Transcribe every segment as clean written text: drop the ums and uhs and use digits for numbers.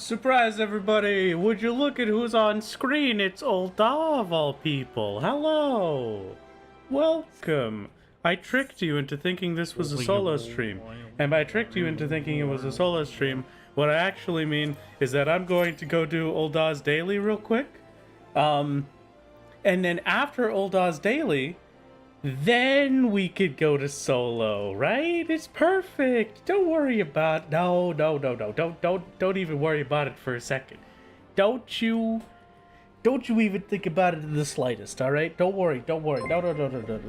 Surprise, everybody! Would you look at who's on screen? It's Ulda of all people. Hello! Welcome! I tricked you into thinking this was a solo stream. And by tricked you into thinking it was a solo stream, what I actually mean is that I'm going to go do Ulda's Daily real quick. And then after Ulda's Daily, then we could go to solo, right? It's perfect. Don't worry about don't even worry about it for a second. Don't you even think about it in the slightest, all right? Don't worry. No.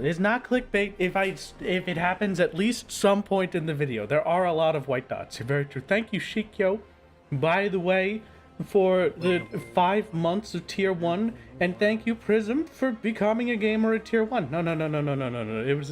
It's not clickbait if it happens at least some point in the video. There are a lot of white dots. Very true. Thank you, Shikyo, by the way, for the 5 months of tier 1, and thank you, Prism, for becoming a gamer at tier 1. No. It was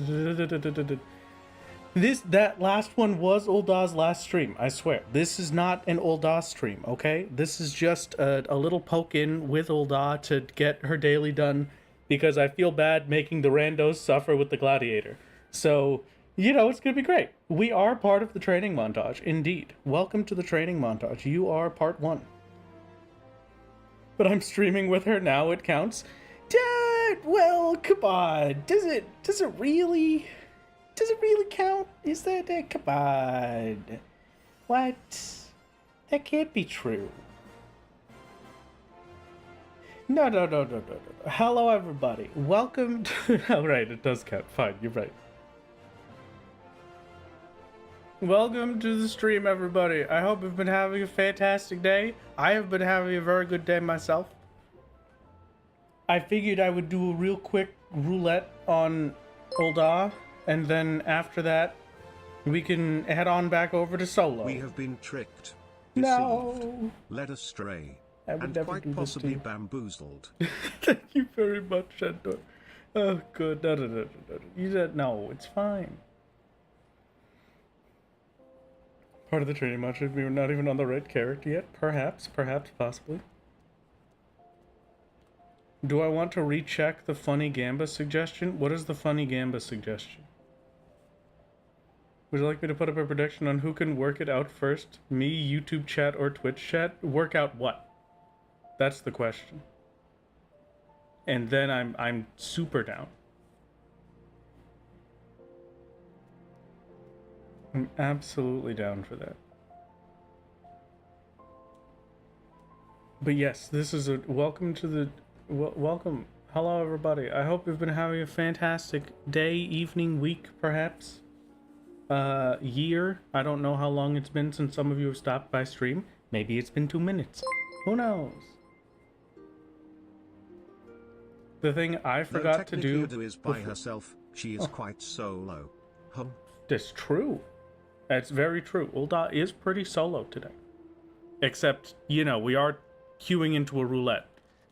that last one was Ulda's last stream, I swear. This is not an Ulda stream, okay? This is just a little poke in with Ulda to get her daily done, because I feel bad making the randos suffer with the gladiator. So, you know, it's gonna be great. We are part of the training montage, indeed. Welcome to the training montage. You are part 1. But I'm streaming with her now, it counts. Well, come on. Does it really count? Is that come on. What? That can't be true. No. Hello, everybody. Welcome to... Oh, right, it does count. Fine, you're right. Welcome to the stream, everybody. I hope you've been having a fantastic day. I have been having a very good day myself. I figured I would do a real quick roulette on Ulda, and then after that, we can head on back over to solo. We have been tricked, deceived, led astray, and quite possibly bamboozled. Thank you very much, Shendor. Oh, good. No. You said no, it's fine. Part of the training module, we were not even on the right character yet. Perhaps, possibly. Do I want to recheck the funny Gamba suggestion? What is the funny Gamba suggestion? Would you like me to put up a prediction on who can work it out first? Me, YouTube chat, or Twitch chat? Work out what? That's the question. And then I'm super down. I'm absolutely down for that. But yes, this is a welcome to the welcome. Hello, everybody. I hope you've been having a fantastic day, evening, week, perhaps. Year. I don't know how long it's been since some of you have stopped by stream. Maybe it's been 2 minutes. Who knows? The thing I forgot to do is by herself. She is quite solo. That's true. That's very true. Ulda is pretty solo today. Except, you know, we are queuing into a roulette.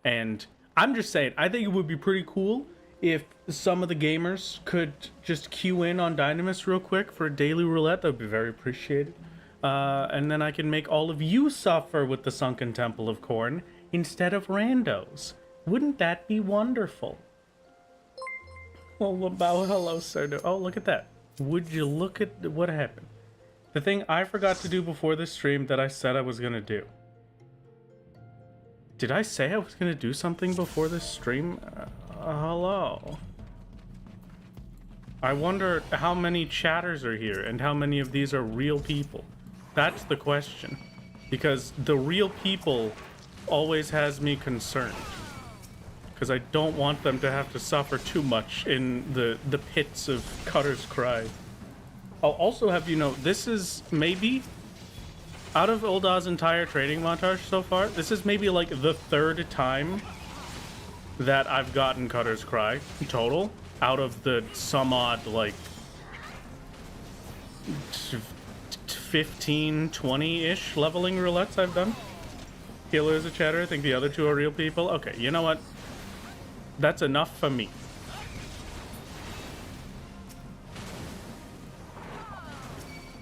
And I'm just saying, I think it would be pretty cool if some of the gamers could just queue in on Dynamis real quick for a daily roulette. That would be very appreciated. And then I can make all of you suffer with the Sunken Temple of Corn instead of randos. Wouldn't that be wonderful? Oh, hello, sir. Oh, look at that. Would you look at what happened? The thing I forgot to do before this stream that I said I was going to do. Did I say I was going to do something before this stream? Hello. I wonder how many chatters are here and how many of these are real people. That's the question. Because the real people always has me concerned. Because I don't want them to have to suffer too much in the pits of Cutter's Cry. I'll also have you know, this is maybe, out of Ulda's entire training montage so far, this is maybe like the 3rd time that I've gotten Cutter's Cry total, out of the some odd, like, 15, 20-ish leveling roulettes I've done. Healer is a chatter, I think the other 2 are real people. Okay, you know what? That's enough for me.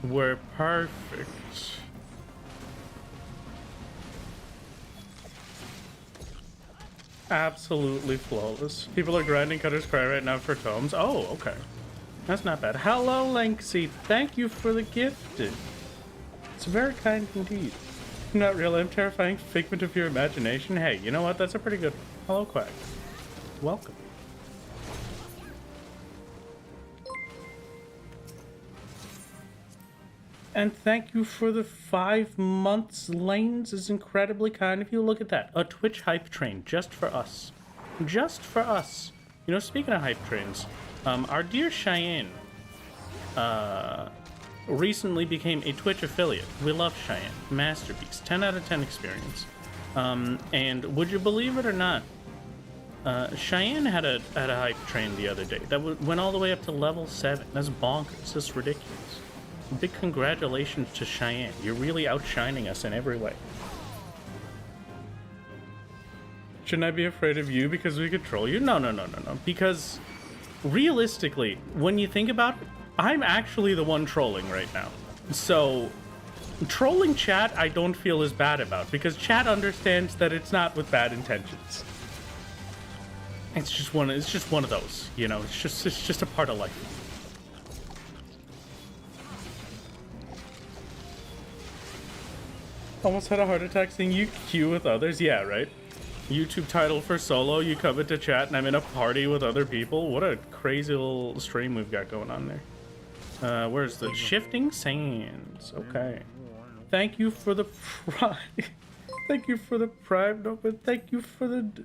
We're perfect. Absolutely flawless. People are grinding Cutter's Cry right now for tomes. Oh, okay. That's not bad. Hello, Lanksy. Thank you for the gift. It's very kind indeed. Not real, I'm terrifying figment of your imagination. Hey, you know what? That's a pretty good. Hello, Quack. Welcome. And thank you for the 5 months. Lanes is incredibly kind of you. Look at that. A Twitch hype train just for us. Just for us. You know, speaking of hype trains, our dear Cheyenne recently became a Twitch affiliate. We love Cheyenne. Masterpiece. 10 out of 10 experience. And would you believe it or not, Cheyenne had a hype train the other day that went all the way up to level 7. That's bonkers. That's ridiculous. Big congratulations to Cheyenne. You're really outshining us in every way. Shouldn't I be afraid of you because we control you? No. Because realistically, when you think about it, I'm actually the one trolling right now. So trolling chat I don't feel as bad about because chat understands that it's not with bad intentions. It's just one of those, you know, it's just a part of life. Almost had a heart attack seeing you queue with others. Yeah, right? YouTube title for solo, you come into chat and I'm in a party with other people. What a crazy little stream we've got going on there. Where's the shifting sands? Okay. Thank you for the prime. Thank you for the prime. No, but thank you for the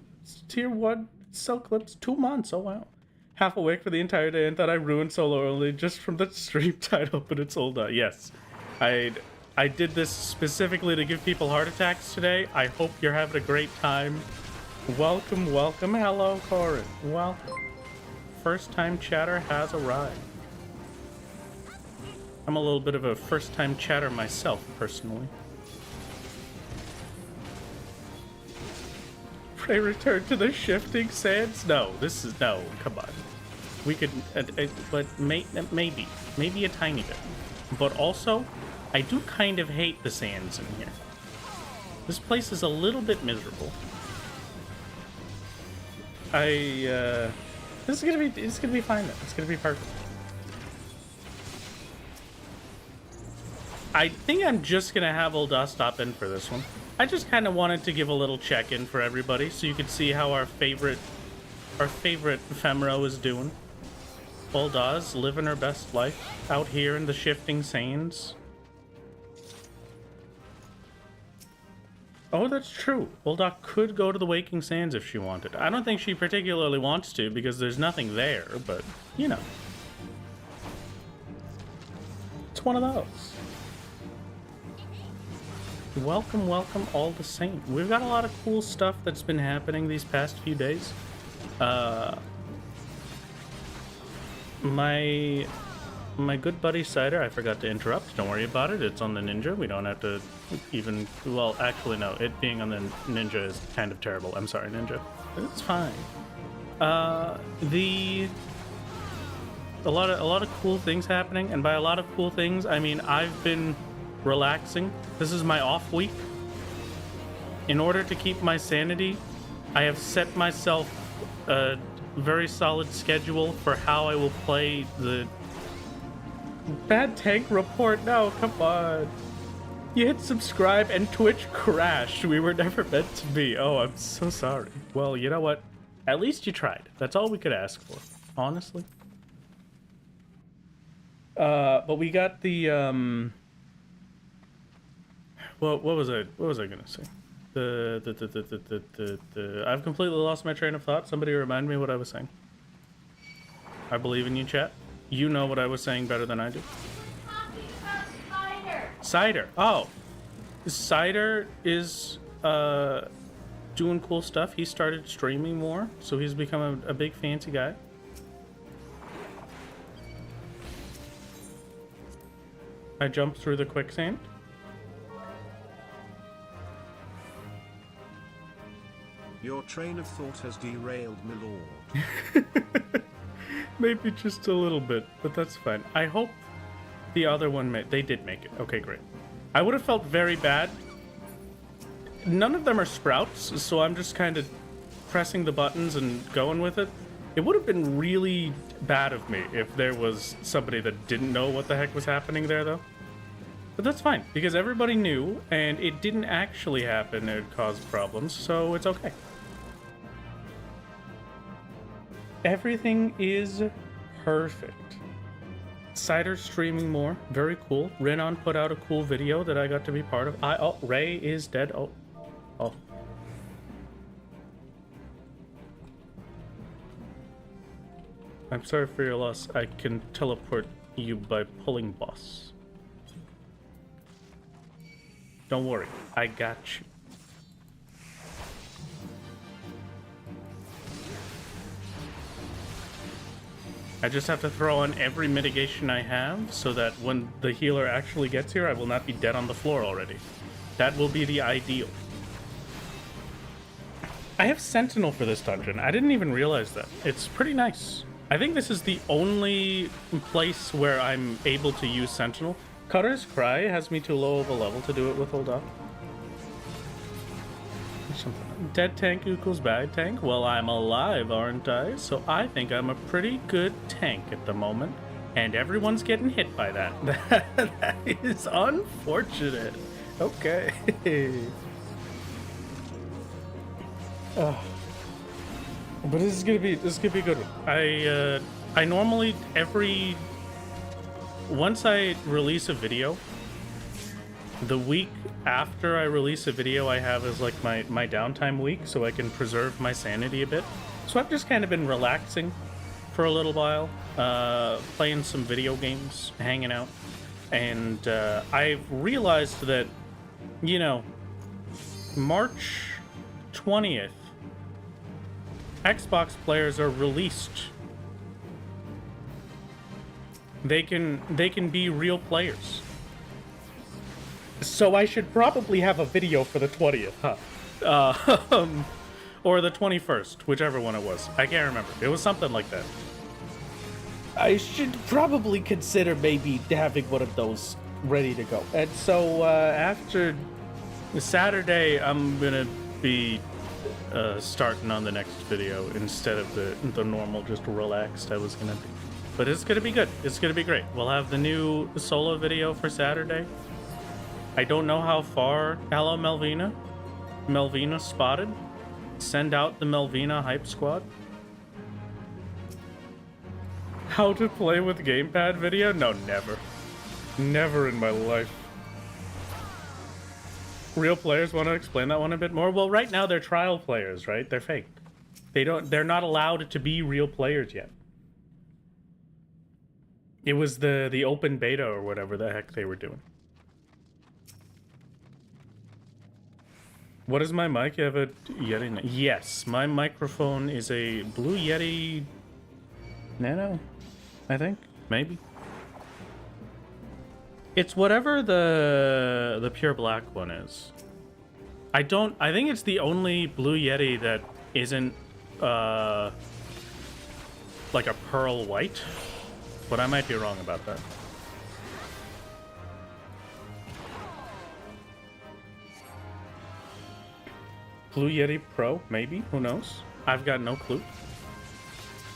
tier 1 cell clips. 2 months. Oh, wow. Half awake for the entire day and thought I ruined solo only just from the stream title, but it's old. Yes. I did this specifically to give people heart attacks today. I hope you're having a great time. Welcome, welcome. Hello, Corin. Welcome. First time chatter has arrived. I'm a little bit of a first time chatter myself, personally. Pray return to the shifting sands? No, come on. We could, but maybe a tiny bit. But also, I do kind of hate the sands in here. This place is a little bit miserable. This is gonna be fine though. It's gonna be perfect. I think I'm just gonna have Ulda stop in for this one. I just kind of wanted to give a little check-in for everybody so you could see how our favorite Femro is doing. Ulda's living her best life out here in the shifting sands. Oh, that's true. Ulda could go to the Waking Sands if she wanted. I don't think she particularly wants to because there's nothing there, but, you know. It's one of those. Welcome, welcome all the same. We've got a lot of cool stuff that's been happening these past few days. My good buddy Cider, I forgot to interrupt. Don't worry about it. It's on the Ninja. We don't have to even... Well, actually, no. It being on the Ninja is kind of terrible. I'm sorry, Ninja. It's fine. A lot of cool things happening, and by a lot of cool things, I mean I've been relaxing. This is my off week. In order to keep my sanity, I have set myself a very solid schedule for how I will play the... Bad tank report? No, come on. You hit subscribe and Twitch crashed. We were never meant to be. Oh, I'm so sorry. Well, you know what? At least you tried. That's all we could ask for, honestly. But we got the, well, what was I gonna say? I've completely lost my train of thought. Somebody remind me what I was saying. I believe in you, chat. You know what I was saying better than I do. Cider. Oh. Cider is doing cool stuff. He started streaming more, so he's become a big fancy guy. I jumped through the quicksand. Your train of thought has derailed, my lord. Maybe just a little bit, but that's fine. I hope the other one they did make it. Okay, great. I would have felt very bad. None of them are sprouts, so I'm just kind of pressing the buttons and going with it. It would have been really bad of me if there was somebody that didn't know what the heck was happening there, though. But that's fine, because everybody knew, and it didn't actually happen, it caused problems, so it's okay. Everything is perfect. Cider streaming more, very cool. Renan put out a cool video that I got to be part of. Oh, Ray is dead. Oh. I'm sorry for your loss. I can teleport you by pulling boss. Don't worry, I got you. I just have to throw on every mitigation I have so that when the healer actually gets here, I will not be dead on the floor already. That will be the ideal. I have Sentinel for this dungeon. I didn't even realize that. It's pretty nice. I think this is the only place where I'm able to use Sentinel. Cutter's Cry has me too low of a level to do it with hold up. Dead tank equals bad tank. Well, I'm alive, aren't I? So I think I'm a pretty good tank at the moment. And everyone's getting hit by that. That is unfortunate. Okay. But this is gonna be a good one. I normally once I release a video, the week after I release a video I have is like my downtime week, so I can preserve my sanity a bit. So I've just kind of been relaxing for a little while, playing some video games, hanging out, and I've realized that, you know, March 20th, Xbox players are released. They can be real players. So I should probably have a video for the 20th, huh? Or the 21st, whichever one it was. I can't remember. It was something like that. I should probably consider maybe having one of those ready to go. And so after Saturday, I'm gonna be starting on the next video instead of the normal just relaxed I was gonna do. But it's gonna be good. It's gonna be great. We'll have the new solo video for Saturday. I don't know how far. Hello, Melvina. Melvina spotted. Send out the Melvina hype squad. How to play with gamepad video? No, never. Never in my life. Real players want to explain that one a bit more? Well, right now they're trial players, right? They're fake. They're not allowed to be real players yet. It was the open beta or whatever the heck they were doing. What is my mic? You have a Yeti? Yes, my microphone is a Blue Yeti Nano, I think, maybe. It's whatever the pure black one is. I think it's the only Blue Yeti that isn't like a pearl white, but I might be wrong about that. Blue Yeti Pro, maybe, who knows? I've got no clue.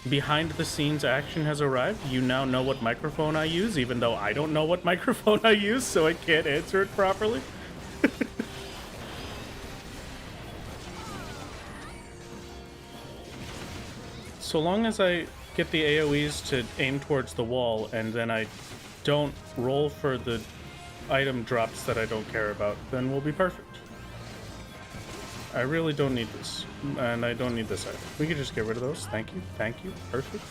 Behind the scenes action has arrived. You now know what microphone I use, even though I don't know what microphone I use, so I can't answer it properly. So long as I get the AoEs to aim towards the wall, and then I don't roll for the item drops that I don't care about, then we'll be perfect. I really don't need this, and I don't need this either. We could just get rid of those. Thank you. Thank you. Perfect.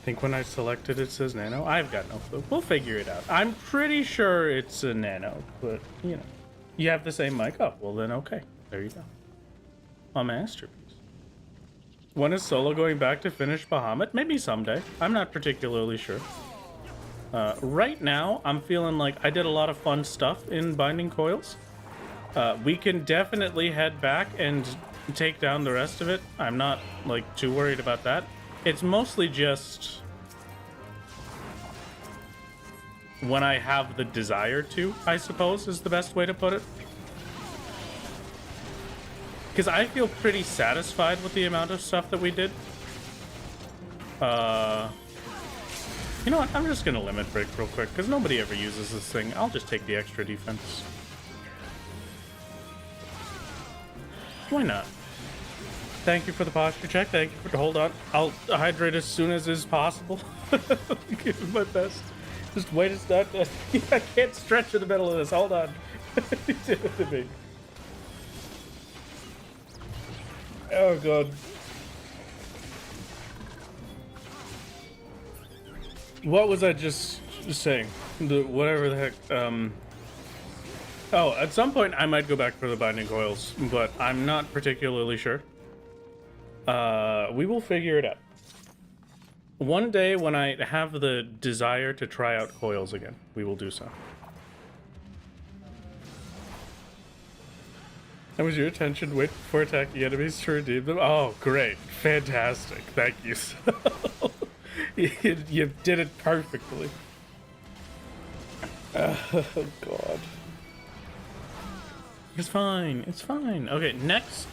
I think when I selected it says nano. I've got no clue. We'll figure it out. I'm pretty sure it's a nano, but, you know. You have the same mic? Oh, well then okay. There you go. A masterpiece. When is Solo going back to finish Bahamut? Maybe someday. I'm not particularly sure. Right now, I'm feeling like I did a lot of fun stuff in Binding Coils. We can definitely head back and take down the rest of it. I'm not, like, too worried about that. It's mostly just when I have the desire to, I suppose, is the best way to put it. Because I feel pretty satisfied with the amount of stuff that we did. You know what? I'm just gonna limit break real quick, because nobody ever uses this thing. I'll just take the extra defense. Why not? Thank you for the posture check. Thank you for the hold on. I'll hydrate as soon as is possible. Give it my best. Just wait, it's not. I can't stretch in the middle of this. Hold on. Do it to me. Oh god. What was I just saying? Whatever the heck. Oh, at some point I might go back for the binding coils, but I'm not particularly sure. We will figure it out. One day when I have the desire to try out coils again, we will do so. That was your attention. Wait for attacking enemies to redeem them. Oh, great. Fantastic. Thank you. You did it perfectly. Oh, God. It's fine. It's fine. Okay, next...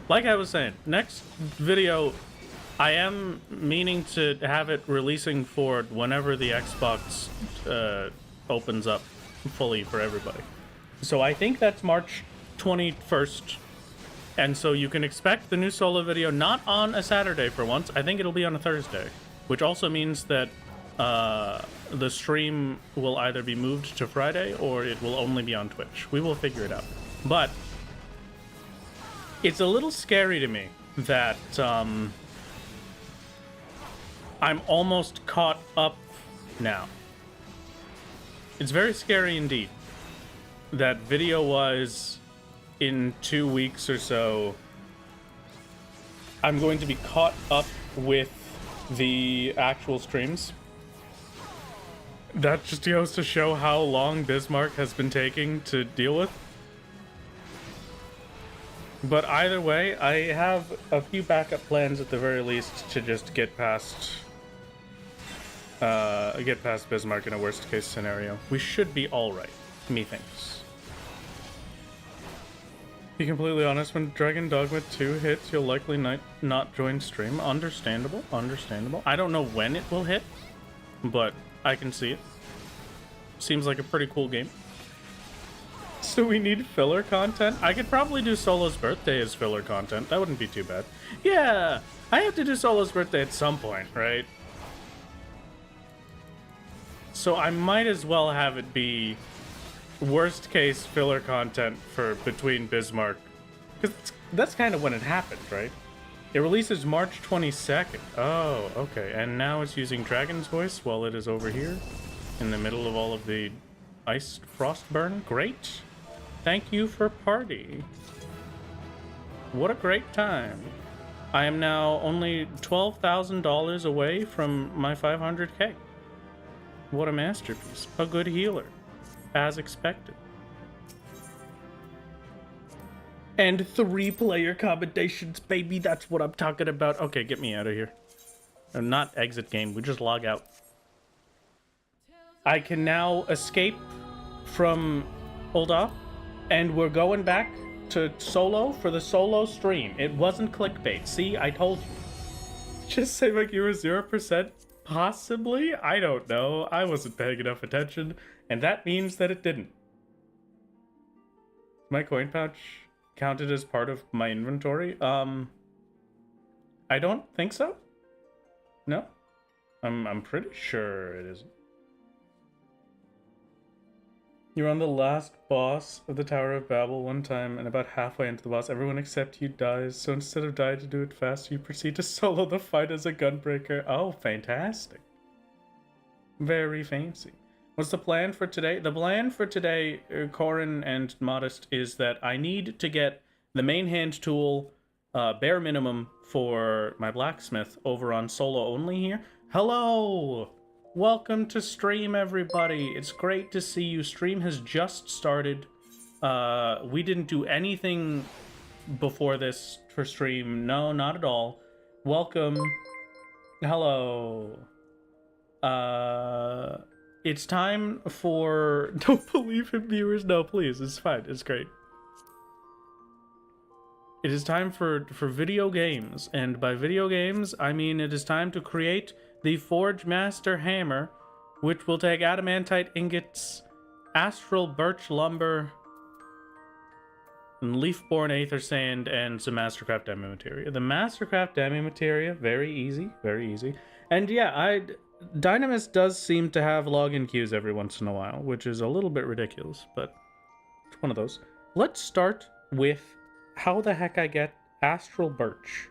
Like I was saying, next video, I am meaning to have it releasing for whenever the Xbox opens up fully for everybody. So I think that's March 21st. And so you can expect the new solo video not on a Saturday for once. I think it'll be on a Thursday, which also means that the stream will either be moved to Friday or it will only be on Twitch. We will figure it out. But it's a little scary to me that I'm almost caught up now. It's very scary indeed that video-wise, in 2 weeks or so, I'm going to be caught up with the actual streams. That just goes to show how long Bismarck has been taking to deal with. But either way, I have a few backup plans at the very least to just get past Bismarck in a worst case scenario. We should be alright, methinks. Be completely honest, when Dragon Dogma 2 hits, you'll likely not join stream. Understandable, understandable. I don't know when it will hit, but I can see it. Seems like a pretty cool game. So we need filler content? I could probably do Solo's birthday as filler content. That wouldn't be too bad. Yeah, I have to do Solo's birthday at some point, right? So I might as well have it be worst case filler content for between Bismarck. Because that's kind of when it happened, right? It releases March 22nd. Oh, okay. And now it's using Dragon's voice while it is over here in the middle of all of the ice frost burn. Great. Thank you for party. What a great time. I am now only $12,000 away from my 500k. What a masterpiece. A good healer. As expected. And 3-player combinations, baby. That's what I'm talking about. Okay, get me out of here. Not exit game. We just log out. I can now escape from Olda, and we're going back to solo for the solo stream. It wasn't clickbait. See, I told you. Just say like you were 0%? Possibly? I don't know. I wasn't paying enough attention, and that means that it didn't. My coin pouch counted as part of my inventory? I don't think so. No? I'm pretty sure it isn't. You're on the last boss of the Tower of Babel one time, and about halfway into the boss, everyone except you dies. So instead of dying to do it fast, you proceed to solo the fight as a gunbreaker. Oh, fantastic. Very fancy. What's the plan for today? The plan for today, Corin and Modest, is that I need to get the main hand tool, bare minimum, for my blacksmith over on solo only here. Hello! Welcome to stream, everybody. It's great to see you. Stream has just started. We didn't do anything before this for stream. No, not at all. Welcome. Hello. It's time for... Don't believe in viewers. No, please. It's fine. It's great. It is time for video games. And by video games, I mean it is time to create the Forgemaster hammer, which will take adamantite ingots, astral birch lumber, and leaf-born aether sand, and some Mastercraft demi materia. The Mastercraft demi materia, very easy, very easy. And yeah, Dynamis does seem to have login queues every once in a while, which is a little bit ridiculous, but it's one of those. Let's start with how the heck I get astral birch.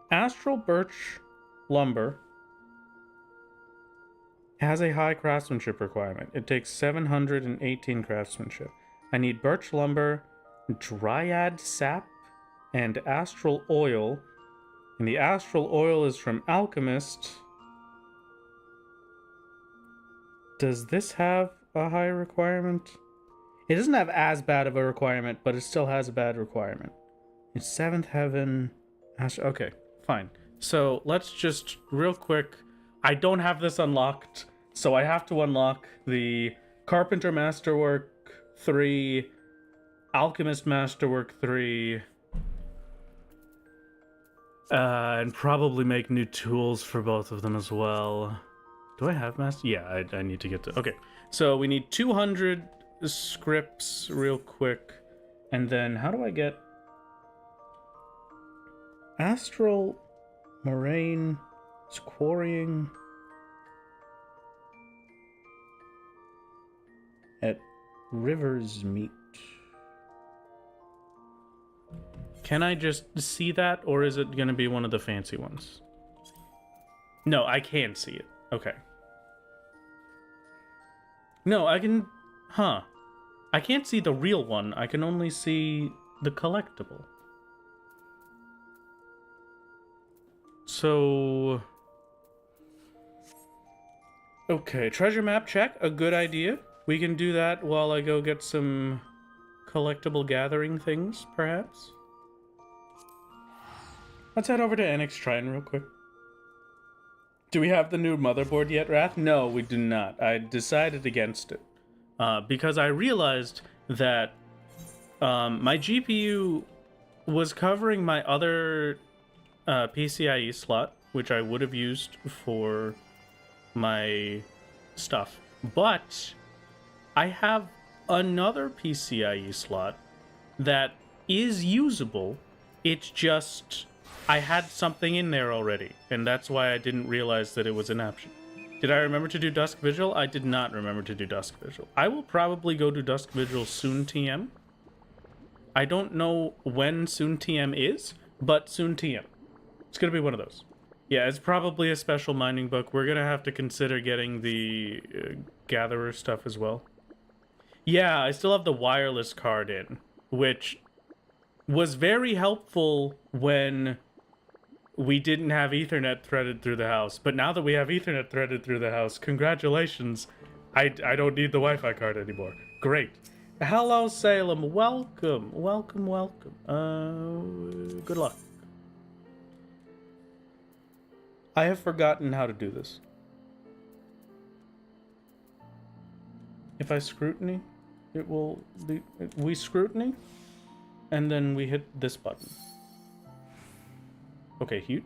Astral birch lumber has a high craftsmanship requirement. It takes 718 craftsmanship. I need birch lumber, dryad sap, and astral oil. And the astral oil is from Alchemist. Does this have a high requirement? It doesn't have as bad of a requirement, but it still has a bad requirement. It's 7th heaven. Okay, fine. So let's just real quick. I don't have this unlocked, so I have to unlock the Carpenter Masterwork 3, Alchemist Masterwork 3, and probably make new tools for both of them as well. Do I have Master? Yeah, I need to get to... Okay, so we need 200 scripts real quick, and then how do I get... Astral Moraine... Quarrying at River's Meet. Can I just see that, or is it going to be one of the fancy ones? No, I can see it. Okay. No, I can... Huh. I can't see the real one. I can only see the collectible. So... Okay, treasure map check, a good idea. We can do that while I go get some collectible gathering things, perhaps. Let's head over to Annex Shrine real quick. Do we have the new motherboard yet, Wrath? No, we do not. I decided against it. Because I realized that my GPU was covering my other PCIe slot, which I would have used for my stuff, but I have another PCIe slot that is usable. It's just I had something in there already, and that's why I didn't realize that it was an option. Did I remember to do Dusk Vigil? I did not remember to do Dusk Vigil. I will probably go do Dusk Vigil soon TM. I don't know when soon TM is, but soon TM. It's gonna be one of those. Yeah, it's probably a special mining book. We're gonna have to consider getting the Gatherer stuff as well. Yeah, I still have the wireless card in, which was very helpful when we didn't have Ethernet threaded through the house. But now that we have Ethernet threaded through the house, congratulations, I don't need the Wi-Fi card anymore. Great. Hello, Salem. Welcome, welcome, welcome. Good luck. I have forgotten how to do this. If I scrutiny, it will be... We scrutiny, and then we hit this button. Okay, huge.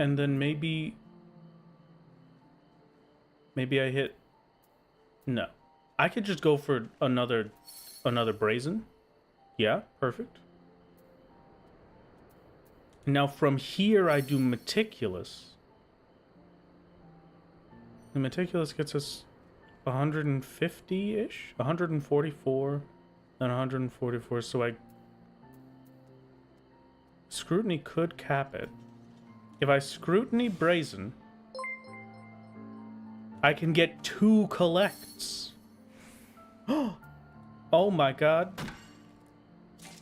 And then maybe I hit... No. I could just go for another brazen. Yeah, perfect. Now from here I do meticulous. The meticulous gets us 150-ish? 144, then 144, so scrutiny could cap it. If I scrutiny brazen, I can get 2 collects. Oh my god.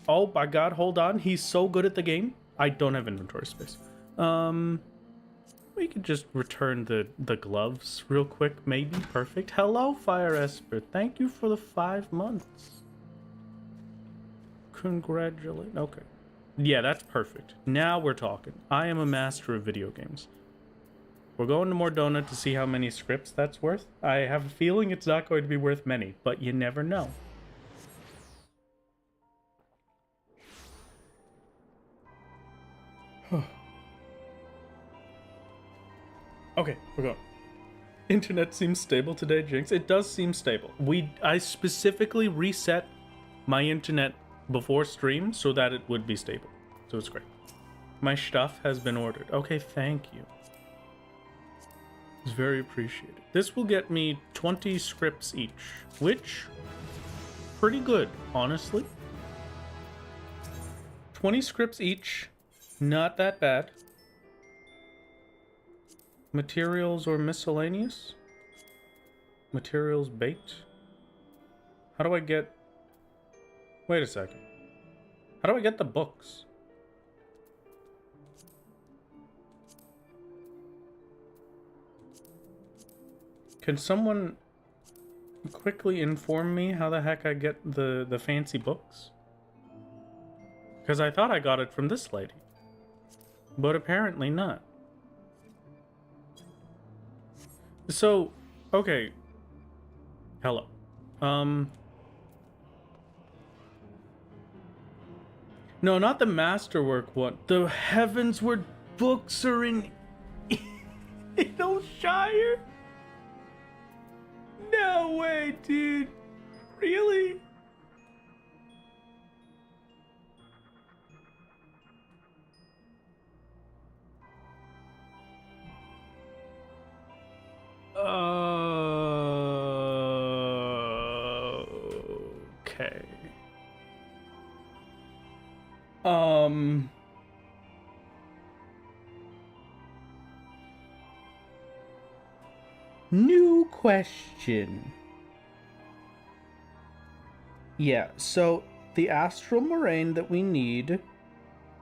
Oh my god, hold on. He's so good at the game. I don't have inventory space. We could just return the gloves real quick, maybe. Perfect. Hello, Fire Esper. Thank you for the 5 months. Congratulate. Okay. Yeah, that's perfect. Now we're talking. I am a master of video games. We're going to Mordona to see how many scripts that's worth. I have a feeling it's not going to be worth many, but you never know. Okay, we're going. Internet seems stable today, Jinx. It does seem stable. I specifically reset my internet before stream so that it would be stable. So it's great. My stuff has been ordered. Okay, thank you. It's very appreciated. This will get me 20 scripts each, which pretty good, honestly. 20 scripts each, not that bad. Materials or miscellaneous? Materials bait? How do I get... Wait a second. How do I get the books? Can someone quickly inform me how the heck I get the fancy books? Because I thought I got it from this lady. But apparently not. So, okay. Hello. No, not the masterwork one. The Heavensward books are in Shire? No way, dude. Really? Okay. New question. Yeah, so the astral moraine that we need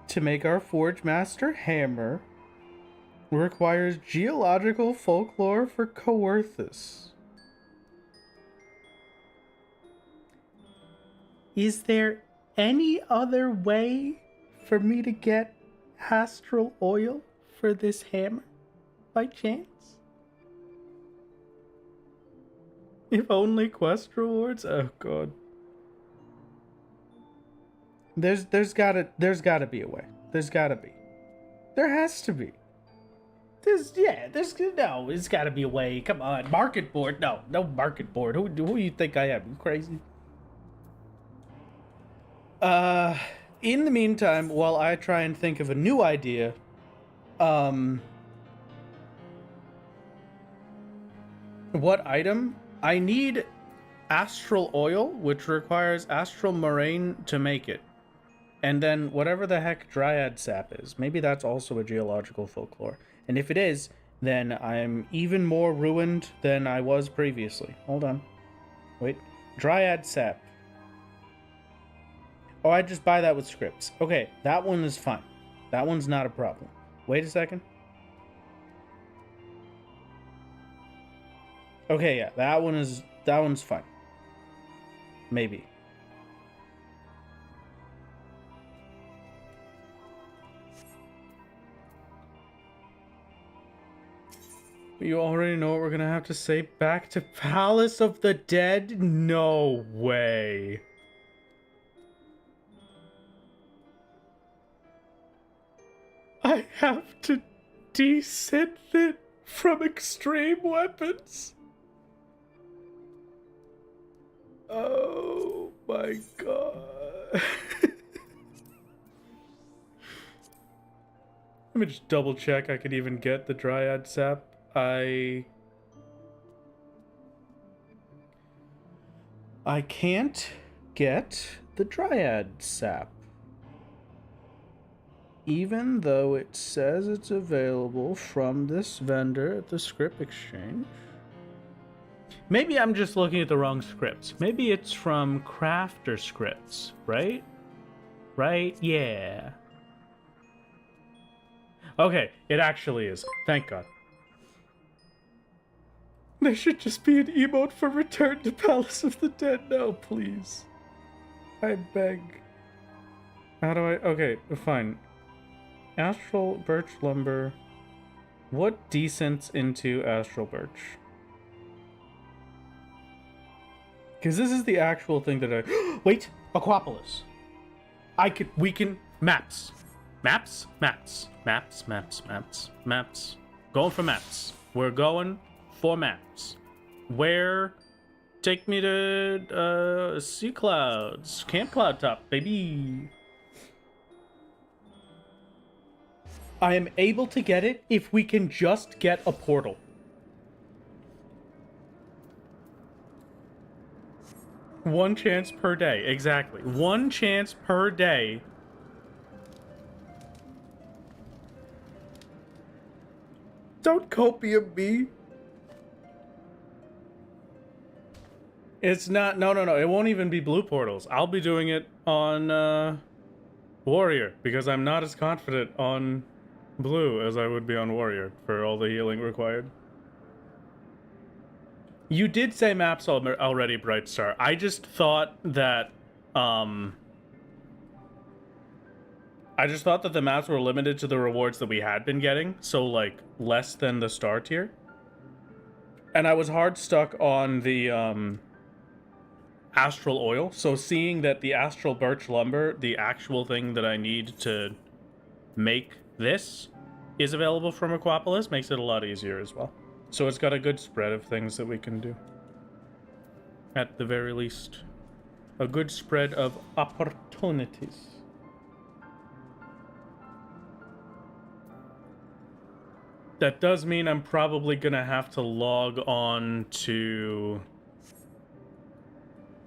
to make our Forgemaster hammer requires geological folklore for Coerthus. Is there any other way for me to get astral oil for this hammer, by chance? If only quest rewards? Oh god. There's gotta be a way. There's gotta be. There has to be. No, it's gotta be a way. Come on, market board. No market board. Who do you think I am? You crazy? In the meantime, while I try and think of a new idea, what item? I need astral oil, which requires astral moraine to make it. And then whatever the heck dryad sap is. Maybe that's also a geological folklore. And if it is, then I'm even more ruined than I was previously. Hold on. Wait. Dryad sap. Oh, I just buy that with scripts. Okay, that one is fine. That one's not a problem. Wait a second. Okay, yeah, that one's fine. Maybe. You already know what we're gonna have to say. Back to Palace of the Dead? No way. I have to desynth it from extreme weapons. Oh my god. Let me just double check I could even get the dryad sap. I can't get the dryad sap. Even though it says it's available from this vendor at the script exchange. Maybe I'm just looking at the wrong scripts. Maybe it's from Crafter Scripts, right? Right? Yeah. Okay, it actually is. Thank God. There should just be an emote for Return to Palace of the Dead. No, please. I beg. How do I... Okay, fine. Astral birch lumber. What descents into astral birch? Because this is the actual thing that I... Wait! Aquapolis! We can... Maps! Maps. Going for maps. We're going for maps. Where? Take me to sea clouds. Camp Cloud Top, baby. I am able to get it if we can just get a portal. One chance per day, exactly. One chance per day. Don't copium me. It's not, no. It won't even be blue portals. I'll be doing it on Warrior because I'm not as confident on blue as I would be on Warrior for all the healing required. You did say maps already, Bright Star. I just thought that the maps were limited to the rewards that we had been getting, so like less than the star tier. And I was hard stuck on the astral oil, so seeing that the astral birch lumber, the actual thing that I need to make this, is available from Aquapolis, makes it a lot easier as well. So it's got a good spread of things that we can do. At the very least. A good spread of opportunities. That does mean I'm probably gonna have to log on to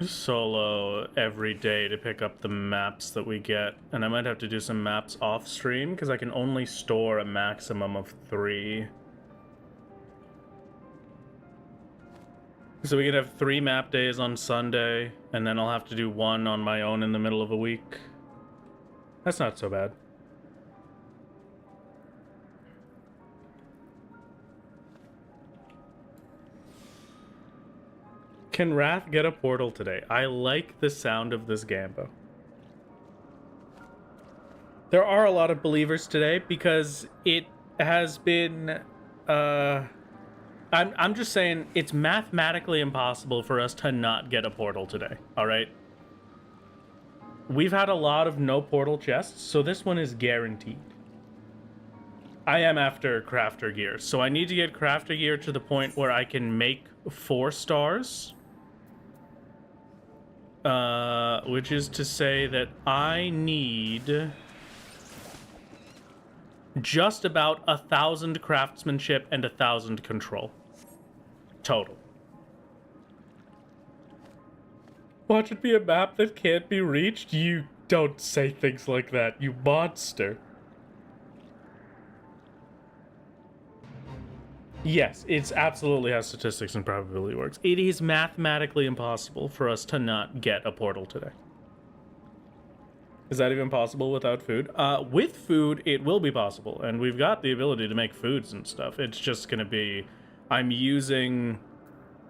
solo every day to pick up the maps that we get. And I might have to do some maps off stream because I can only store a maximum of 3. So we could have 3 map days on Sunday, and then I'll have to do 1 on my own in the middle of a week. That's not so bad. Can Wrath get a portal today? I like the sound of this Gambo. There are a lot of believers today because it has been I'm just saying it's mathematically impossible for us to not get a portal today, all right? We've had a lot of no portal chests, so this one is guaranteed. I am after crafter gear, so I need to get crafter gear to the point where I can make 4 stars. Which is to say that I need just about 1,000 craftsmanship and 1,000 control. Total. Watch it be a map that can't be reached? You don't say things like that, you monster. Yes, it's absolutely how statistics and probability works. It is mathematically impossible for us to not get a portal today. Is that even possible without food? With food, it will be possible, and we've got the ability to make foods and stuff. It's just gonna be... I'm using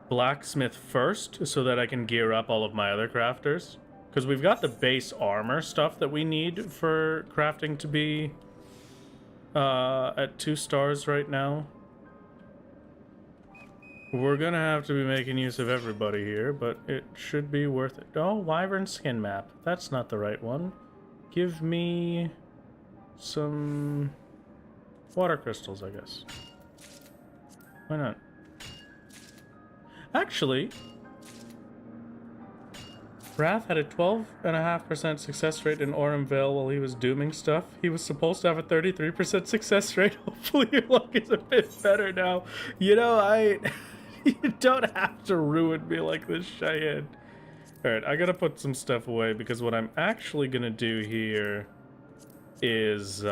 blacksmith first so that I can gear up all of my other crafters. Because we've got the base armor stuff that we need for crafting to be at 2 stars right now. We're gonna have to be making use of everybody here, but it should be worth it. Oh, wyvern skin map. That's not the right one. Give me some water crystals, I guess. Why not? Actually, Wrath had a 12.5% success rate in Aurum Vale while he was dooming stuff. He was supposed to have a 33% success rate. Hopefully your luck is a bit better now. You know, you don't have to ruin me like this, Cheyenne. Alright, I gotta put some stuff away because what I'm actually gonna do here is,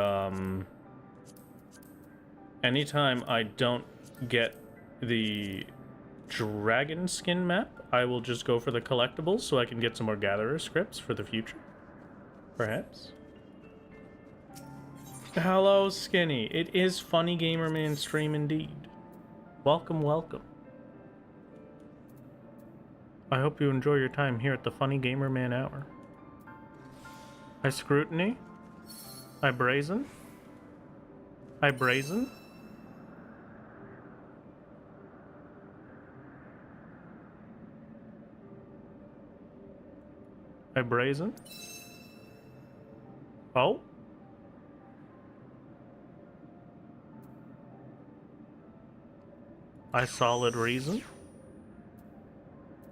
anytime I don't get the dragon skin map, I will just go for the collectibles so I can get some more gatherer scripts for the future. Perhaps. Hello, Skinny. It is Funny Gamer Man stream indeed. Welcome, welcome. I hope you enjoy your time here at the Funny Gamer Man Hour. I scrutiny. I brazen. I brazen. I brazen. Oh. I solid reason.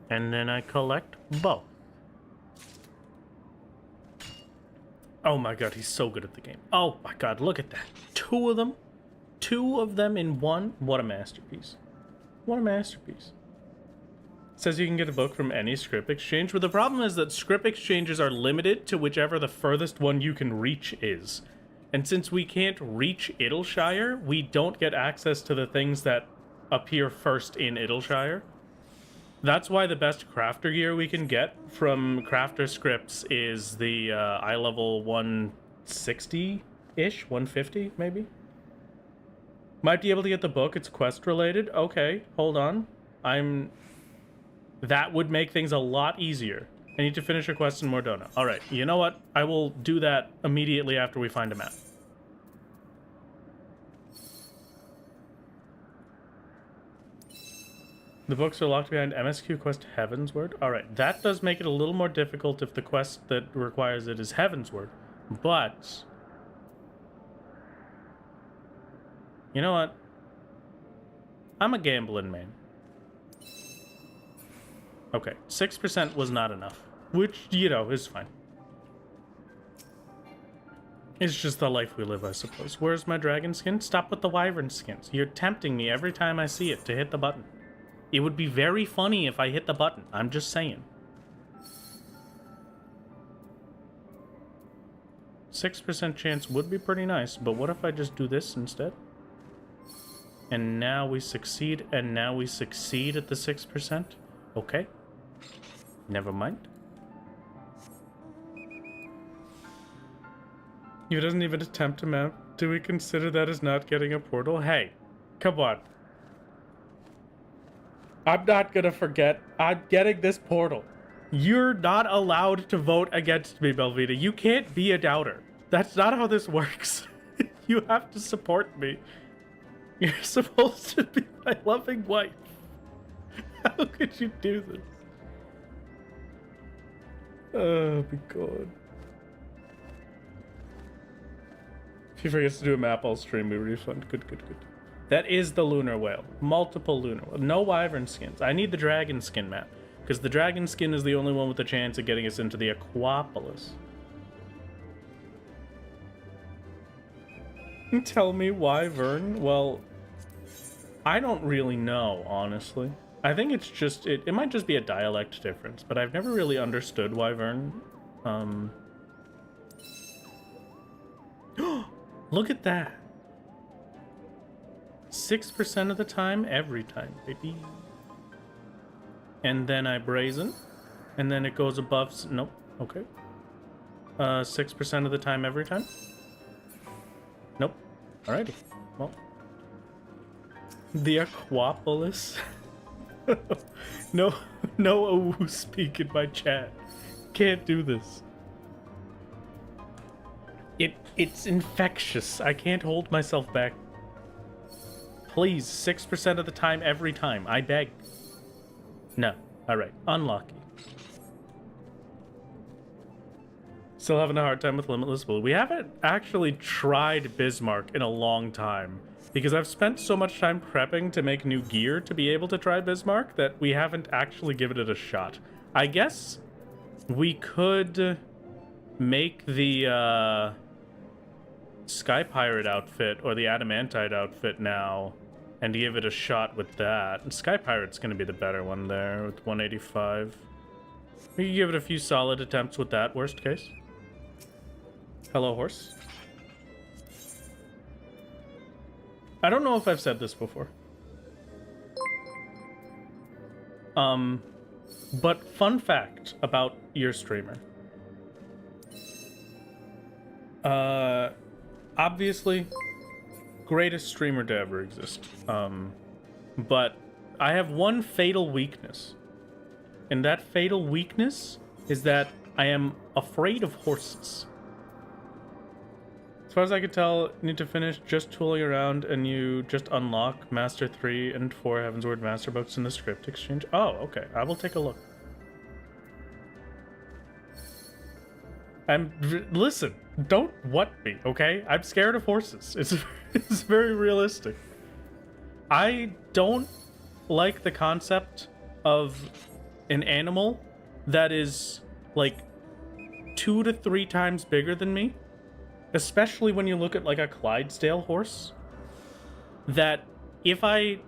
And then I collect both. Oh my god, he's so good at the game. Oh my god, look at that. Two of them. Two of them in one. What a masterpiece. What a masterpiece. It says you can get a book from any script exchange, but the problem is that script exchanges are limited to whichever the furthest one you can reach is. And since we can't reach Idyllshire, we don't get access to the things that appear first in Idyllshire. That's why the best crafter gear we can get from crafter scripts is the eye level 160-ish, 150 maybe? Might be able to get the book, it's quest related. Okay, hold on. That would make things a lot easier. I need to finish a quest in Mordona. Alright, you know what? I will do that immediately after we find a map. The books are locked behind MSQ quest Heavensward. Alright, that does make it a little more difficult if the quest that requires it is Heavensward. But... you know what? I'm a gambling man. Okay, 6% was not enough. Which, you know, is fine. It's just the life we live, I suppose. Where's my dragon skin? Stop with the wyvern skins. You're tempting me every time I see it to hit the button. It would be very funny if I hit the button. I'm just saying. 6% chance would be pretty nice, but what if I just do this instead? And now we succeed, and now we succeed at the 6%? Okay. Never mind. If it doesn't even attempt a map, do we consider that as not getting a portal? Hey, come on. I'm not gonna forget. I'm getting this portal. You're not allowed to vote against me, Belvita. You can't be a doubter. That's not how this works. You have to support me. You're supposed to be my loving wife. How could you do this? Oh, be God. If he forgets to do a map, I'll stream me refund. Good, good, good. That is the lunar whale. Multiple lunar whale. No wyvern skins. I need the dragon skin map, because the dragon skin is the only one with a chance of getting us into the Aquapolis. Tell me wyvern? Well, I don't really know, honestly. I think it's just, it might just be a dialect difference, but I've never really understood wyvern. Look at that. 6% of the time, every time, baby. And then I brazen, and then it goes above, nope, okay. 6% of the time, every time? Nope. Alrighty, well. The Aquapolis. No AWU speak in my chat. Can't do this. It's infectious. I can't hold myself back. Please, 6% of the time, every time. I beg. No. Alright. Unlucky. Still having a hard time with Limitless Will. We haven't actually tried Bismarck in a long time, because I've spent so much time prepping to make new gear to be able to try Bismarck that we haven't actually given it a shot. I guess we could make the Sky Pirate outfit or the Adamantite outfit now and give it a shot with that. And Sky Pirate's going to be the better one there with 185. We can give it a few solid attempts with that, worst case. Hello, horse. I don't know if I've said this before. But fun fact about your streamer. Obviously, greatest streamer to ever exist. But I have one fatal weakness. And that fatal weakness is that I am afraid of horses. As far as I could tell, you need to finish just tooling around and you just unlock Master 3 and 4 Heavensward Master books in the script exchange. Oh, okay. I will take a look. Listen, don't what me, okay? I'm scared of horses. It's very realistic. I don't like the concept of an animal that is like 2 to 3 times bigger than me, especially when you look at like a Clydesdale horse, that if I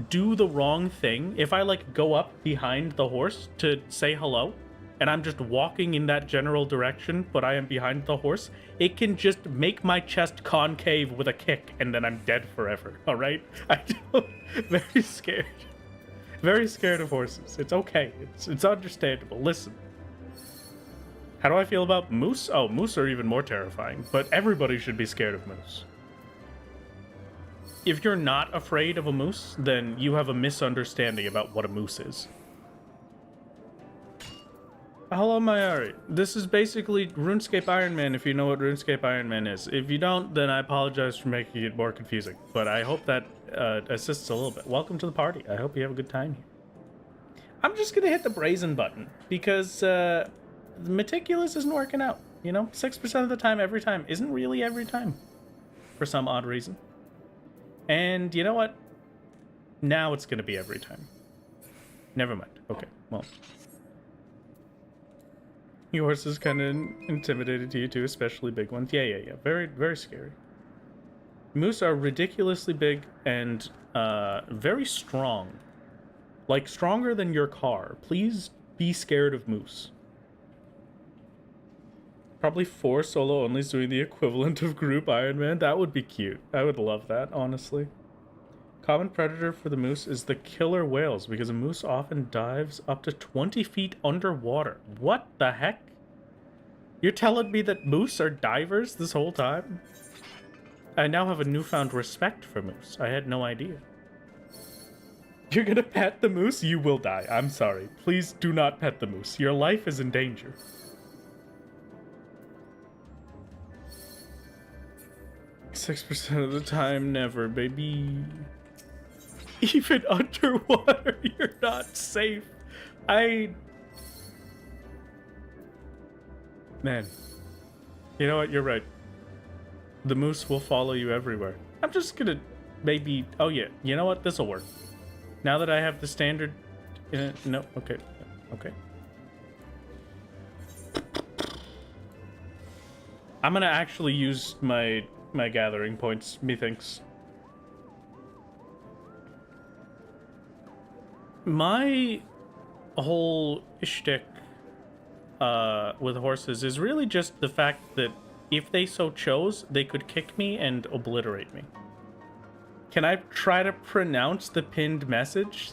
do the wrong thing, if I like go up behind the horse to say hello, and I'm just walking in that general direction, but I am behind the horse, it can just make my chest concave with a kick, and then I'm dead forever, alright? I'm very scared. Very scared of horses. It's okay. It's understandable. Listen. How do I feel about moose? Oh, moose are even more terrifying, but everybody should be scared of moose. If you're not afraid of a moose, then you have a misunderstanding about what a moose is. Hello, Mayari. This is basically RuneScape Iron Man, if you know what RuneScape Iron Man is. If you don't, then I apologize for making it more confusing, but I hope that assists a little bit. Welcome to the party. I hope you have a good time here. I'm just gonna hit the brazen button, because meticulous isn't working out, you know? 6% of the time, every time, isn't really every time, for some odd reason. And you know what? Now it's gonna be every time. Never mind. Okay, well. Your horse is kind of intimidated to you too, especially big ones. Yeah. Very, very scary. Moose are ridiculously big and very strong. Like, stronger than your car. Please be scared of moose. Probably 4 solo onlys doing the equivalent of group Iron Man. That would be cute. I would love that, honestly. Common predator for the moose is the killer whales, because a moose often dives up to 20 feet underwater. What the heck? You're telling me that moose are divers this whole time? I now have a newfound respect for moose. I had no idea. You're gonna pet the moose? You will die. I'm sorry. Please do not pet the moose. Your life is in danger. %of the time, never, baby. Even underwater, you're not safe. Man. You know what? You're right. The moose will follow you everywhere. I'm just gonna maybe... Oh, yeah. You know what? This'll work. Now that I have the standard... no, okay. Okay. I'm gonna actually use my gathering points, methinks. My whole shtick with horses is really just the fact that if they so chose, they could kick me and obliterate me. Can I try to pronounce the pinned message?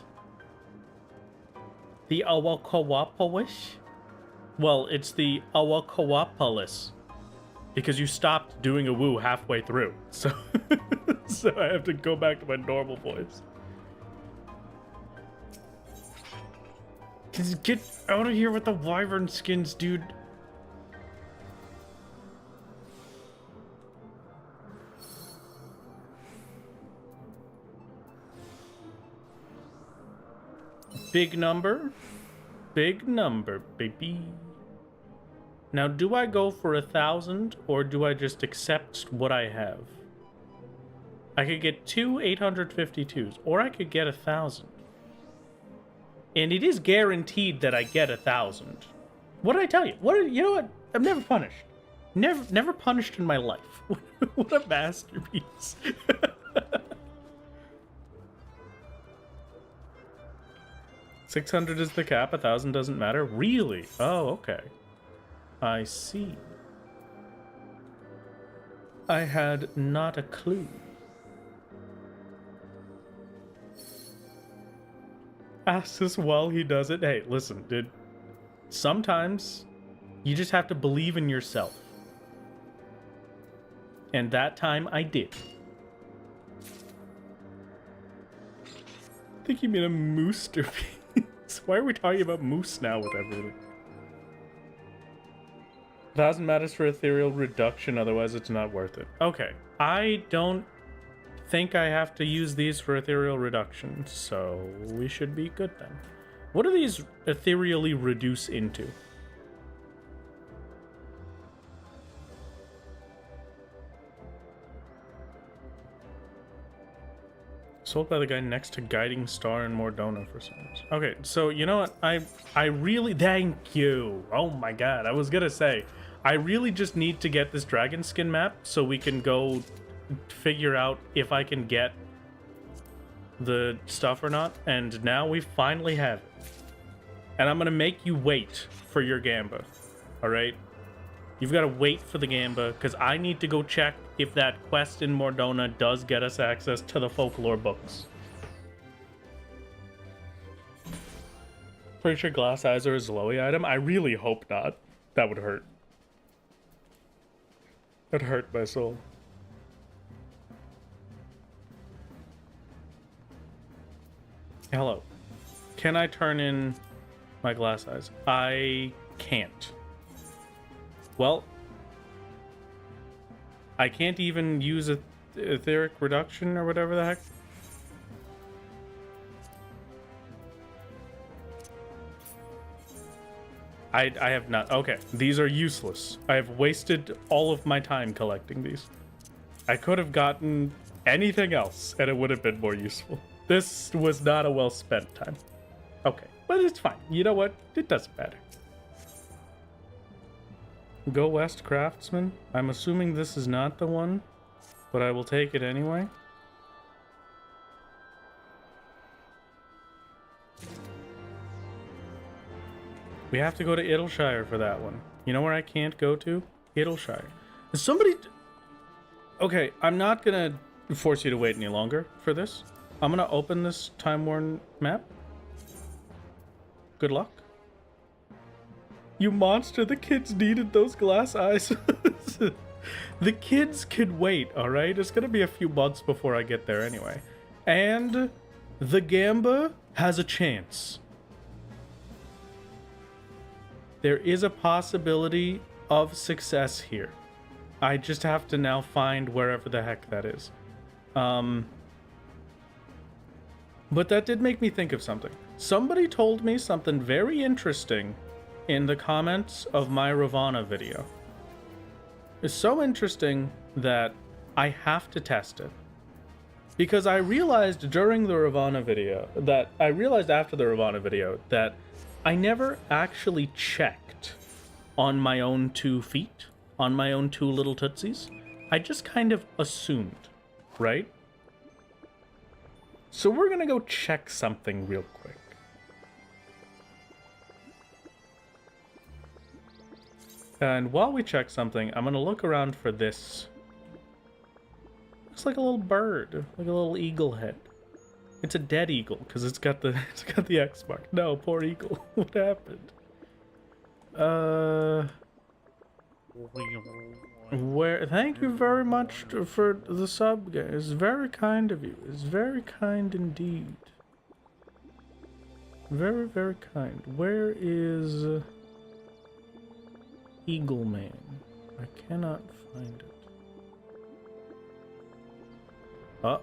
The Awakowapowish? Well, it's the Awakowapolis. Because you stopped doing a woo halfway through. So, so I have to go back to my normal voice. Get out of here with the wyvern skins, dude. Big number, baby. Now, do I go for 1,000 or do I just accept what I have? I could get 2 852s, or I could get 1,000. And it is guaranteed that I get 1,000. What did I tell you? You know what? I'm never punished. Never punished in my life. What a masterpiece. 600 is the cap. 1,000 doesn't matter. Really? Oh, okay. I see. I had not a clue. Ask this while he does it. Hey, listen, dude. Sometimes you just have to believe in yourself. And that time I did. I think you mean a mooster piece. Why are we talking about moose now with everything? 1,000 matters for ethereal reduction, otherwise it's not worth it. Okay, I don't think I have to use these for ethereal reduction, so we should be good then. What do these ethereally reduce into? Sold by the guy next to Guiding Star in Mordona for some reason. Okay, so you know what? I really thank you. Oh my god, I was gonna say, I really just need to get this dragon skin map so we can go figure out if I can get the stuff or not. And now we finally have it. And I'm gonna make you wait for your Gamba. Alright? You've got to wait for the Gamba, because I need to go check if that quest in Mordona does get us access to the folklore books. Pretty sure Glass Eyes are a Zloey item. I really hope not. That would hurt. That'd hurt my soul. Hello. Can I turn in my Glass Eyes? I can't. Well, I can't even use a etheric reduction or whatever the heck. I have not. Okay, these are useless. I have wasted all of my time collecting these. I could have gotten anything else and it would have been more useful. This was not a well spent time. Okay, but it's fine. You know what? It doesn't matter. Go West Craftsman. I'm assuming this is not the one, but I will take it anyway. We have to go to Idleshire for that one. You know where I can't go to? Idleshire. Is somebody... Okay, I'm not gonna force you to wait any longer for this. I'm gonna open this time-worn map. Good luck. You monster, the kids needed those glass eyes. The kids could wait, alright? It's gonna be a few months before I get there anyway. And the Gamba has a chance. There is a possibility of success here. I just have to now find wherever the heck that is. But that did make me think of something. Somebody told me something very interesting in the comments of my Ravana video. It's so interesting that I have to test it. Because I realized during the Ravana video that after the Ravana video that I never actually checked on my own 2 feet, on my own 2 little tootsies. I just kind of assumed, right? So we're gonna go check something real quick. And while we check something, I'm gonna look around for this. Looks like a little bird, like a little eagle head. It's a dead eagle because it's got the X mark. No, poor eagle. What happened? Where? Thank you very much for the sub, guys. It's very kind of you. It's very kind indeed. Very, very kind. Where is Eagle Man? I cannot find it. Oh.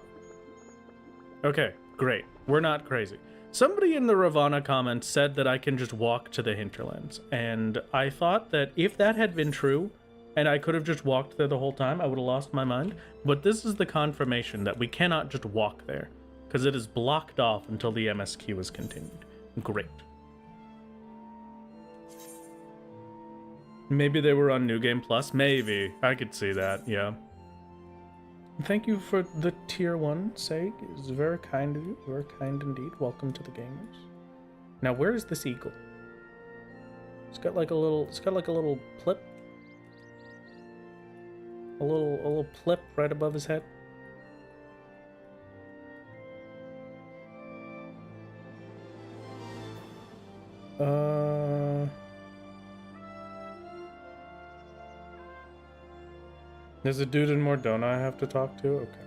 Okay, great. We're not crazy. Somebody in the Ravana comments said that I can just walk to the hinterlands, and I thought that if that had been true, and I could have just walked there the whole time, I would have lost my mind. But this is the confirmation that we cannot just walk there, because it is blocked off until the MSQ is continued. Great. Maybe they were on New Game Plus? Maybe. I could see that, yeah. Thank you for the tier 1, Sag. It's very kind of you. Very kind indeed. Welcome to the gamers. Now, where is this eagle? It's got like a little plip. A little plip right above his head. There's a dude in Mordona I have to talk to? Okay.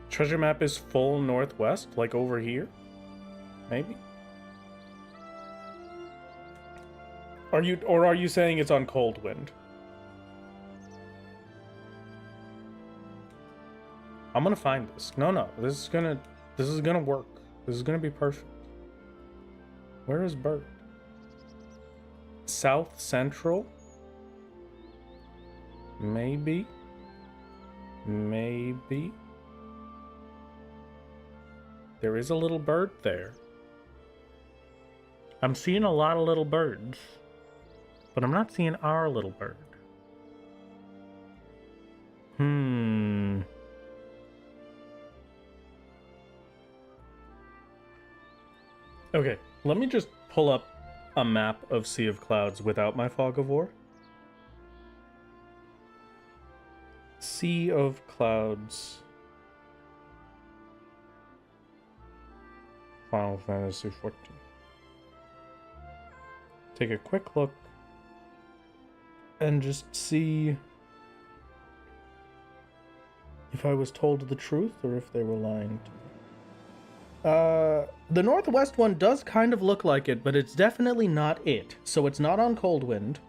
Treasure map is full northwest, like over here? Maybe? Are you saying it's on Coldwind? I'm gonna find this. No, this is gonna work. This is gonna be perfect. Where is Bert? South Central? Maybe. Maybe. There is a little bird there. I'm seeing a lot of little birds, but I'm not seeing our little bird. Okay, let me just pull up a map of Sea of Clouds without my Fog of War. Sea of Clouds. Final Fantasy 14. Take a quick look and just see if I was told the truth or if they were lying to me. The Northwest one does kind of look like it, but it's definitely not it. So it's not on Coldwind.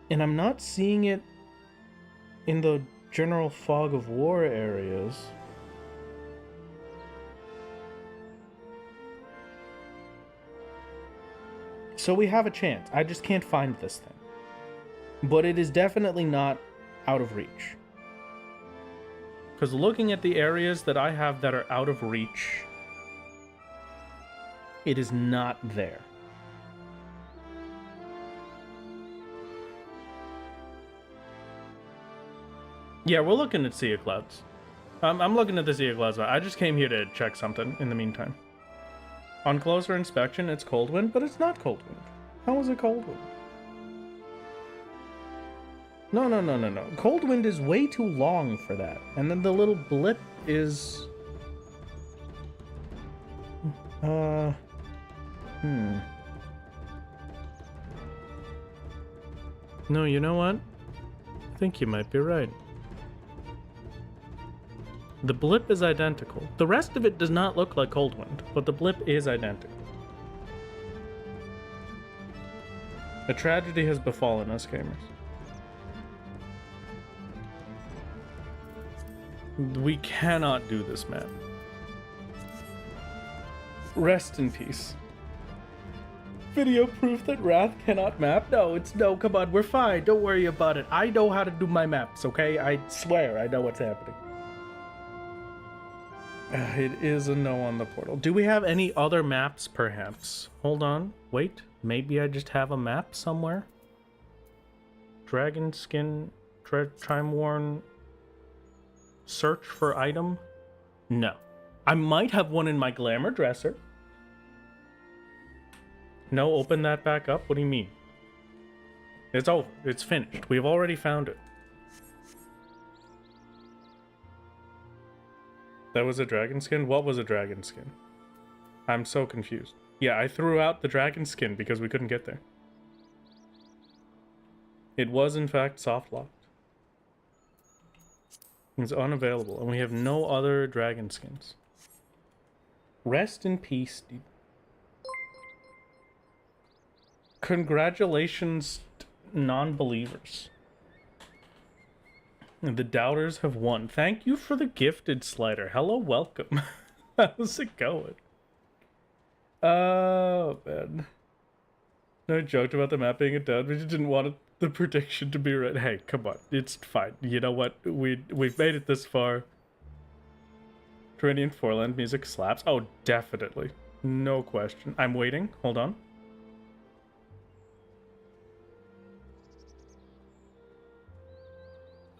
And I'm not seeing it in the general Fog of War areas. So we have a chance. I just can't find this thing. But it is definitely not out of reach. Because looking at the areas that I have that are out of reach, it is not there. Yeah, we're looking at Sea of Clouds. I'm looking at the Sea of Clouds. I just came here to check something in the meantime. On closer inspection, it's Coldwind, but it's not Coldwind. How is it Coldwind? No. Coldwind is way too long for that. And then the little blip is... No, you know what? I think you might be right. The blip is identical. The rest of it does not look like Coldwind, but the blip is identical. A tragedy has befallen us, gamers. We cannot do this, man. Rest in peace. Video proof that Wrath cannot map? No, come on, we're fine. Don't worry about it. I know how to do my maps, okay? I swear I know what's happening. It is a no on the portal. Do we have any other maps, perhaps? Hold on. Wait. Maybe I just have a map somewhere? Dragon skin, time worn. Search for item? No. I might have one in my glamour dresser. No, open that back up? What do you mean? It's over. It's finished. We've already found it. That was a dragon skin? What was a dragon skin? I'm so confused. Yeah, I threw out the dragon skin because we couldn't get there. It was in fact soft locked. It's unavailable, and we have no other dragon skins. Rest in peace, dude. Congratulations, non-believers. The doubters have won. Thank you for the gifted slider. Hello, welcome. How's it going? Oh, man. No, joked about the map being a dud. We just didn't want the prediction to be right. Hey, come on. It's fine. You know what? We've made it this far. Terranian Foreland music slaps. Oh, definitely. No question. I'm waiting. Hold on.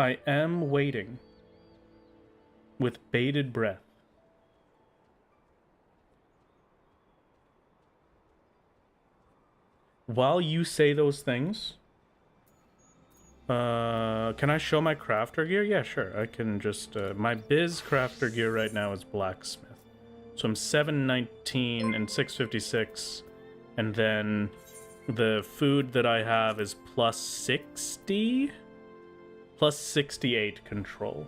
I am waiting with bated breath. While you say those things, can I show my crafter gear? Yeah, sure. I can just, my biz crafter gear right now is blacksmith. So I'm 719 and 656, and then the food that I have is plus 60? Plus 68 control.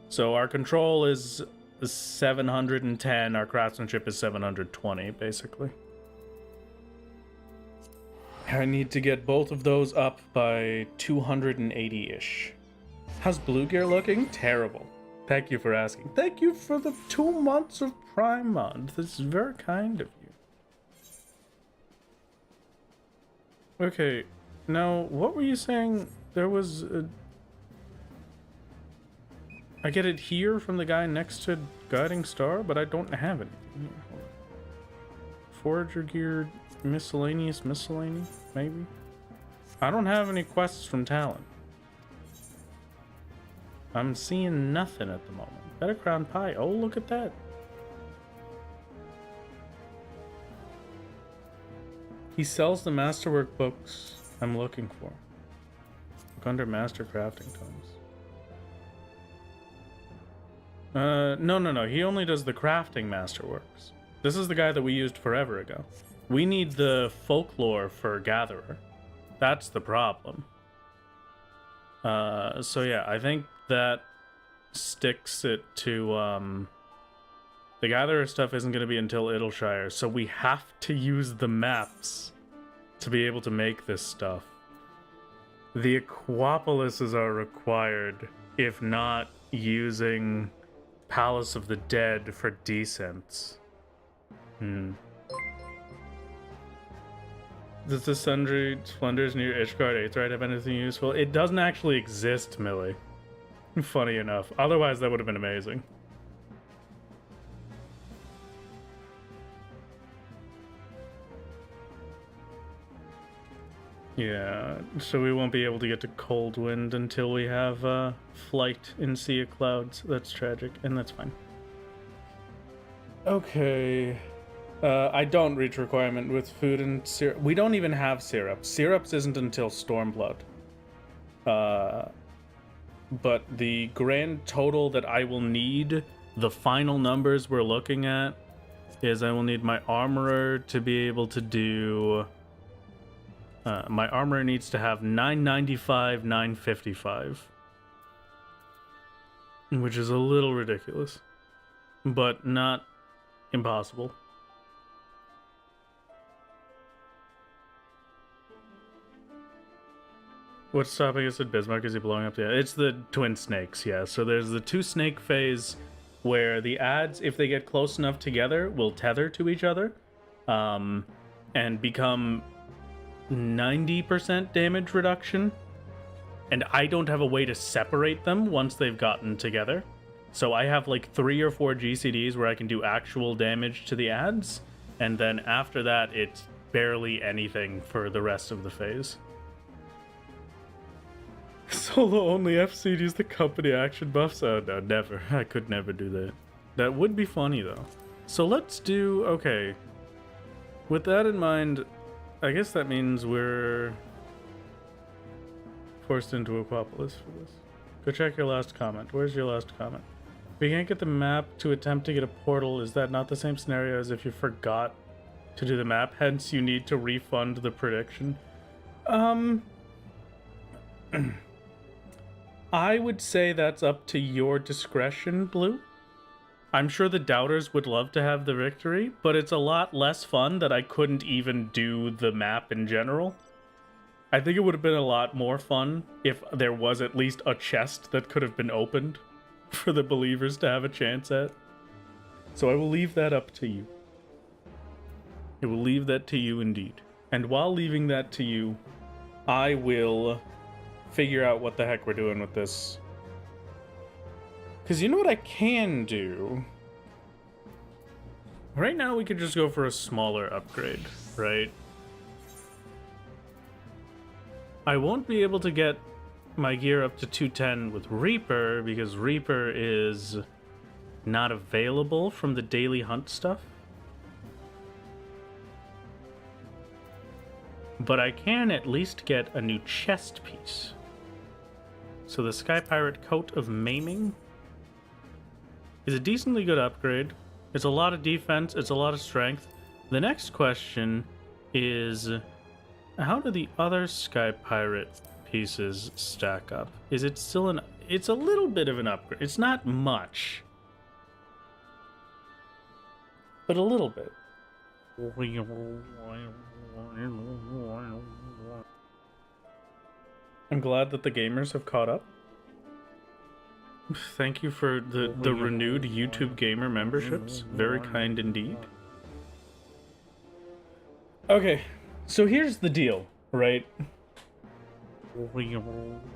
So our control is 710, our craftsmanship is 720, basically. I need to get both of those up by 280-ish. How's Blue Gear looking? Terrible. Thank you for asking. Thank you for the 2 months of Prime Month. This is very kind of you. Okay, now what were you saying? There was I get it here from the guy next to Guiding Star, but I don't have it. Forager gear, miscellaneous, maybe? I don't have any quests from Talon. I'm seeing nothing at the moment. Better Crown Pie. Oh, look at that. He sells the masterwork books I'm looking for. Look under Master Crafting Tomes. No. He only does the crafting masterworks. This is the guy that we used forever ago. We need the folklore for Gatherer. That's the problem. So yeah, I think that sticks it to, the Gatherer stuff isn't going to be until Idleshire, so we have to use the maps to be able to make this stuff. The Aquapolises are required, if not using Palace of the Dead for descents. Does the Sundry Splendors near Ishgard Aetheryte have anything useful? It doesn't actually exist, Millie. Funny enough. Otherwise, that would have been amazing. Yeah, so we won't be able to get to Coldwind until we have flight in Sea of Clouds. That's tragic, and that's fine. Okay. I don't reach requirement with food and syrup. We don't even have syrup. Syrups isn't until Stormblood. But the grand total that I will need, the final numbers we're looking at, is I will need my armorer to be able to do... my armorer needs to have 995, 955. Which is a little ridiculous. But not impossible. What's stopping us at Bismarck? Is he blowing up? Yeah, it's the twin snakes, yeah. So there's the two snake phase where the adds, if they get close enough together, will tether to each other and become 90% damage reduction. And I don't have a way to separate them once they've gotten together. So I have like 3 or 4 GCDs where I can do actual damage to the adds. And then after that, it's barely anything for the rest of the phase. Solo only FCDs the company action buffs? Oh no, never. I could never do that. That would be funny though. So let's do, okay. With that in mind, I guess that means we're forced into Aquapolis for this. Go check your last comment. Where's your last comment? If you can't get the map to attempt to get a portal, is that not the same scenario as if you forgot to do the map? Hence you need to refund the prediction. I would say that's up to your discretion, Blue. I'm sure the doubters would love to have the victory, but it's a lot less fun that I couldn't even do the map in general. I think it would have been a lot more fun if there was at least a chest that could have been opened for the believers to have a chance at. So I will leave that up to you. I will leave that to you indeed. And while leaving that to you, I will figure out what the heck we're doing with this. Because you know what I can do? Right now we could just go for a smaller upgrade, right? I won't be able to get my gear up to 210 with Reaper because Reaper is not available from the daily hunt stuff. But I can at least get a new chest piece. So the Sky Pirate Coat of Maiming is a decently good upgrade. It's a lot of defense, it's a lot of strength. The next question is, how do the other Sky Pirate pieces stack up? Is it still an... It's a little bit of an upgrade. It's not much, but a little bit. I'm glad that the gamers have caught up. Thank you for the renewed YouTube gamer memberships. Very kind indeed. Okay, so here's the deal, right?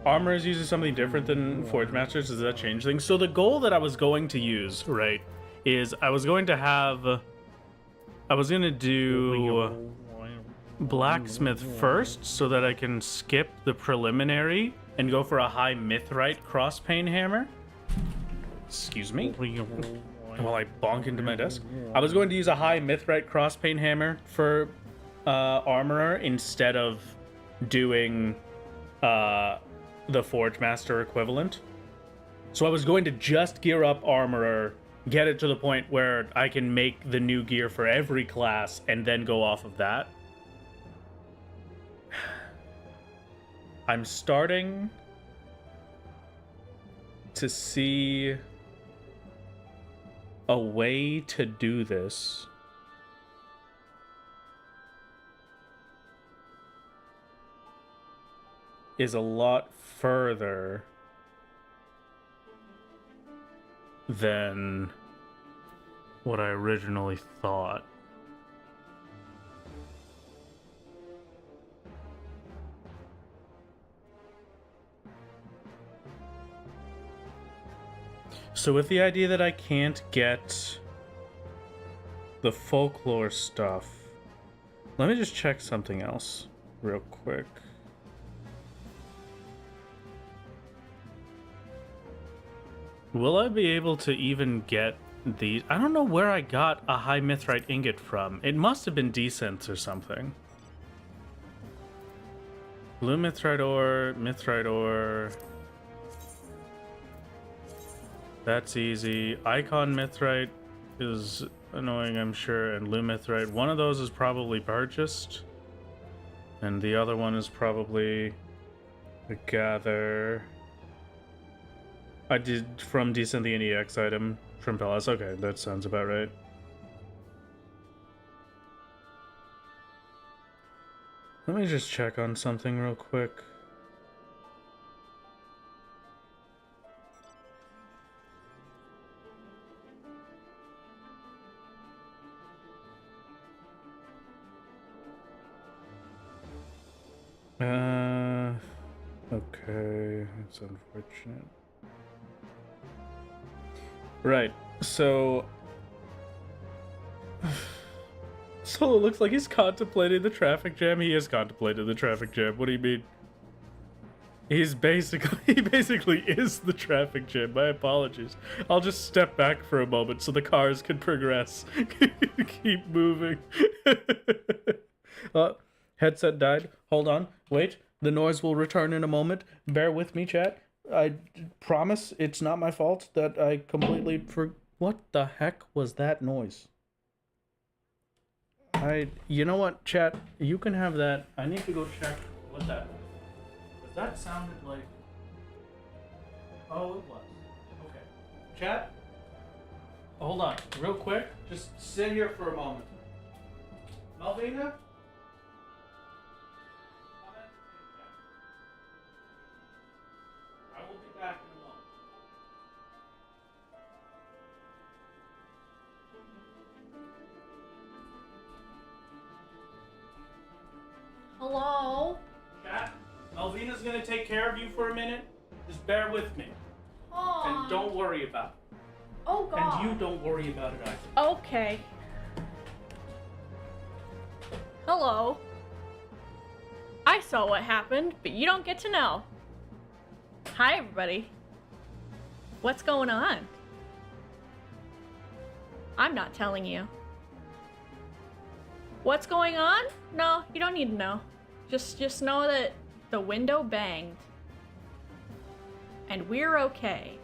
Armorers uses something different than Forgemasters. Does that change things? So the goal that I was going to use, right, is I was going to do blacksmith first so that I can skip the preliminary and go for a high mithrite cross-pane hammer. Excuse me. While I bonk into my desk. I was going to use a high mithrite cross-pane hammer for armorer instead of doing the Forgemaster equivalent. So I was going to just gear up armorer, get it to the point where I can make the new gear for every class and then go off of that. I'm starting to see a way to do this is a lot further than what I originally thought. So with the idea that I can't get the folklore stuff, let me just check something else real quick. Will I be able to even get these? I don't know where I got a high mithrite ingot from. It must have been decents or something. Blue mithrite ore. That's easy. Icon mithrite is annoying, I'm sure, and blue mithrite. One of those is probably purchased, and the other one is probably a gather. I did from Descent the NEX item from Palace. Okay, that sounds about right. Let me just check on something real quick. Okay, it's unfortunate. Right, so Solo looks like he's contemplating the traffic jam. He is contemplating the traffic jam. What do you mean? He basically is the traffic jam. My apologies. I'll just step back for a moment so the cars can progress. Keep moving. Headset died. Hold on. Wait. The noise will return in a moment. Bear with me, chat. I promise it's not my fault that I completely What the heck was that noise? You know what, chat? You can have that. I need to go check what that was. But that sounded like... Oh, it was. Okay. Chat? Hold on. Real quick. Just sit here for a moment. Malvina? I will be back in a moment. Hello? Chat, Malvina's gonna take care of you for a minute. Just bear with me. Oh. And don't worry about it. Oh, God. And you don't worry about it either. Okay. Hello. I saw what happened, but you don't get to know. Hi, everybody. What's going on? I'm not telling you. What's going on? No, you don't need to know. Just know that the window banged. And we're okay.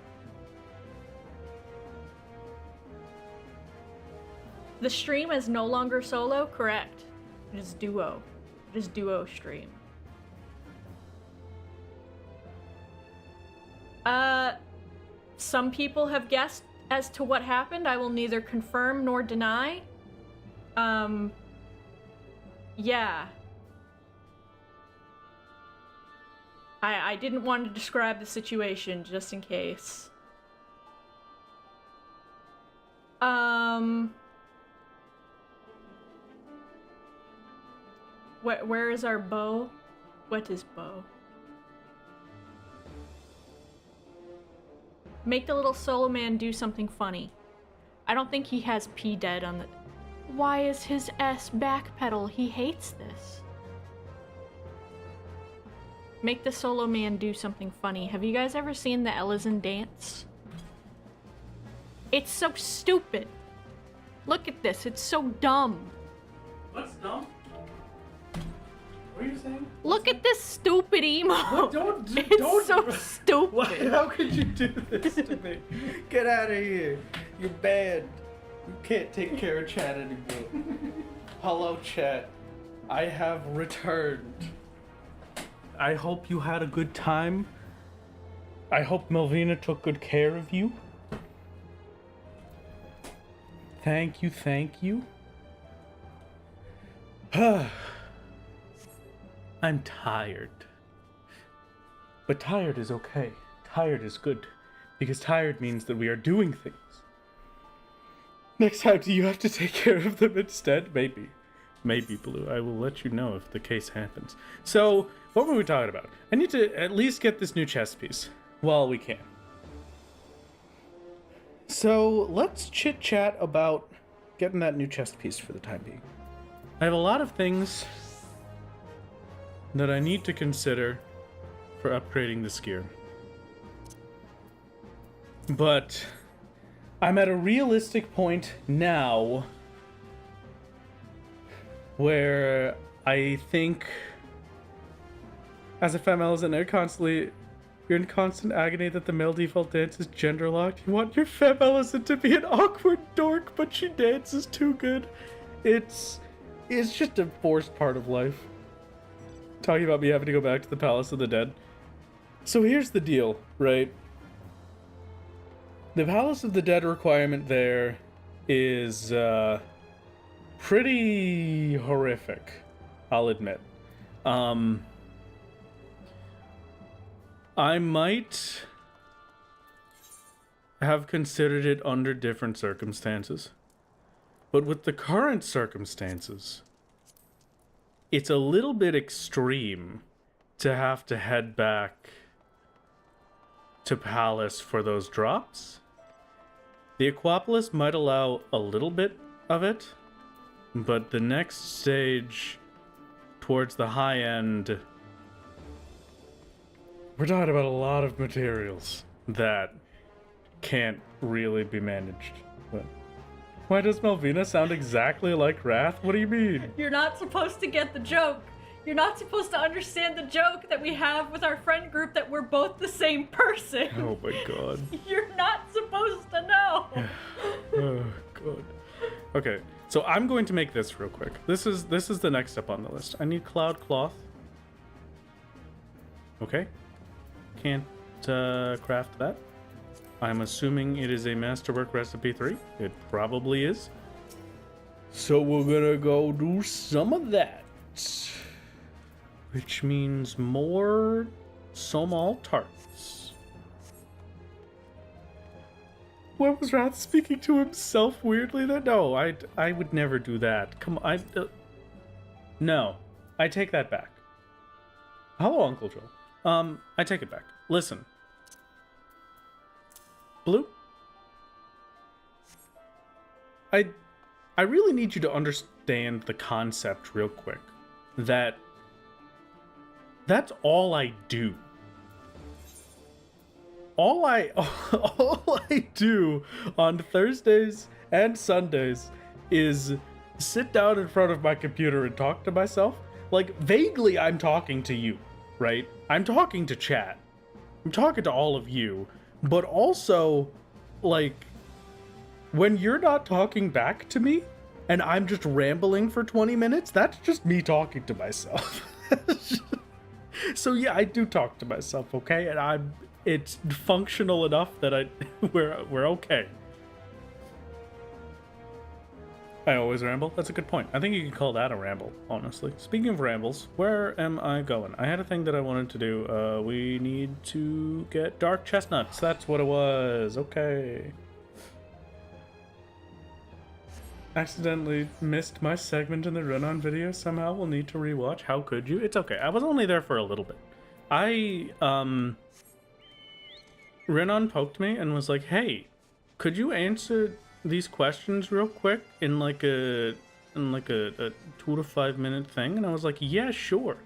The stream is no longer solo, correct? It is duo. It is duo stream. Some people have guessed as to what happened. I will neither confirm nor deny. Yeah. I didn't want to describe the situation just in case. Where is our bow? What is bow? Make the little solo man do something funny. I don't think he has P dead on the... Why is his S backpedal? He hates this. Make the solo man do something funny. Have you guys ever seen the Ellison dance? It's so stupid. Look at this. It's so dumb. What's dumb? What are you saying? Look at this stupid emo. It's so stupid. Why? How could you do this to me? Get out of here. You're bad. You can't take care of chat anymore. Hello, chat. I have returned. I hope you had a good time. I hope Melvina took good care of you. Thank you, thank you. I'm tired. But tired is okay. Tired is good. Because tired means that we are doing things. Next time, do you have to take care of them instead? Maybe. Maybe, Blue. I will let you know if the case happens. So, what were we talking about? I need to at least get this new chess piece while we can. So, let's chit-chat about getting that new chest piece for the time being. I have a lot of things that I need to consider for upgrading this gear. But I'm at a realistic point now where I think as a female is in there constantly, you're in constant agony that the male default dance is gender locked. You want your femme Ellison to be an awkward dork, but she dances too good. It's just a forced part of life. Talking about me having to go back to the Palace of the Dead. So here's the deal, right? The Palace of the Dead requirement there is pretty horrific, I'll admit. I might have considered it under different circumstances. But with the current circumstances, it's a little bit extreme to have to head back to Palace for those drops. The Aquapolis might allow a little bit of it, but the next stage towards the high end, we're talking about a lot of materials that can't really be managed. But why does Melvina sound exactly like Wrath? What do you mean? You're not supposed to get the joke. You're not supposed to understand the joke that we have with our friend group that we're both the same person. Oh my god. You're not supposed to know. Oh god. Okay, so I'm going to make this real quick. This is the next step on the list. I need cloud cloth. Okay. Can't craft that. I'm assuming it is a Masterwork Recipe 3. It probably is. So we're gonna go do some of that. Which means more Somal tarts. What was Wrath speaking to himself weirdly then? No, I would never do that. Come on, no, I take that back. Hello, Uncle Joe. I take it back. Listen. Blue? I really need you to understand the concept real quick. That's all I do. All I do on Thursdays and Sundays is sit down in front of my computer and talk to myself. Like, vaguely I'm talking to you, right? I'm talking to chat. I'm talking to all of you. But also, like, when you're not talking back to me and I'm just rambling for 20 minutes, that's just me talking to myself. So yeah, I do talk to myself, okay? And it's functional enough that we're okay. I always ramble. That's a good point. I think you could call that a ramble, honestly. Speaking of rambles, where am I going? I had a thing that I wanted to do. We need to get dark chestnuts. That's what it was. Okay. Accidentally missed my segment in the run-on video somehow. We'll need to rewatch. How could you? It's okay. I was only there for a little bit. Renan poked me and was like, hey, could you answer these questions real quick in like a 2 to 5 minute thing? And I was like, yeah, sure.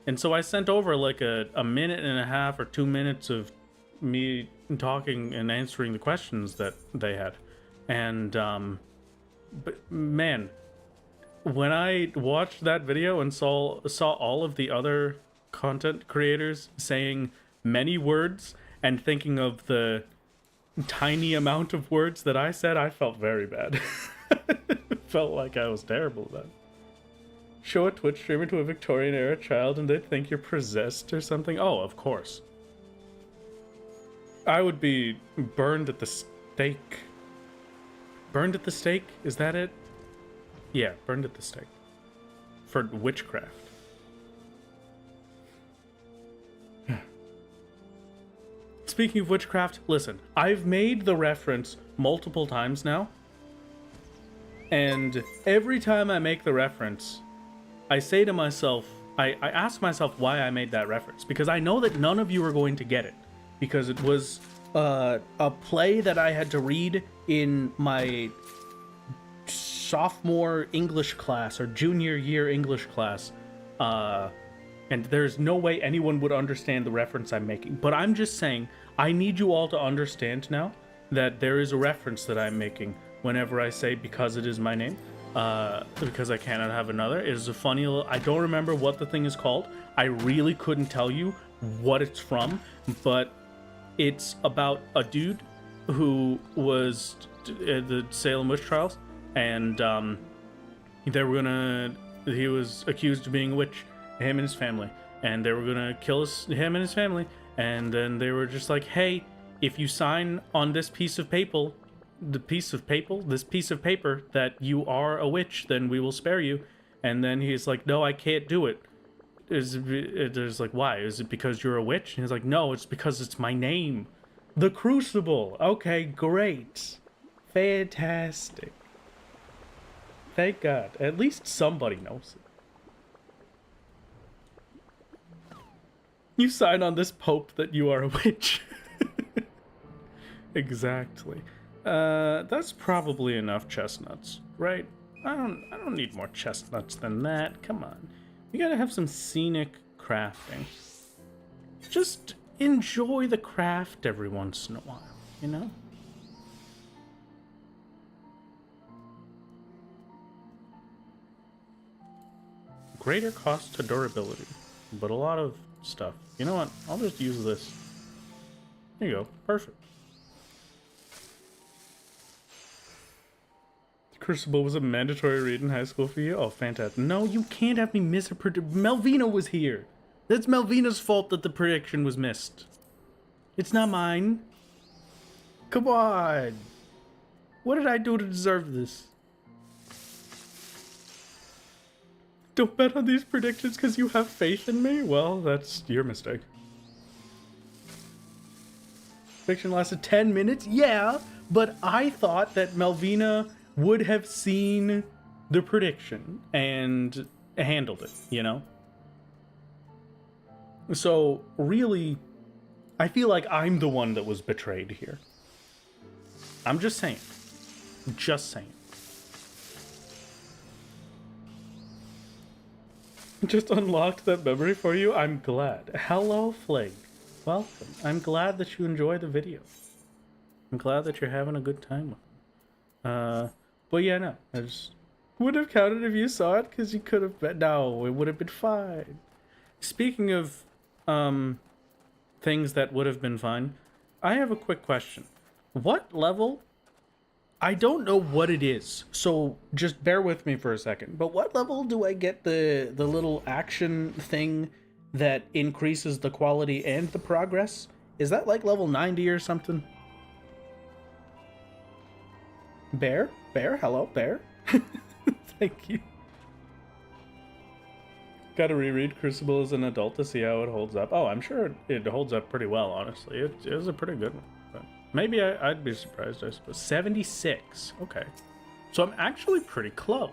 And so I sent over like a minute and a half or 2 minutes of me talking and answering the questions that they had. And but man, when I watched that video and saw all of the other content creators saying many words and thinking of the tiny amount of words that I said, I felt very bad. Felt like I was terrible then. Show a Twitch streamer to a Victorian era child and they'd think you're possessed or something. Oh, of course. I would be burned at the stake. Burned at the stake? Is that it? Yeah, burned at the stake. For witchcraft. Speaking of witchcraft, listen, I've made the reference multiple times now. And every time I make the reference, I say to myself, I ask myself why I made that reference. Because I know that none of you are going to get it. Because it was a play that I had to read in my sophomore English class or junior year English class. And there's no way anyone would understand the reference I'm making. But I'm just saying, I need you all to understand now that there is a reference that I'm making whenever I say because it is my name. Because I cannot have another. It is a funny little... I don't remember what the thing is called. I really couldn't tell you what it's from. But it's about a dude who was at the Salem witch trials. And they were gonna... He was accused of being a witch. Him and his family, and they were gonna kill him and his family, and then they were just like, hey, if you sign on this piece of paper that you are a witch, then we will spare you. And then he's like, no, I can't do it. There's like, why? Is it because you're a witch? And he's like, no, it's because it's my name, the Crucible. Okay, great, fantastic, thank God, at least somebody knows it. You sign on this pope that you are a witch. Exactly. That's probably enough chestnuts, right? I don't need more chestnuts than that. Come on. You gotta have some scenic crafting. Just enjoy the craft every once in a while, you know? Greater cost to durability, but a lot of stuff. You know what? I'll just use this. There you go. Perfect. Crucible was a mandatory read in high school for you? Oh, fantastic. No, you can't have me miss a prediction. Melvina was here. That's Melvina's fault that the prediction was missed. It's not mine. Come on. What did I do to deserve this? Don't bet on these predictions because you have faith in me? Well, that's your mistake. Prediction lasted 10 minutes? Yeah, but I thought that Melvina would have seen the prediction and handled it, you know? So, really, I feel like I'm the one that was betrayed here. I'm just saying. Just saying. Just unlocked that memory for you. I'm glad. Hello, Flake. Welcome. I'm glad that you enjoy the video. I'm glad that you're having a good time with it. But yeah, no. I just would have counted if you saw it, because you could have been... No, it would have been fine. Speaking of things that would have been fine, I have a quick question. What level... I don't know what it is, so just bear with me for a second. But what level do I get the little action thing that increases the quality and the progress? Is that like level 90 or something? Bear? Bear? Hello, Bear? Thank you. Gotta reread Crucible as an adult to see how it holds up. Oh, I'm sure it holds up pretty well, honestly. It was a pretty good one. But maybe I'd be surprised, I suppose. 76. Okay. So I'm actually pretty close.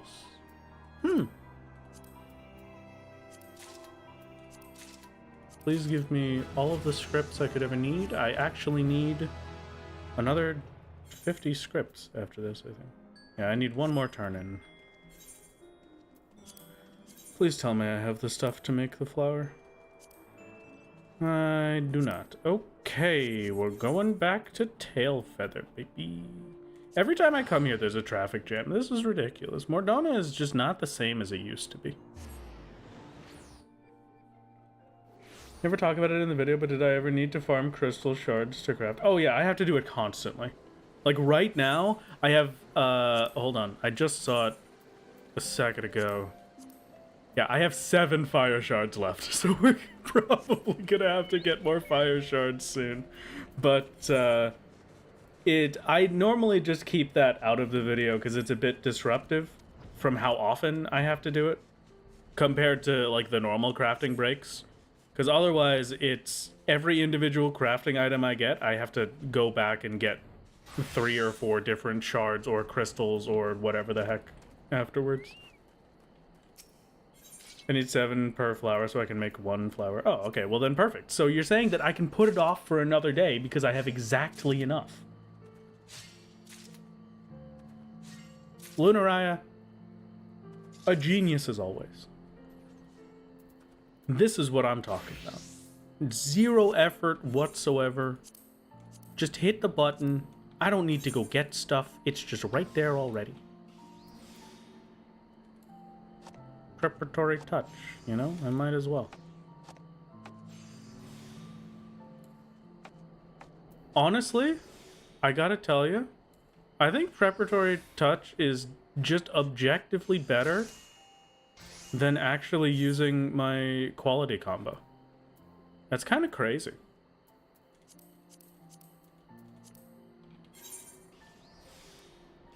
Please give me all of the scripts I could ever need. I actually need another 50 scripts after this, I think. Yeah, I need one more turn in. Please tell me I have the stuff to make the flower. I do not. Okay, we're going back to Tail Feather, baby. Every time I come here, there's a traffic jam. This is ridiculous. Mordona is just not the same as it used to be. Never talk about it in the video, but did I ever need to farm crystal shards to craft? Oh yeah, I have to do it constantly. Like right now, I have, hold on. I just saw it a second ago. Yeah, I have 7 fire shards left, so we're probably gonna have to get more fire shards soon. But, I normally just keep that out of the video because it's a bit disruptive from how often I have to do it compared to, like, the normal crafting breaks. Because otherwise, it's every individual crafting item I get, I have to go back and get 3 or 4 different shards or crystals or whatever the heck afterwards. I need 7 per flower so I can make 1 flower. Oh, okay, well then perfect. So you're saying that I can put it off for another day because I have exactly enough. Lunariah, a genius as always. This is what I'm talking about. 0 effort whatsoever. Just hit the button. I don't need to go get stuff. It's just right there already. Preparatory touch, you know? I might as well. Honestly, I gotta tell you, I think preparatory touch is just objectively better than actually using my quality combo. That's kind of crazy.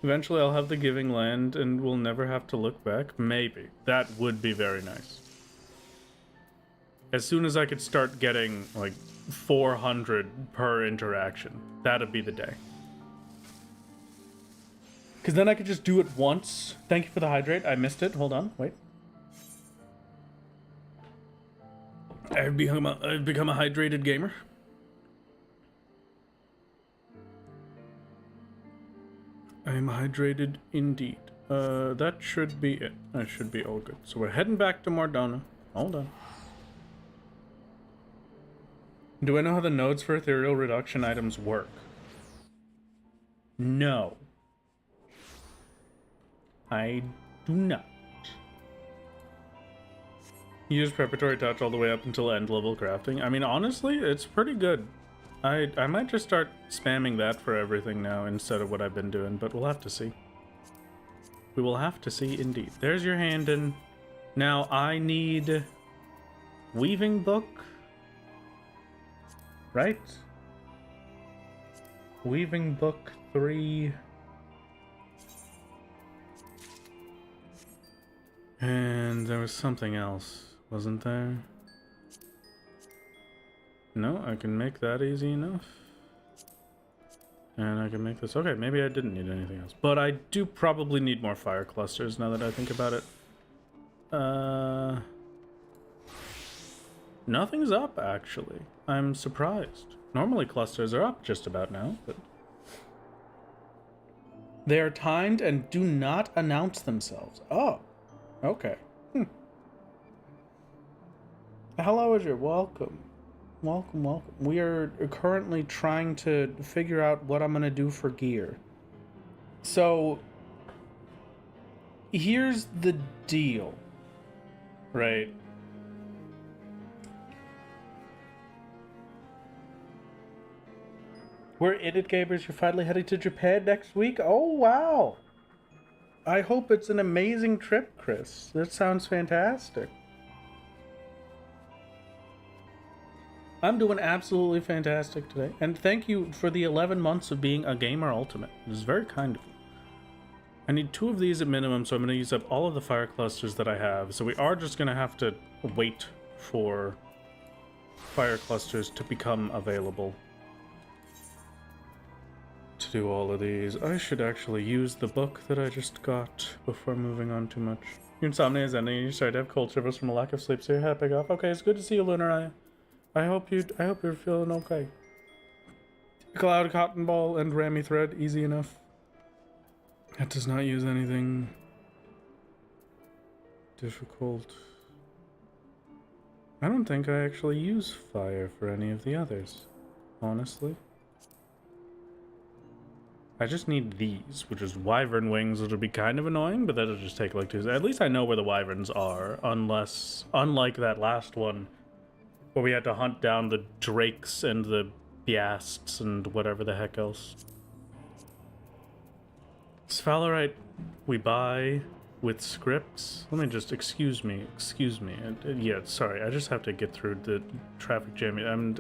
Eventually I'll have the giving land and we'll never have to look back. Maybe. That would be very nice. As soon as I could start getting like 400 per interaction, that'd be the day. Because then I could just do it once. Thank you for the hydrate. I missed it. Hold on. Wait. I've become a hydrated gamer. I am hydrated indeed. That should be it. That should be all good. So we're heading back to Mordona. Hold on. Do I know how the nodes for ethereal reduction items work? No. I do not. Use preparatory touch all the way up until end level crafting. I mean, honestly, it's pretty good. I might just start spamming that for everything now instead of what I've been doing, but we'll have to see. We will have to see indeed. There's your hand in. Now I need weaving book, right? Weaving book 3. And there was something else, wasn't there? No, I can make that easy enough. And I can make this. Okay, maybe I didn't need anything else. But I do probably need more fire clusters now that I think about it. Nothing's up, actually. I'm surprised. Normally clusters are up just about now, but... They are timed and do not announce themselves. Oh, okay. Hello, Azure. Welcome. Welcome, welcome. We are currently trying to figure out what I'm going to do for gear. So, here's the deal, right? We're Idiot Gamers. You're finally heading to Japan next week? Oh, wow. I hope it's an amazing trip, Chris. That sounds fantastic. I'm doing absolutely fantastic today. And thank you for the 11 months of being a gamer ultimate. It was very kind of you. I need 2 of these at minimum, so I'm going to use up all of the fire clusters that I have. So we are just going to have to wait for fire clusters to become available to do all of these. I should actually use the book that I just got before moving on too much. Your insomnia is ending and you start to have cold shivers from a lack of sleep, so you're happy off. Okay, it's good to see you, Lunariah. I hope you're feeling okay. Cloud cotton ball and rammy thread, easy enough. That does not use anything difficult. I don't think I actually use fire for any of the others, honestly. I just need these, which is wyvern wings, which will be kind of annoying, but that'll just take like 2. At least I know where the wyverns are, unlike that last one, where we had to hunt down the drakes and the beasts and whatever the heck else. Sphalerite we buy with scripts. Let me just, excuse me. Yeah, sorry, I just have to get through the traffic jam.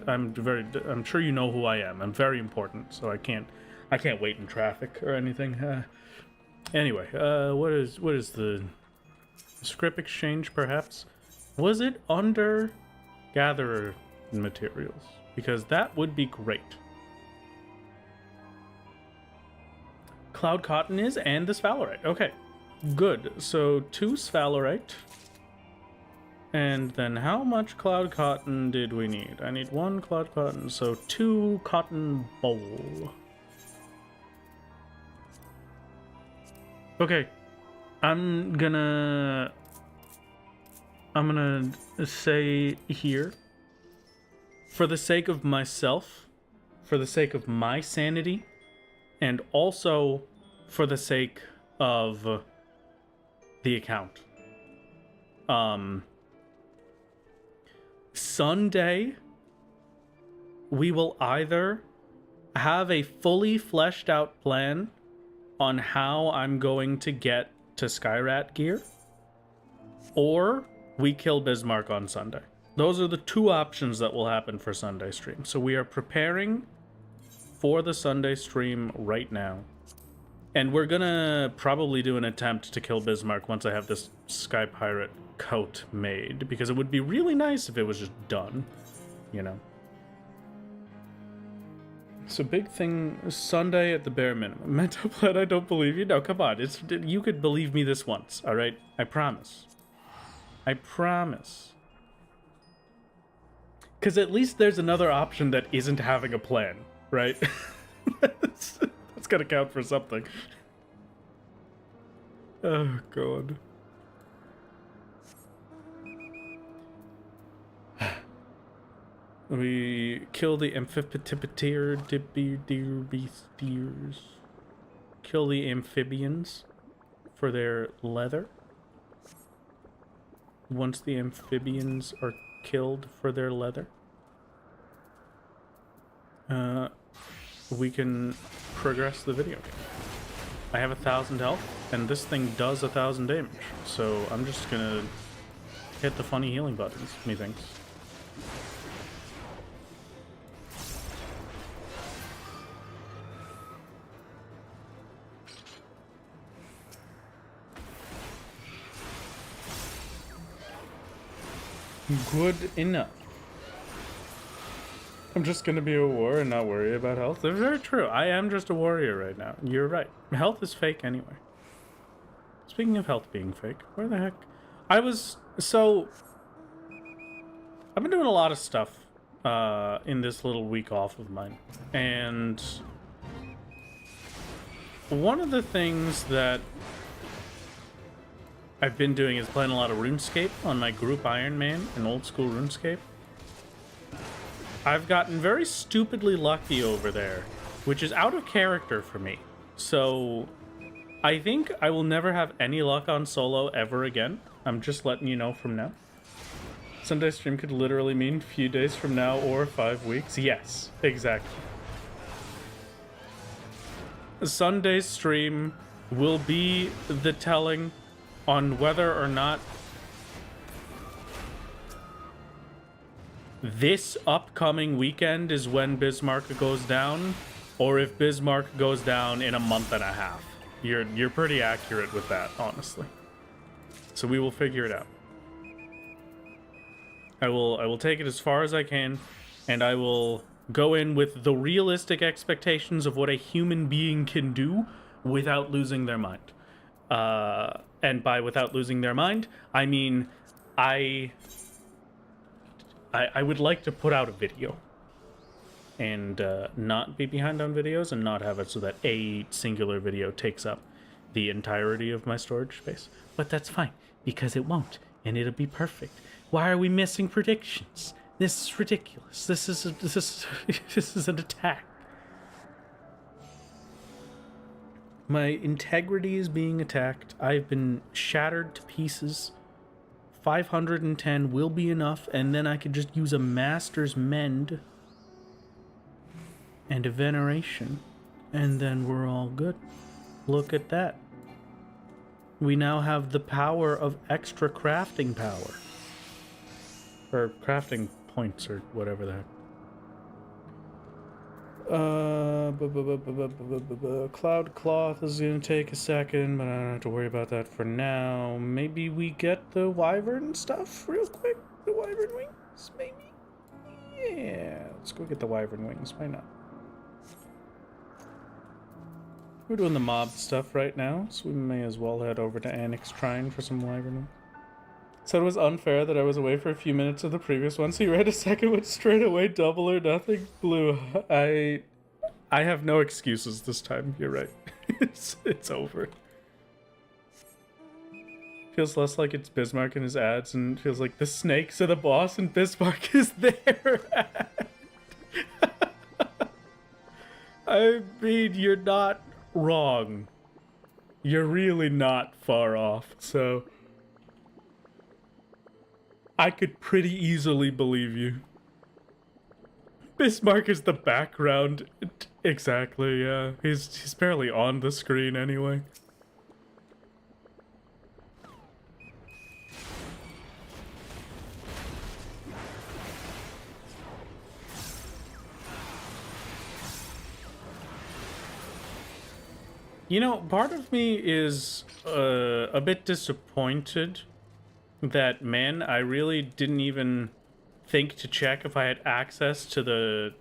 I'm sure you know who I am. I'm very important, so I can't wait in traffic or anything. Anyway, what is the script exchange, perhaps? Was it under gatherer materials? Because that would be great. Cloud cotton is, and the sphalerite. Okay, good. So 2 sphalerite. And then how much cloud cotton did we need? I need 1 cloud cotton, so 2 cotton bowl. Okay, I'm gonna say here, for the sake of myself, for the sake of my sanity, and also for the sake of the account. Sunday, we will either have a fully fleshed out plan on how I'm going to get to Skyrat gear, or we kill Bismarck on Sunday. Those are the 2 options that will happen for Sunday stream. So we are preparing for the Sunday stream right now. And we're gonna probably do an attempt to kill Bismarck once I have this Sky Pirate coat made, because it would be really nice if it was just done, you know. So big thing, Sunday at the bare minimum. Mental plan, I don't believe you. No, come on. You could believe me this once, all right? I promise. I promise. Because at least there's another option that isn't having a plan, right? that's got to count for something. Oh, God. We kill the amphibians. Kill the amphibians for their leather. Once the amphibians are killed for their leather, we can progress the video game. I have 1,000 health, and this thing does 1,000 damage, so I'm just gonna hit the funny healing buttons, methinks. Good enough. I'm just gonna be a warrior and not worry about health. They're very true. I am just a warrior right now. You're right. Health is fake anyway. Speaking of health being fake, where the heck? I've been doing a lot of stuff in this little week off of mine. And one of the things that I've been doing is playing a lot of RuneScape on my group Iron Man, an old school RuneScape. I've gotten very stupidly lucky over there, which is out of character for me. So I think I will never have any luck on solo ever again. I'm just letting you know from now. Sunday stream could literally mean a few days from now or 5 weeks. Yes, exactly. Sunday's stream will be the telling on whether or not this upcoming weekend is when Bismarck goes down, or if Bismarck goes down in a month and a half. You're pretty accurate with that, honestly. So we will figure it out. I will take it as far as I can, and I will go in with the realistic expectations of what a human being can do without losing their mind. And by without losing their mind, I mean I would like to put out a video and not be behind on videos and not have it so that a singular video takes up the entirety of my storage space. But that's fine, because it won't, and it'll be perfect. Why are we missing predictions? This is ridiculous. This is this is an attack. My integrity is being attacked. I've been shattered to pieces. 510 will be enough, and then I could just use a Master's Mend and a Veneration, and then we're all good. Look at that. We now have the power of extra crafting power. Or crafting points, or whatever the heck. Cloud Cloth is gonna take a second, but I don't have to worry about that for now. Maybe we get the Wyvern stuff real quick? The Wyvern Wings, maybe? Yeah, let's go get the Wyvern Wings. Why not? We're doing the mob stuff right now, so we may as well head over to Annex Shrine for some Wyvern Wings. Said it was unfair that I was away for a few minutes of the previous one, so you read a second one straight away, double or nothing. Blue, I have no excuses this time. You're right. It's over. Feels less like it's Bismarck and his ads, and feels like the snakes are the boss and Bismarck is there. I mean, you're not wrong. You're really not far off, so I could pretty easily believe you. Bismarck is the background. Exactly, yeah. He's barely on the screen anyway. You know, part of me is a bit disappointed that, man, I really didn't even think to check if I had access to the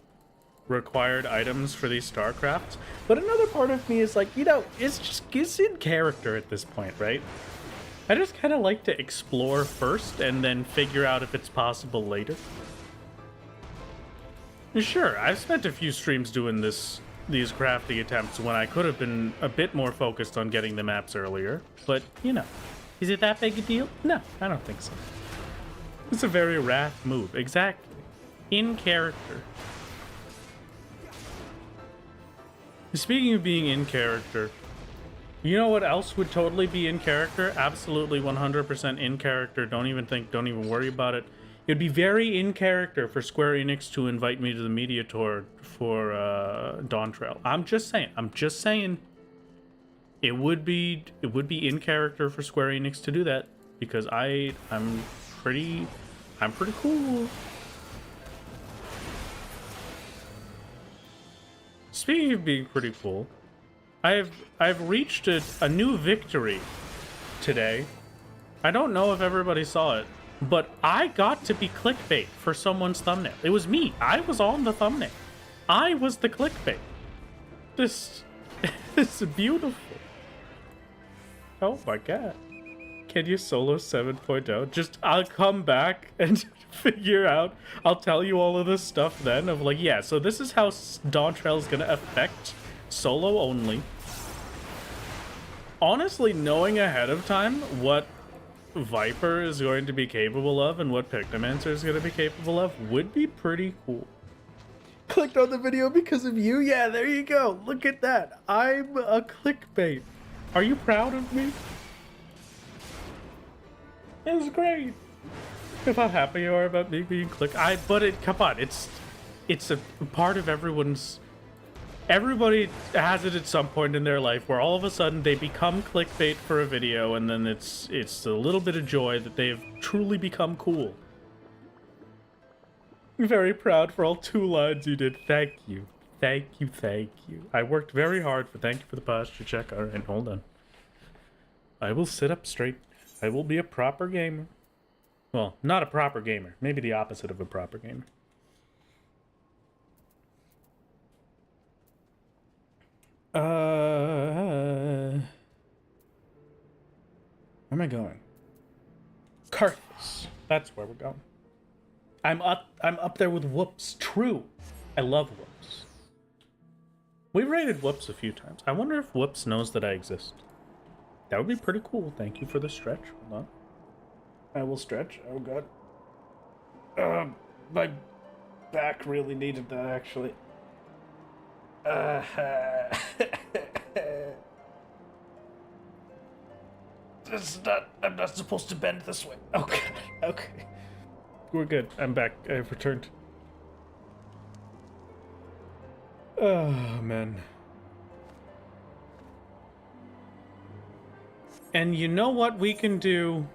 required items for these StarCrafts. But another part of me is like, you know, it's in character at this point, right? I just kind of like to explore first and then figure out if it's possible later. Sure, I've spent a few streams doing these crafting attempts when I could have been a bit more focused on getting the maps earlier, but, you know. Is it that big a deal? No, I don't think so. It's a very Wrath move. Exactly. In character. Speaking of being in character, you know what else would totally be in character? Absolutely 100% in character. Don't even worry about it. It'd be very in character for Square Enix to invite me to the media tour for Dawntrail. I'm just saying. It would be in character for Square Enix to do that, because I'm pretty cool. Speaking of being pretty cool, I've reached a new victory today. I don't know if everybody saw it, but I got to be clickbait for someone's thumbnail. It was me. I was on the thumbnail. I was the clickbait. This is beautiful. Oh my god. Can you solo 7.0? Just, I'll come back and figure out. I'll tell you all of this stuff then of like, yeah, so this is how Dawntrail is going to affect solo only. Honestly, knowing ahead of time what Viper is going to be capable of and what Pictomancer is going to be capable of would be pretty cool. Clicked on the video because of you? Yeah, there you go. Look at that. I'm a clickbait. Are you proud of me? It was great. If how happy you are about me being come on, it's a part of everyone's. Everybody has it at some point in their life where all of a sudden they become clickbait for a video, and then it's a little bit of joy that they've truly become cool. I'm very proud for all 2 lines you did. Thank you. Thank you, thank you. I worked very hard, but thank you for the posture check. Alright, hold on. I will sit up straight. I will be a proper gamer. Well, not a proper gamer. Maybe the opposite of a proper gamer. Where am I going? Carthus. That's where we're going. I'm up there with Whoops. True. I love Whoops. We've raided Whoops a few times. I wonder if Whoops knows that I exist. That would be pretty cool. Thank you for the stretch. Hold on. I will stretch. Oh god. My back really needed that, actually. This is not. I'm not supposed to bend this way. Okay. Okay. We're good. I'm back. I've returned. Oh, man. And you know what we can do?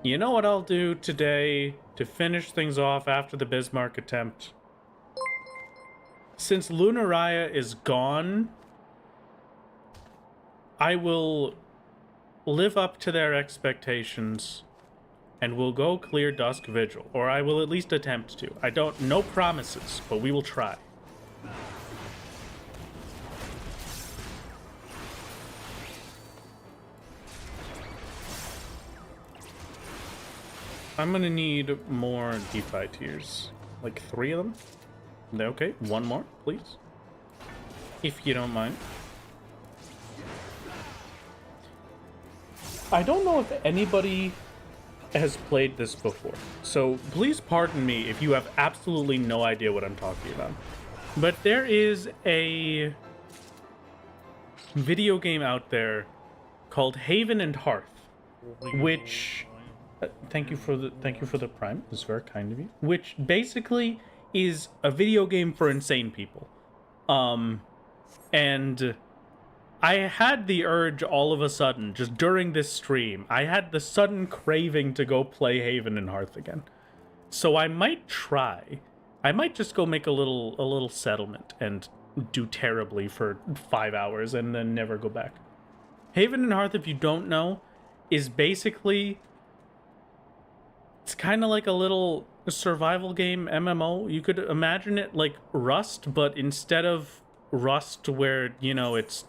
You know what I'll do today to finish things off after the Bismarck attempt? Since Lunaraya is gone, I will live up to their expectations and we'll go clear Dusk Vigil. Or I will at least attempt to. I don't... No promises, but we will try. I'm gonna need more DeFi tiers. Like 3 of them? Okay, 1 more, please. If you don't mind. I don't know if anybody has played this before, so please pardon me if you have absolutely no idea what I'm talking about. But there is a video game out there called Haven and Hearth, which... thank you for the prime. It's very kind of you. Which basically is a video game for insane people. And I had the urge all of a sudden, just during this stream, I had the sudden craving to go play Haven and Hearth again. So I might try. I might just go make a little settlement and do terribly for 5 hours and then never go back. Haven and Hearth, if you don't know, is basically... It's kind of like a little survival game MMO. You could imagine it like Rust, but instead of Rust where, you know, it's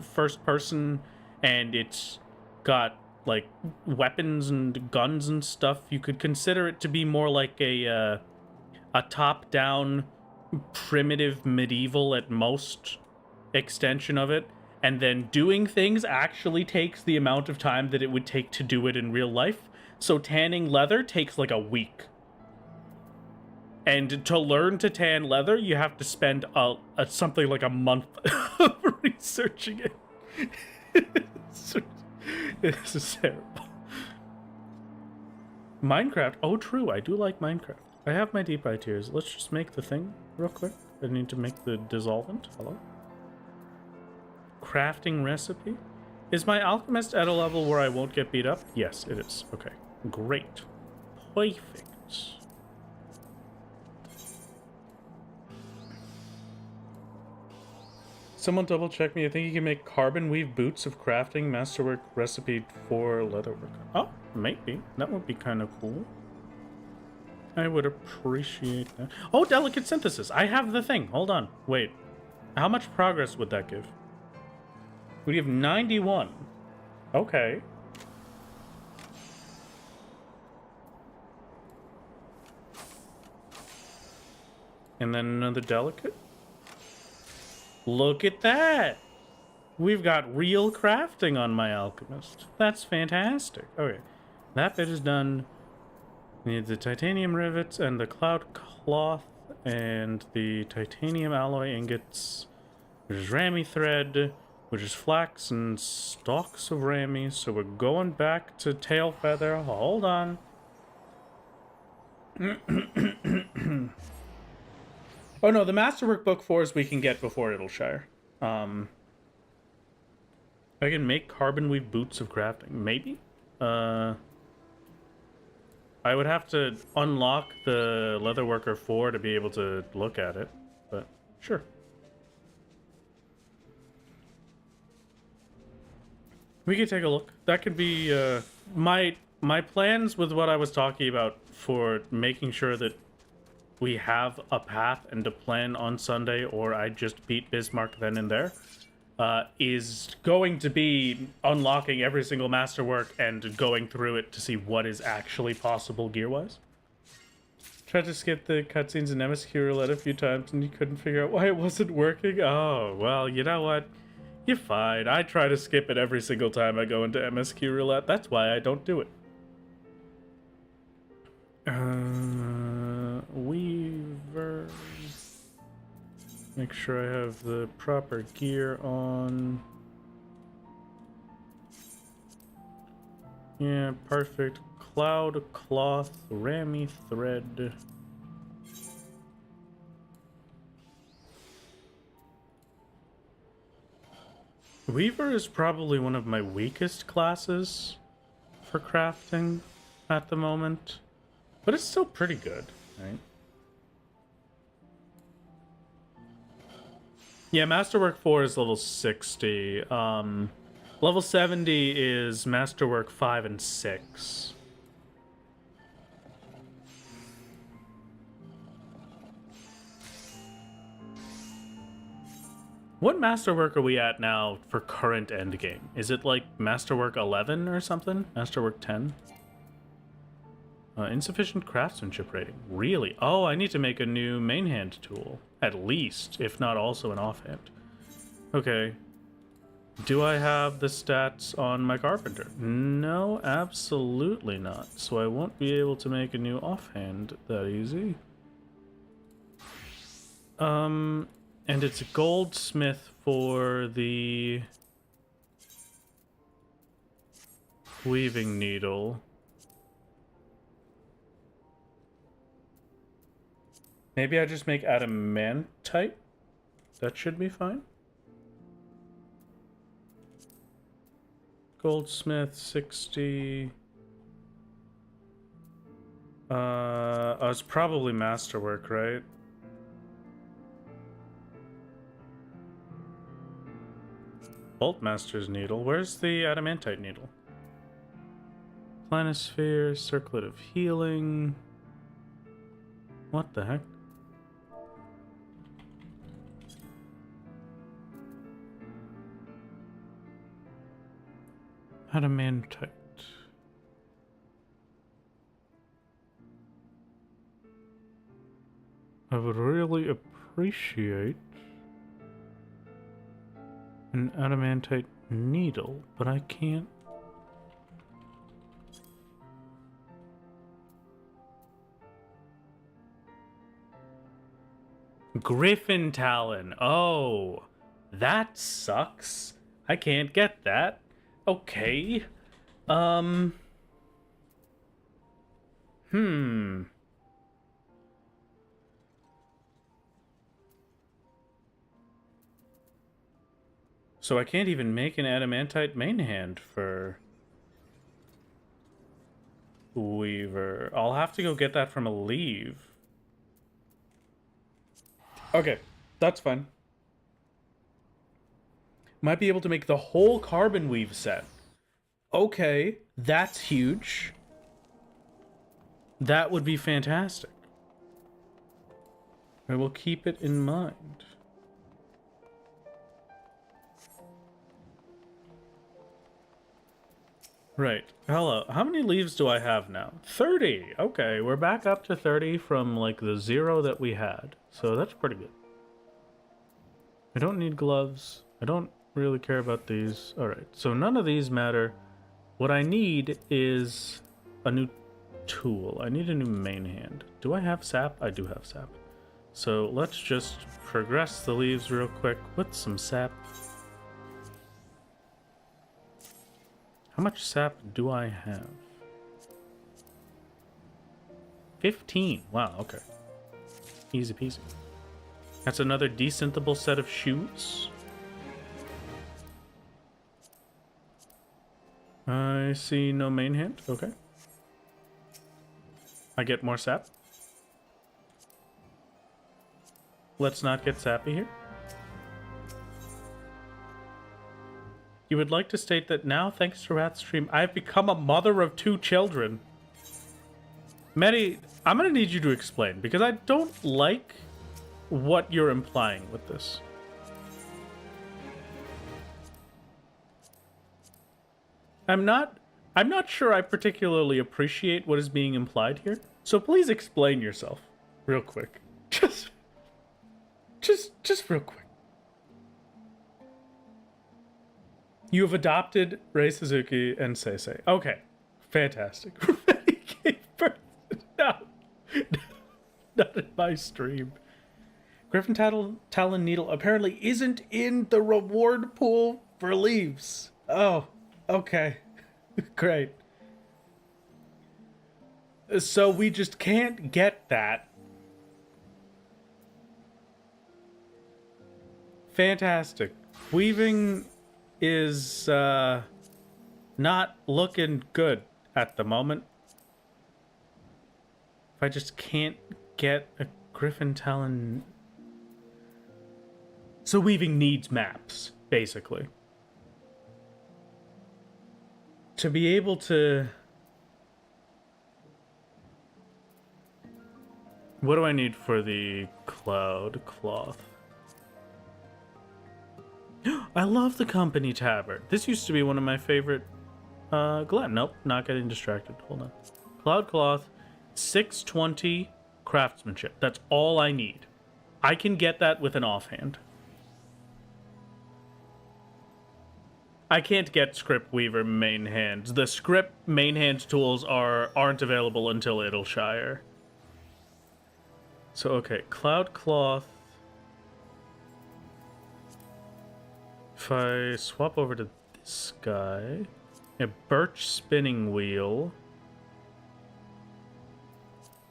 first person and it's got like weapons and guns and stuff, you could consider it to be more like a top-down primitive medieval at most extension of it. And then doing things actually takes the amount of time that it would take to do it in real life. So tanning leather takes like a week. And to learn to tan leather, you have to spend something like a month researching it. This is terrible. Minecraft. Oh, true. I do like Minecraft. I have my DeFi tiers. Let's just make the thing real quick. I need to make the dissolvent. Hello. Crafting recipe. Is my alchemist at a level where I won't get beat up? Yes, it is. Okay. Great. Perfect. Someone double check me. I think you can make carbon weave boots of crafting masterwork recipe for leatherwork. Oh, maybe. That would be kind of cool. I would appreciate that. Oh, delicate synthesis. I have the thing. Hold on. Wait. How much progress would that give? We have 91. Okay. And then another delicate. Look at that! We've got real crafting on my alchemist. That's fantastic. Okay. That bit is done. We need the titanium rivets and the cloud cloth and the titanium alloy ingots. There's rammy thread, which is flax and stalks of rammy. So we're going back to tail feather. Hold on. Oh no, the Masterwork Book 4s we can get before it'll shire. I can make carbon weave boots of crafting. Maybe? I would have to unlock the Leatherworker 4 to be able to look at it. But, sure. We could take a look. That could be, my plans with what I was talking about for making sure that we have a path and a plan on Sunday, or I just beat Bismarck then and there, is going to be unlocking every single masterwork and going through it to see what is actually possible gear-wise. Tried to skip the cutscenes in MSQ roulette a few times and you couldn't figure out why it wasn't working? Oh, well, you know what? You're fine. I try to skip it every single time I go into MSQ roulette. That's why I don't do it. Weaver. Make sure I have the proper gear on. Yeah, perfect. Cloud, cloth, rammy thread. Weaver is probably one of my weakest classes for crafting at the moment, but it's still pretty good, right? Yeah, Masterwork 4 is level 60. Level 70 is Masterwork 5 and 6. What Masterwork are we at now for current endgame? Is it like Masterwork 11 or something? Masterwork 10? Insufficient craftsmanship rating. Really? Oh, I need to make a new main hand tool. At least, if not also an offhand. Okay. Do I have the stats on my carpenter? No, absolutely not. So I won't be able to make a new offhand that easy. And it's a goldsmith for the weaving needle. Maybe I just make adamantite? That should be fine. Goldsmith 60. Oh, it's probably masterwork, right? Boltmaster's needle. Where's the adamantite needle? Planisphere, circlet of healing. What the heck? Adamantite. I would really appreciate an adamantite needle, but I can't. Griffin Talon. Oh, that sucks. I can't get that. Okay. So I can't even make an adamantite main hand for Weaver. I'll have to go get that from a leave. Okay, that's fine. Might be able to make the whole carbon weave set. Okay, that's huge. That would be fantastic. I will keep it in mind. Right. Hello. How many leaves do I have now? 30. Okay, we're back up to 30 from like the 0 that we had. So that's pretty good. I don't need gloves. I don't really care about these. Alright, so none of these matter. What I need is a new tool. I need a new main hand. Do I have sap? I do have sap. So let's just progress the leaves real quick with some sap. How much sap do I have? 15. Wow, okay. Easy peasy. That's another decentable set of shoes. I see no main hand. Okay. I get more sap. Let's not get sappy here. You would like to state that now, thanks to Ratstream, I've become a mother of 2 children. Medi, I'm gonna need you to explain, because I don't like what you're implying with this. I'm not I'm not sure I particularly appreciate what is being implied here, so please explain yourself real quick. Just real quick. You have adopted Rei Suzuki and Seisei. Okay, fantastic. Ready gave birth. No, not in my stream. Griffin Talon Needle apparently isn't in the reward pool for leaves. Oh, okay. Great. So we just can't get that. Fantastic. Weaving is not looking good at the moment. If I just can't get a Griffin Talon... So weaving needs maps, basically. To be able to... What do I need for the cloud cloth? I love the company tabard. This used to be one of my favorite... Glenn, nope, not getting distracted. Hold on. Cloud cloth, 620 craftsmanship. That's all I need. I can get that with an offhand. I can't get script weaver main hands. The script main hands tools aren't available until Idleshire. So okay, cloud cloth. If I swap over to this guy, a birch spinning wheel.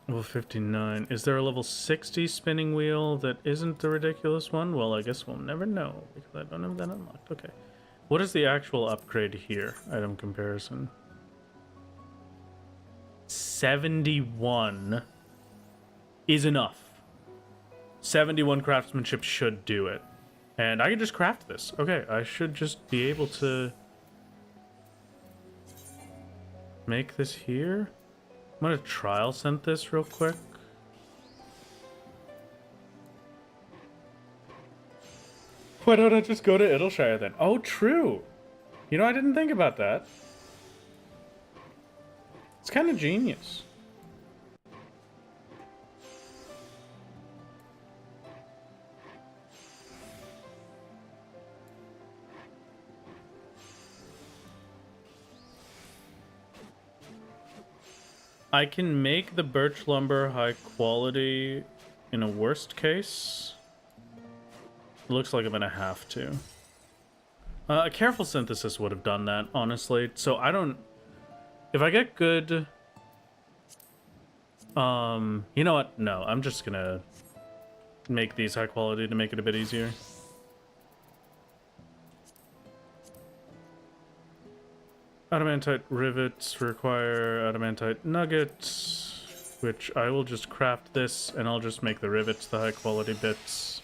Level 59. Is there a level 60 spinning wheel that isn't the ridiculous one? Well, I guess we'll never know because I don't have that unlocked. Okay. What is the actual upgrade here? Item comparison. 71 is enough. 71 craftsmanship should do it. And I can just craft this. Okay, I should just be able to make this here. I'm gonna trial scent this real quick. Why don't I just go to Idleshire then? Oh, true. You know, I didn't think about that. It's kind of genius. I can make the birch lumber high quality in a worst case. It looks like I'm gonna have to. A careful synthesis would have done that, honestly. So I don't... If I get good... You know what? No, I'm just gonna make these high quality to make it a bit easier. Adamantite rivets require adamantite nuggets, which I will just craft this, and I'll just make the rivets the high quality bits.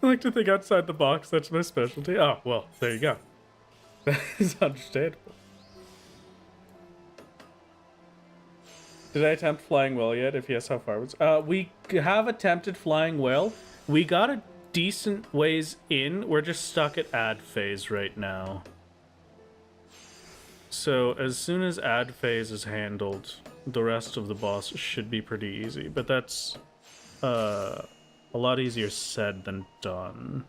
I like to think outside the box, that's my specialty. Oh, well, there you go. That is understandable. Did I attempt flying well yet? If yes, how far was... we have attempted flying well. We got a decent ways in. We're just stuck at ad phase right now. So as soon as ad phase is handled, the rest of the boss should be pretty easy. But that's a lot easier said than done.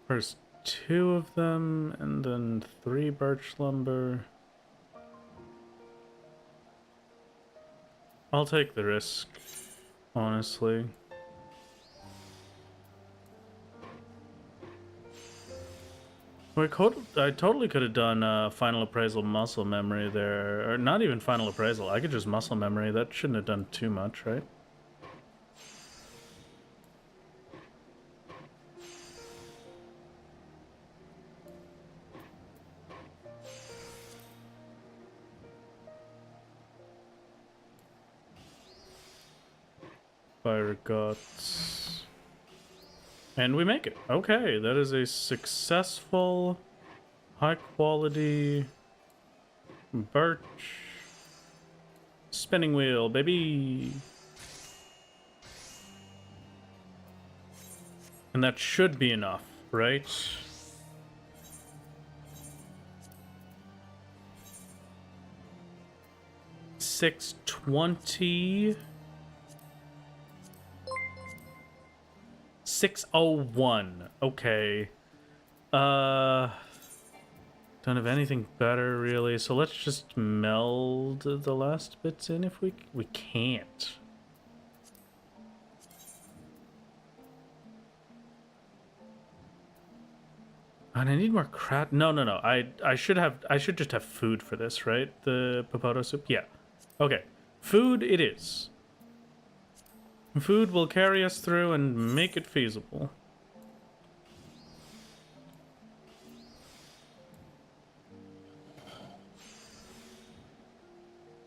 First 2 of them, and then 3 birch lumber. I'll take the risk, honestly. I totally could have done final appraisal muscle memory there, or not even final appraisal. I could just muscle memory. That shouldn't have done too much, right? Fire guts. And we make it. Okay, that is a successful, high quality Birch. Spinning wheel, baby. And that should be enough, right? $620. 601. Okay. Don't have anything better really, so let's just meld the last bits in if we can't. And I need more crap. No. I should just have food for this, right? The popoto soup. Yeah. Okay. Food it is. Food will carry us through and make it feasible.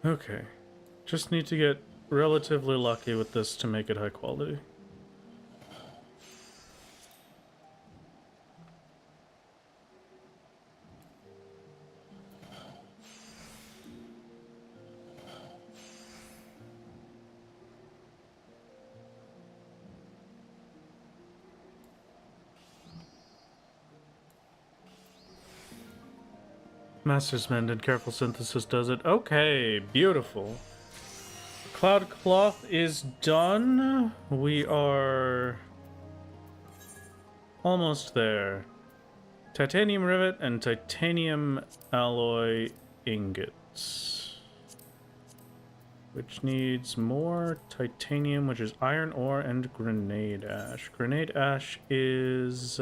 Okay. Just need to get relatively lucky with this to make it high quality. Master's Mend and careful synthesis does it. Okay, beautiful. Cloud cloth is done. We are almost there. Titanium rivet and titanium alloy ingots. Which needs more titanium, which is iron ore and grenade ash. Grenade ash is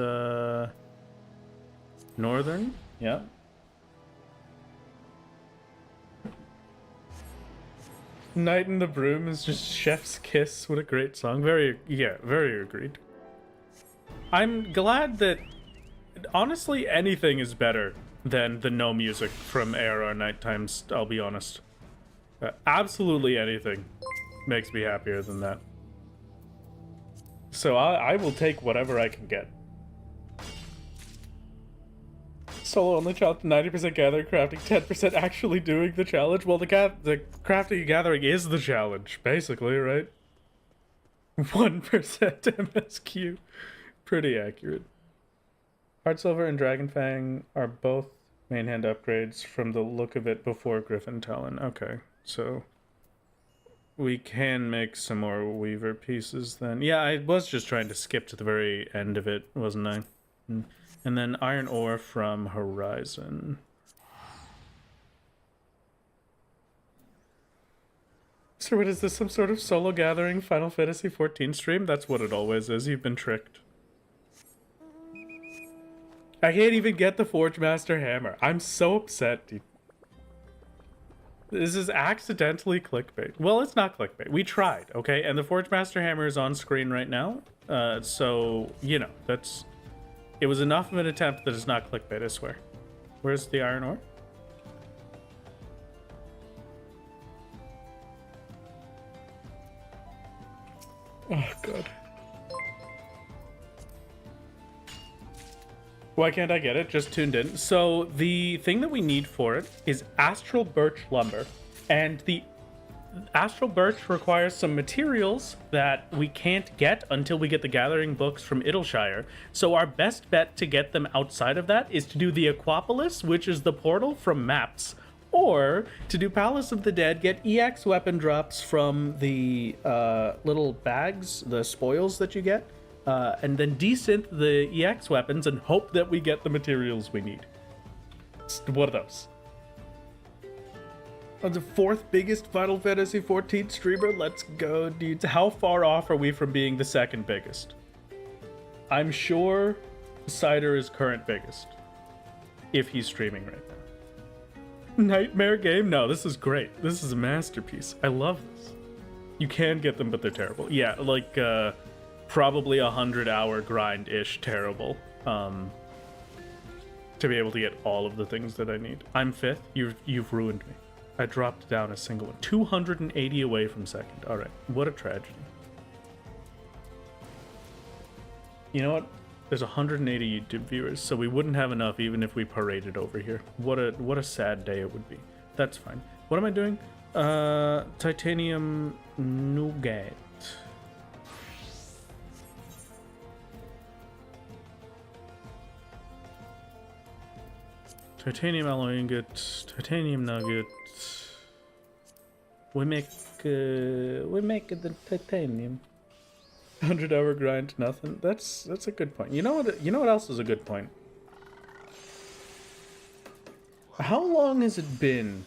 northern, yeah. Night in the Broom is just chef's kiss. What a great song. Very agreed. I'm glad that, honestly, anything is better than the no music from ARR Nighttimes, I'll be honest. Absolutely anything makes me happier than that. So I will take whatever I can get. Solo only challenge 90% gathering, crafting, 10% actually doing the challenge. Well, the crafting and gathering is the challenge, basically, right? 1% MSQ. Pretty accurate. Hard Silver and Dragon Fang are both main hand upgrades from the look of it before Griffin Talon. Okay, so we can make some more Weaver pieces then. Yeah, I was just trying to skip to the very end of it, wasn't I? And then iron ore from Horizon. So what is this, some sort of solo gathering Final Fantasy 14 stream? That's what it always is. You've been tricked. I can't even get the Forgemaster hammer. I'm so upset, dude. This is accidentally clickbait. Well, it's not clickbait. We tried, okay? And the Forgemaster hammer is on screen right now. So, you know, that's... It was enough of an attempt that it's not clickbait, I swear. Where's the iron ore? Oh, God. Why can't I get it? Just tuned in. So the thing that we need for it is astral birch lumber. And the astral birch requires some materials that we can't get until we get the gathering books from Idleshire. So our best bet to get them outside of that is to do the Aquapolis, which is the portal from maps, or to do Palace of the Dead, get EX weapon drops from the little bags, the spoils that you get, and then desynth the EX weapons and hope that we get the materials we need. It's one of those. I'm the 4th biggest Final Fantasy 14 streamer. Let's go, dudes. How far off are we from being the 2nd biggest? I'm sure Cider is current biggest. If he's streaming right now. Nightmare game? No, this is great. This is a masterpiece. I love this. You can get them, but they're terrible. Yeah, like, probably 100-hour grind-ish terrible. To be able to get all of the things that I need. I'm 5th. You've ruined me. I dropped down a single one. 280 away from 2nd. Alright, what a tragedy. You know what? There's 180 YouTube viewers, so we wouldn't have enough even if we paraded over here. What a sad day it would be. That's fine. What am I doing? Titanium nougat. Titanium alloy ingot, titanium nugget. We make the titanium. 100-hour grind, nothing. That's a good point. You know what else is a good point? How long has it been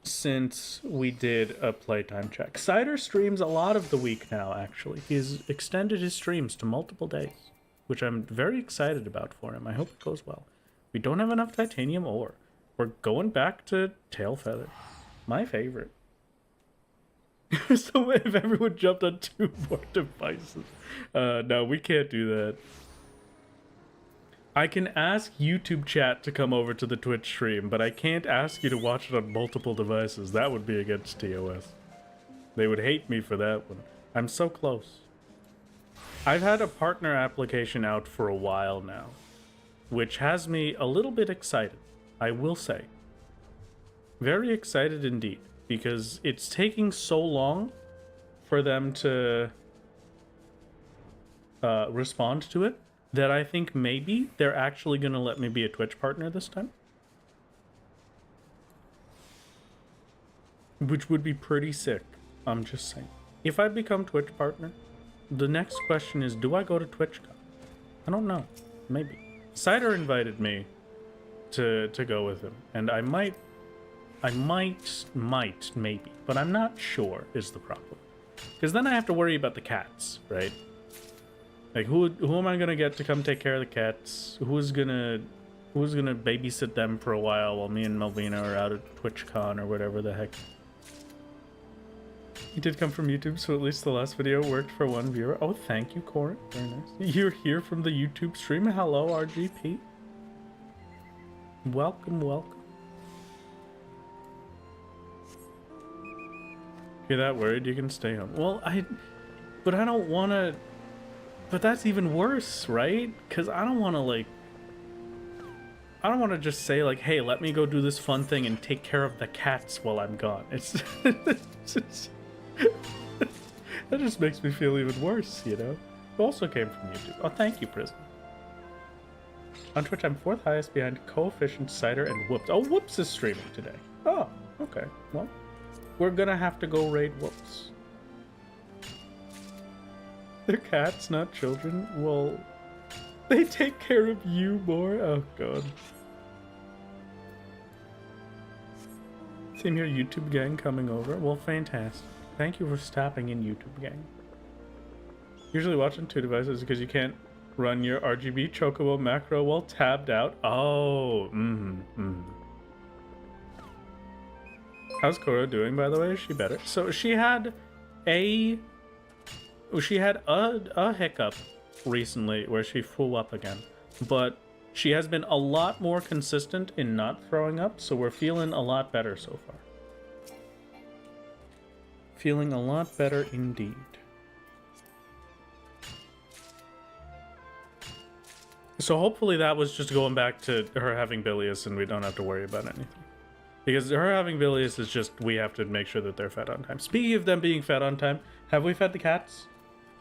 since we did a playtime check? Cider streams a lot of the week now, actually. He's extended his streams to multiple days, which I'm very excited about for him. I hope it goes well. We don't have enough titanium ore. We're going back to tail feather. My favorite. So if everyone jumped on 2 more devices. No, we can't do that. I can ask YouTube chat to come over to the Twitch stream, but I can't ask you to watch it on multiple devices. That would be against TOS. They would hate me for that one. I'm so close. I've had a partner application out for a while now, which has me a little bit excited, I will say. Very excited indeed, because it's taking so long for them to respond to it that I think maybe they're actually going to let me be a Twitch partner this time. Which would be pretty sick, I'm just saying. If I become Twitch partner, the next question is, do I go to TwitchCon? I don't know. Maybe. Cider invited me to go with him, and I might, maybe, but I'm not sure is the problem. Because then I have to worry about the cats, right? Like, who am I gonna get to come take care of the cats? Who's gonna babysit them for a while me and Melvina are out at TwitchCon or whatever the heck? He did come from YouTube, so at least the last video worked for 1 viewer. Oh, thank you, Corin. Very nice. You're here from the YouTube stream. Hello, RGP. Welcome, welcome. You're that worried you can stay home. Well, but I don't want to... But that's even worse, right? Because I don't want to, like... I don't want to just say, like, hey, let me go do this fun thing and take care of the cats while I'm gone. It's just... That just makes me feel even worse, you know? It also came from YouTube. Oh, thank you, Prism. On Twitch, I'm 4th highest behind Coefficient, Cider, and Whoops. Oh, Whoops is streaming today. Oh, okay. Well, we're gonna have to go raid Whoops. They're cats, not children. Well, they take care of you more. Oh, God. Same here, YouTube gang coming over. Well, fantastic. Thank you for stopping in, YouTube gang. Usually watching 2 devices because you can't run your RGB Chocobo macro while tabbed out. Oh, How's Cora doing, by the way? Is she better? So she had a hiccup recently where she flew up again, but she has been a lot more consistent in not throwing up, so we're feeling a lot better so far. Feeling a lot better indeed. So hopefully that was just going back to her having bilious and we don't have to worry about anything. Because her having bilious is just, we have to make sure that they're fed on time. Speaking of them being fed on time, have we fed the cats?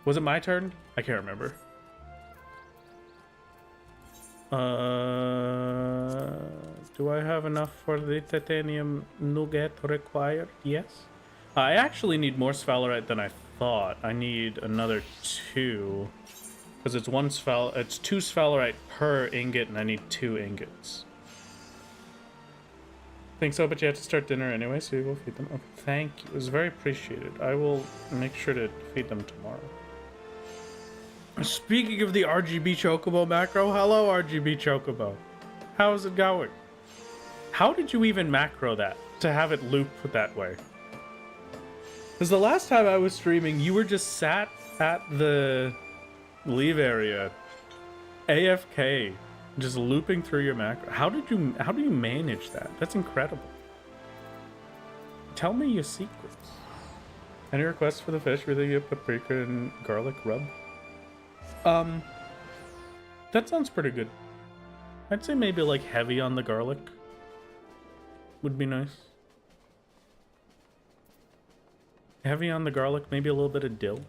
Was it my turn? I can't remember. Do I have enough for the titanium nougat required? Yes. I actually need more sphalerite than I thought. I need another 2. Because it's 2 sphalerite per ingot, and I need 2 ingots. Think so, but you have to start dinner anyway, so you will feed them. Okay, thank you. It was very appreciated. I will make sure to feed them tomorrow. Speaking of the RGB Chocobo macro, hello RGB Chocobo. How's it going? How did you even macro that to have it loop that way? Because the last time I was streaming, you were just sat at the leave area, AFK, just looping through your macro. How do you manage that? That's incredible. Tell me your secrets. Any requests for the fish? Really get paprika and garlic rub? That sounds pretty good. I'd say maybe like heavy on the garlic would be nice. Heavy on the garlic, maybe a little bit of dill.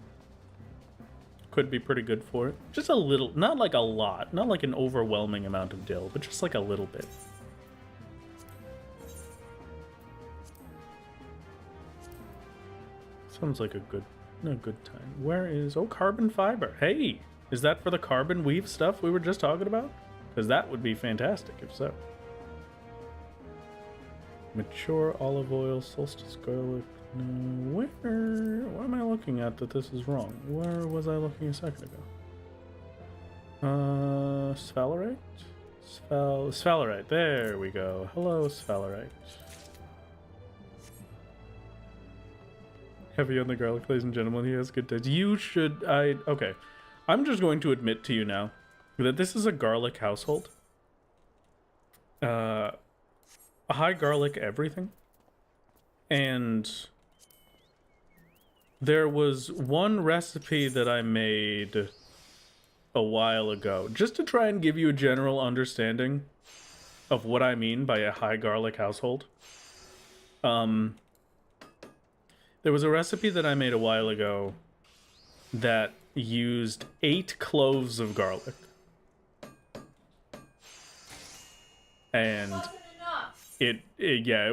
Could be pretty good for it. Just a little, not like a lot, not like an overwhelming amount of dill, but just like a little bit. Sounds like a good time. Where is, oh, carbon fiber. Hey, is that for the carbon weave stuff we were just talking about? Because that would be fantastic if so. Mature olive oil, solstice garlic. No, where am I looking at that this is wrong? Where was I looking a second ago? Sphalerite? Sphalerite, there we go. Hello, Sphalerite. Heavy on the garlic, ladies and gentlemen. He has good taste. You should, okay. I'm just going to admit to you now that this is a garlic household. A high garlic everything. And there was one recipe that I made a while ago, just to try and give you a general understanding of what I mean by a high garlic household. There was a recipe that I made a while ago that used 8 cloves of garlic. And it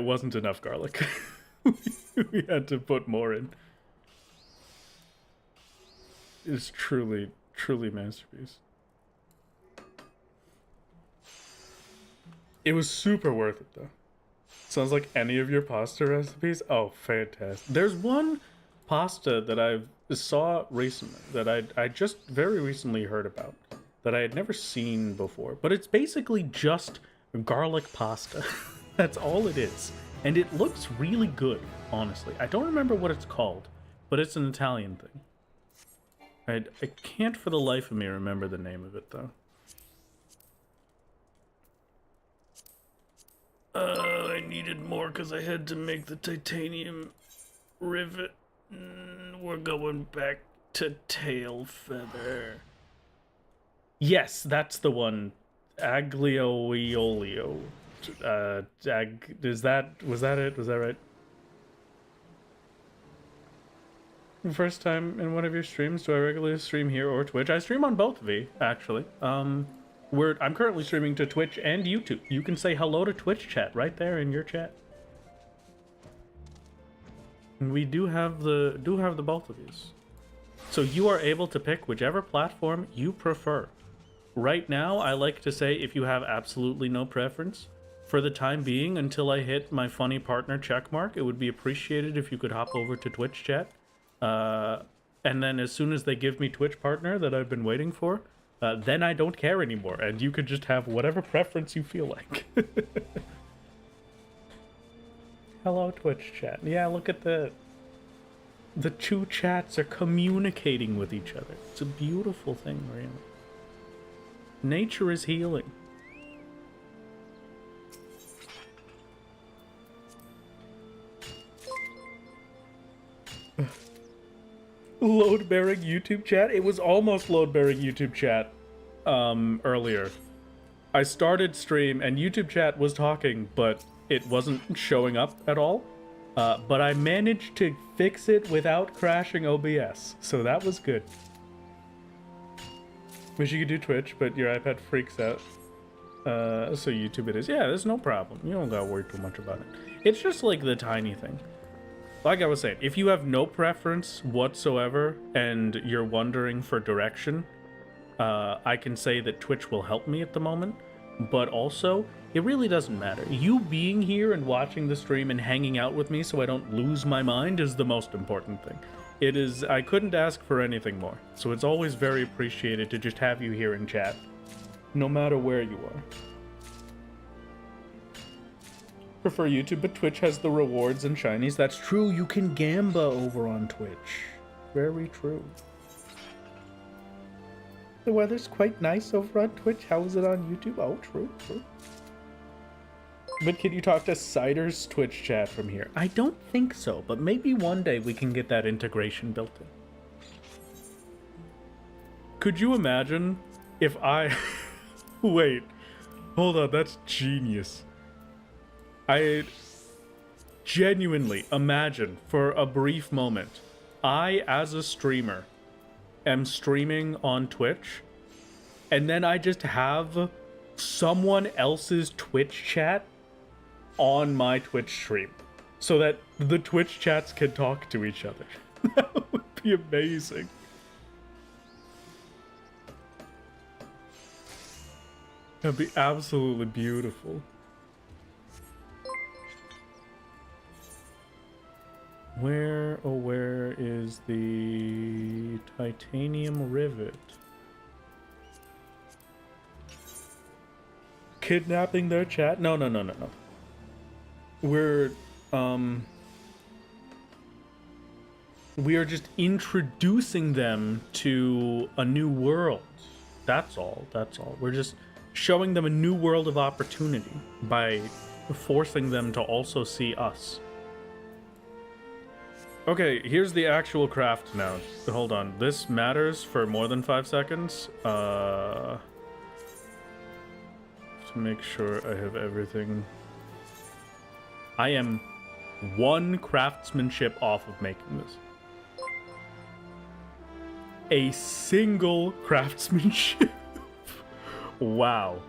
wasn't enough garlic. We had to put more in. It's truly masterpiece. It was super worth it though. Sounds like any of your pasta recipes. Oh, fantastic. There's one pasta that I saw recently that I just very recently heard about that I had never seen before. But it's basically just garlic pasta. That's all it is. And it looks really good, honestly. I don't remember what it's called, but it's an Italian thing. I can't for the life of me remember the name of it, though. I needed more because I had to make the titanium rivet. We're going back to tail feather. Yes, that's the one. Aglio e olio. Was that it? Was that right? First time in one of your streams. Do I regularly stream here or Twitch? I stream on both, V, actually. I'm currently streaming to Twitch and YouTube. You can say hello to Twitch chat right there in your chat. And we do have the both of these. So you are able to pick whichever platform you prefer. Right now, I like to say if you have absolutely no preference, for the time being, until I hit my funny partner checkmark, it would be appreciated if you could hop over to Twitch chat. And then as soon as they give me Twitch partner that I've been waiting for, then I don't care anymore, and you could just have whatever preference you feel like. Hello, Twitch chat. Yeah, look at the two chats are communicating with each other. It's a beautiful thing, really. Nature is healing. Load-bearing YouTube chat? It was almost load-bearing YouTube chat earlier. I started stream and YouTube chat was talking, but it wasn't showing up at all. But I managed to fix it without crashing OBS, so that was good. Wish you could do Twitch, but your iPad freaks out. So YouTube it is. Yeah, there's no problem. You don't gotta worry too much about it. It's just like the tiny thing. Like I was saying, if you have no preference whatsoever and you're wondering for direction, I can say that Twitch will help me at the moment. But also, it really doesn't matter. You being here and watching the stream and hanging out with me so I don't lose my mind is the most important thing. It is, I couldn't ask for anything more. So it's always very appreciated to just have you here in chat, no matter where you are. Prefer YouTube, but Twitch has the rewards and shinies. That's true, you can gamba over on Twitch. Very true. The weather's quite nice over on Twitch. How is it on YouTube? Oh, true. But can you talk to Cider's Twitch chat from here? I don't think so, but maybe one day we can get that integration built in. Could you imagine if I... Wait. Hold on, that's genius. genuinely imagine for a brief moment, I, as a streamer, am streaming on Twitch, and then I just have someone else's Twitch chat on my Twitch stream, so that the Twitch chats can talk to each other. That would be amazing. That'd be absolutely beautiful. Where is the titanium rivet? Kidnapping their chat? No. We are just introducing them to a new world. That's all. We're just showing them a new world of opportunity by forcing them to also see us. Okay, here's the actual craft now. Hold on. This matters for more than 5 seconds. To make sure I have everything. I am 1 craftsmanship off of making this. A single craftsmanship. Wow.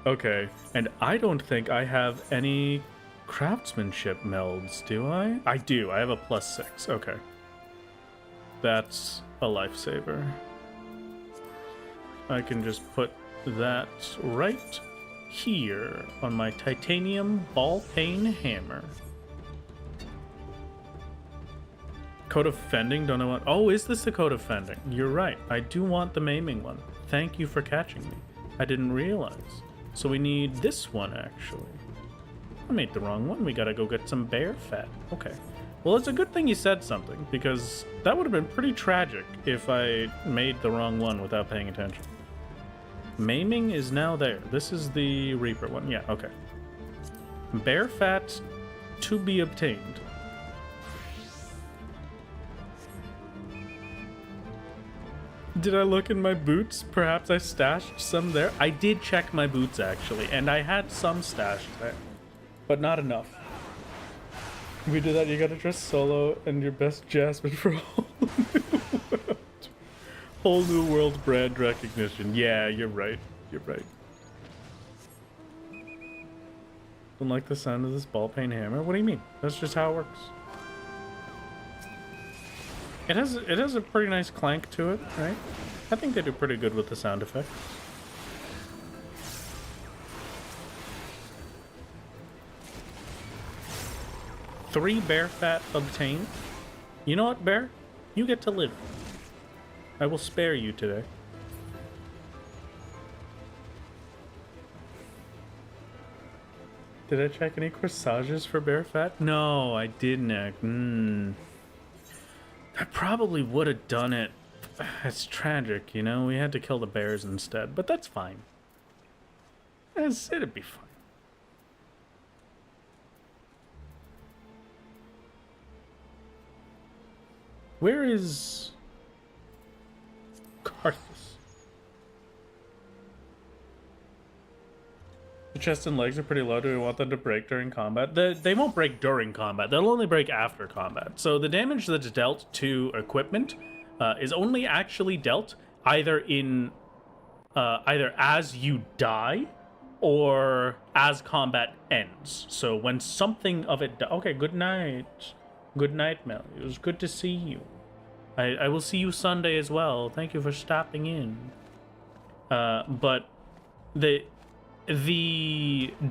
Okay. And I don't think I have any craftsmanship melds, do I? I do. I have a +6. Okay. That's a lifesaver. I can just put that right here on my titanium ball peen hammer. Code of Fending? Don't know what. Oh, is this the Code of Fending? You're right. I do want the maiming one. Thank you for catching me. I didn't realize. So we need this one, actually. I made the wrong one. We gotta go get some bear fat. Okay. Well, it's a good thing you said something, because that would have been pretty tragic if I made the wrong one without paying attention. Maiming is now there. This is the Reaper one. Yeah, okay. Bear fat to be obtained. Did I look in my boots? Perhaps I stashed some there. I did check my boots, actually, and I had some stashed there. But not enough. If we do that, you gotta dress solo and your best Jasmine for a whole new world. Whole new world brand recognition. Yeah, you're right. You're right. Don't like the sound of this ball peen hammer? What do you mean? That's just how it works. It has a pretty nice clank to it, right? I think they do pretty good with the sound effects. Three bear fat obtained. You know what, bear? You get to live. I will spare you today. Did I check any corsages for bear fat? No, I didn't. I probably would have done it. It's tragic, you know? We had to kill the bears instead, but that's fine. It'd be fine. Where is Carthus? The chest and legs are pretty low. Do we want them to break during combat? They won't break during combat. They'll only break after combat. So the damage that's dealt to equipment is only actually dealt either as you die or as combat ends. So when something of it... Okay, good night. Good night, Mel. It was good to see you. I will see you Sunday as well. Thank you for stopping in. But the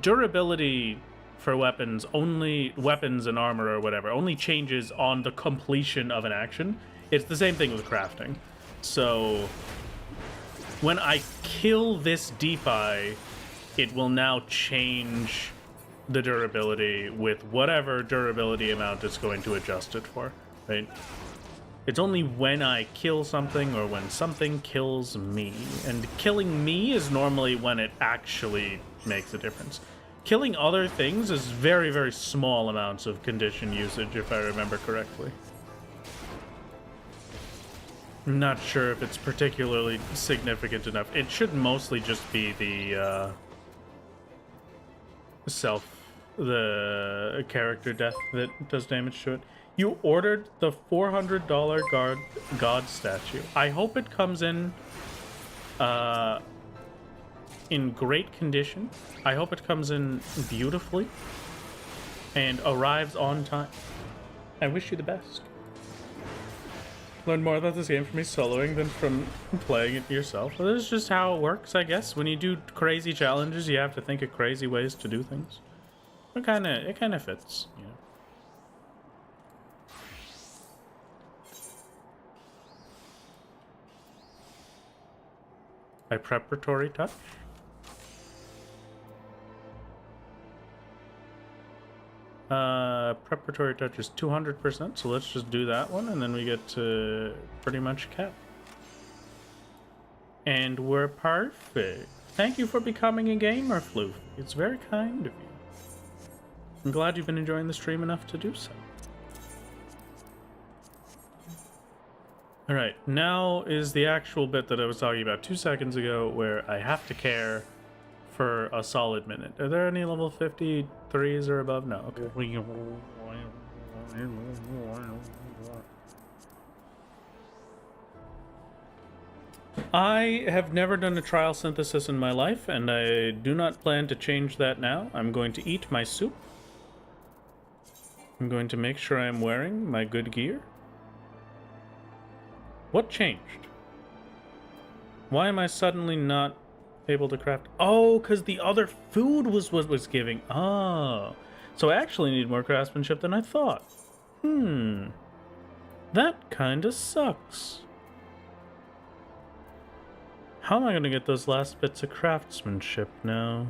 durability for weapons and armor or whatever, only changes on the completion of an action. It's the same thing with crafting. So when I kill this Deepi, it will now change the durability with whatever durability amount it's going to adjust it for, right? It's only when I kill something or when something kills me. And killing me is normally when it actually makes a difference. Killing other things is very, very small amounts of condition usage, if I remember correctly. I'm not sure if it's particularly significant enough. It should mostly just be the self the character death that does damage to it. You ordered the $400 god statue. I hope it comes in great condition. I hope it comes in beautifully and arrives on time. I wish you the best. Learn more about this game from me soloing than from playing it yourself. Well, this is just how it works, I guess. When you do crazy challenges, you have to think of crazy ways to do things. It kind of fits, you know. A preparatory touch. Preparatory touch is 200%, so let's just do that one, and then we get to pretty much cap. And we're perfect. Thank you for becoming a gamer, Floof. It's very kind of you. I'm glad you've been enjoying the stream enough to do so. Alright, now is the actual bit that I was talking about 2 seconds ago, where I have to care for a solid minute. Are there any level 53s or above? No, okay. I have never done a trial synthesis in my life, and I do not plan to change that now. I'm going to eat my soup. I'm going to make sure I'm wearing my good gear. What changed? Why am I suddenly not able to craft? Oh, because the other food was what was giving. Oh, so I actually need more craftsmanship than I thought. That kinda sucks. How am I gonna get those last bits of craftsmanship now?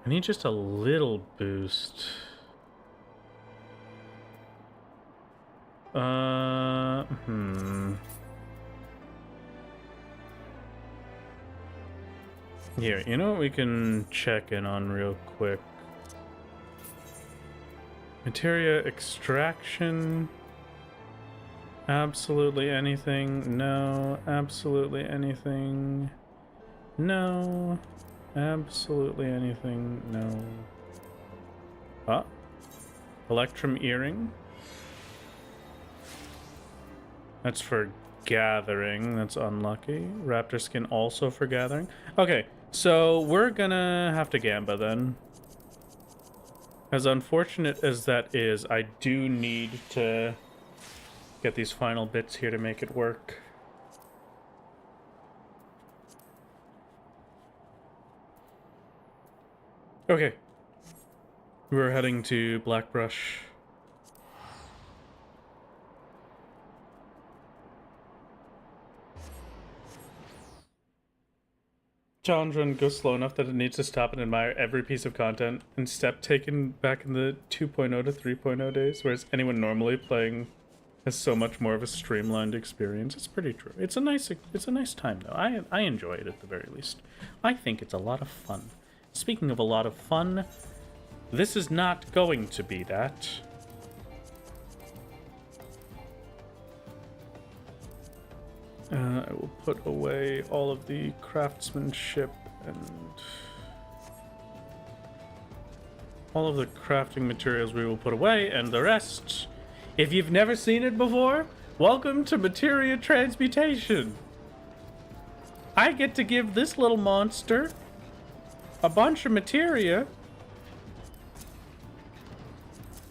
I need just a little boost. Here, you know what we can check in on real quick? Materia extraction. Absolutely anything. No. Absolutely anything. No. Absolutely anything. No. Ah. Electrum earring. That's for gathering. That's unlucky. Raptor skin also for gathering. Okay, so we're gonna have to gamba then. As unfortunate as that is, I do need to get these final bits here to make it work. Okay. We're heading to Blackbrush. Challenger and go slow enough that it needs to stop and admire every piece of content and step taken back in the 2.0 to 3.0 days, whereas anyone normally playing has so much more of a streamlined experience. It's pretty true. It's a nice time though. I enjoy it at the very least. I think it's a lot of fun. Speaking of a lot of fun, this is not going to be that. I will put away all of the craftsmanship and all of the crafting materials we will put away, and the rest, if you've never seen it before, welcome to materia transmutation. I get to give this little monster a bunch of materia,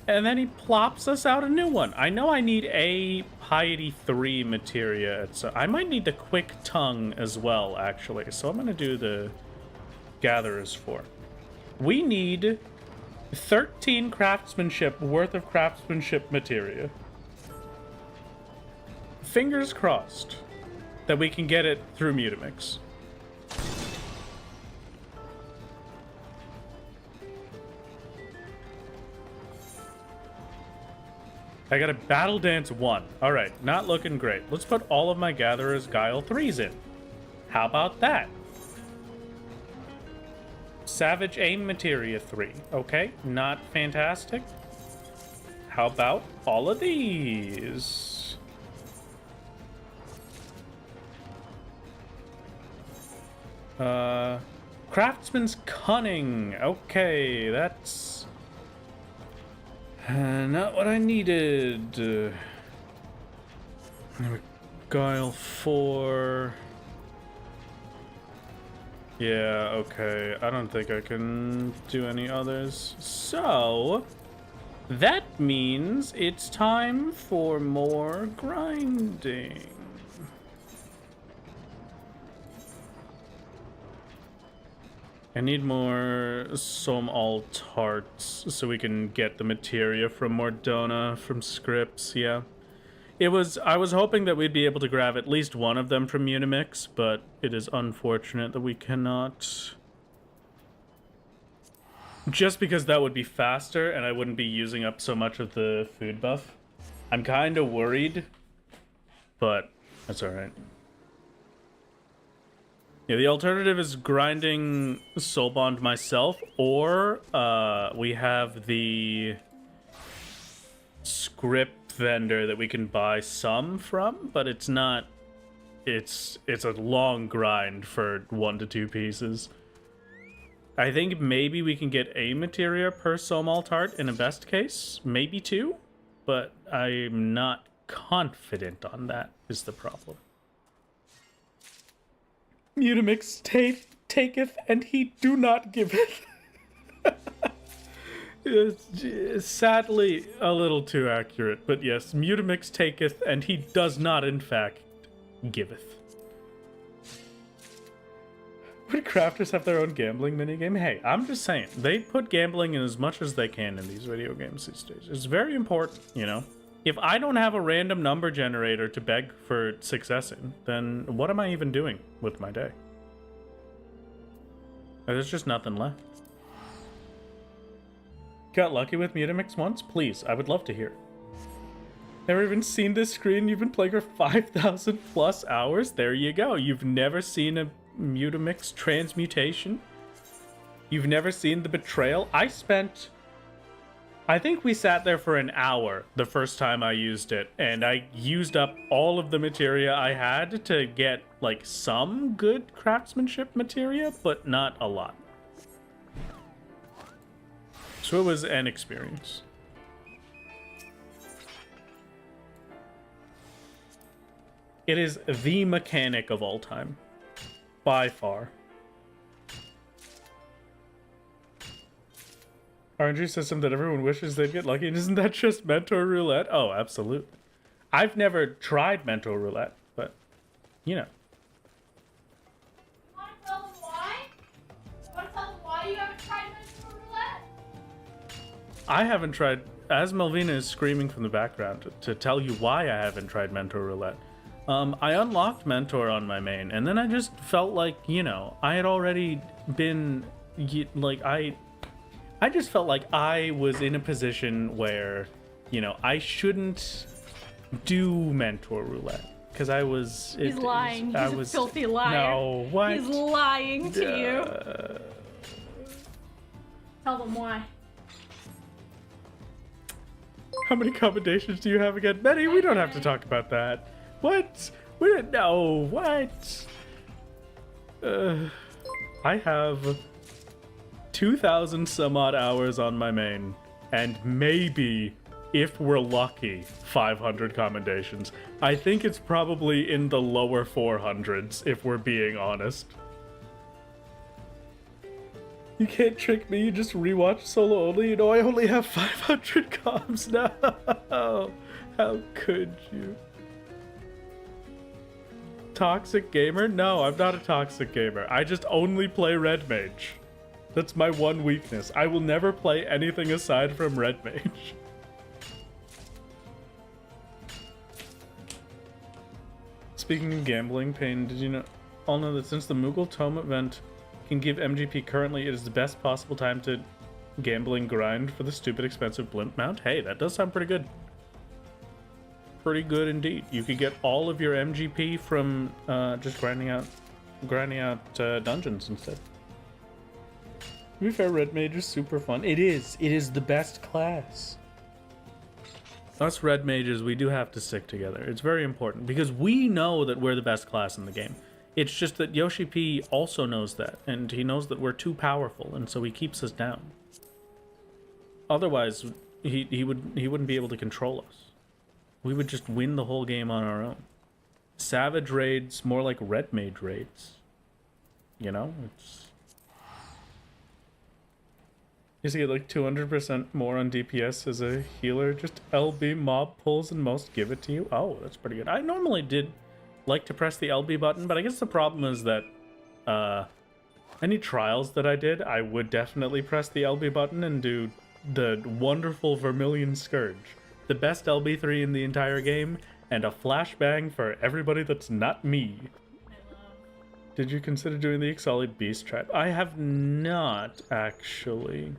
and then he plops us out a new one. I know I need a Piety 3 materia. I might need the Quick Tongue as well, actually. So I'm going to do the Gatherer's 4. We need 13 craftsmanship worth of craftsmanship materia. Fingers crossed that we can get it through Mutamix. I got a Battle Dance 1. Alright, not looking great. Let's put all of my Gatherer's Guile 3s in. How about that? Savage Aim Materia 3. Okay, not fantastic. How about all of these? Craftsman's Cunning. Okay, that's not what I needed. Guile 4. Yeah, okay. I don't think I can do any others. So, that means it's time for more grinding. I need more some alt hearts so we can get the materia from Mordona, from scripts, yeah. I was hoping that we'd be able to grab at least one of them from Unimix, but it is unfortunate that we cannot. Just because that would be faster and I wouldn't be using up so much of the food buff. I'm kind of worried, but that's alright. Yeah, the alternative is grinding Soul Bond myself, or we have the script vendor that we can buy some from, but it's not. It's a long grind for 1 to 2 pieces. I think maybe we can get a materia per Somalt Heart in a best case, maybe 2, but I'm not confident on that is the problem. Mutamix taketh and he do not giveth. It's sadly a little too accurate, but yes, Mutamix taketh and he does not in fact giveth. Would crafters have their own gambling minigame? Hey, I'm just saying, they put gambling in as much as they can in these video games these days. It's very important, you know? If I don't have a random number generator to beg for success in, then what am I even doing with my day? There's just nothing left. Got lucky with Mutamix once? Please, I would love to hear it. Never even seen this screen? You've been playing for 5,000 plus hours? There you go. You've never seen a Mutamix transmutation? You've never seen the betrayal? I think we sat there for an hour the first time I used it, and I used up all of the materia I had to get, like, some good craftsmanship materia, but not a lot. So it was an experience. It is the mechanic of all time. By far. RNG system that everyone wishes they'd get lucky, and isn't that just Mentor Roulette? Oh, absolutely. I've never tried Mentor Roulette, but, you know. Want to tell them why? Want to tell them why you haven't tried Mentor Roulette? I haven't tried, as Melvina is screaming from the background, to tell you why I haven't tried Mentor Roulette. I unlocked Mentor on my main, and then I just felt like, you know, I had already been, like, I just felt like I was in a position where, you know, I shouldn't do Mentor Roulette. Because I was... He's lying. He's a filthy liar. No, what? He's lying to you. Tell them why. How many commendations do you have again? Betty, we don't have to talk about that. What? We didn't know. What? I have 2,000 some odd hours on my main, and maybe, if we're lucky, 500 commendations. I think it's probably in the lower 400s, if we're being honest. You can't trick me, you just rewatch solo only. You know, I only have 500 comms now. How could you? Toxic gamer? No, I'm not a toxic gamer. I just only play Red Mage. That's my one weakness. I will never play anything aside from Red Mage. Speaking of gambling, Pain, did you all know that since the Moogle Tome event can give MGP currently, it is the best possible time to gambling grind for the stupid expensive blimp mount? Hey, that does sound pretty good. Pretty good indeed. You could get all of your MGP from just grinding out dungeons instead. To be fair, Red Mage is super fun. It is. It is the best class. Us Red Mages, we do have to stick together. It's very important because we know that we're the best class in the game. It's just that Yoshi P also knows that, and he knows that we're too powerful, and so he keeps us down. Otherwise, he wouldn't be able to control us. We would just win the whole game on our own. Savage raids, more like red mage raids. You know, it's... You see, get like 200% more on DPS as a healer. Just LB mob pulls and most give it to you. Oh, that's pretty good. I normally did like to press the LB button, but I guess the problem is that any trials that I did, I would definitely press the LB button and do the wonderful Vermilion Scourge. The best LB3 in the entire game, and a flashbang for everybody that's not me. Did you consider doing the Exolid Beast Trap? I have not, actually.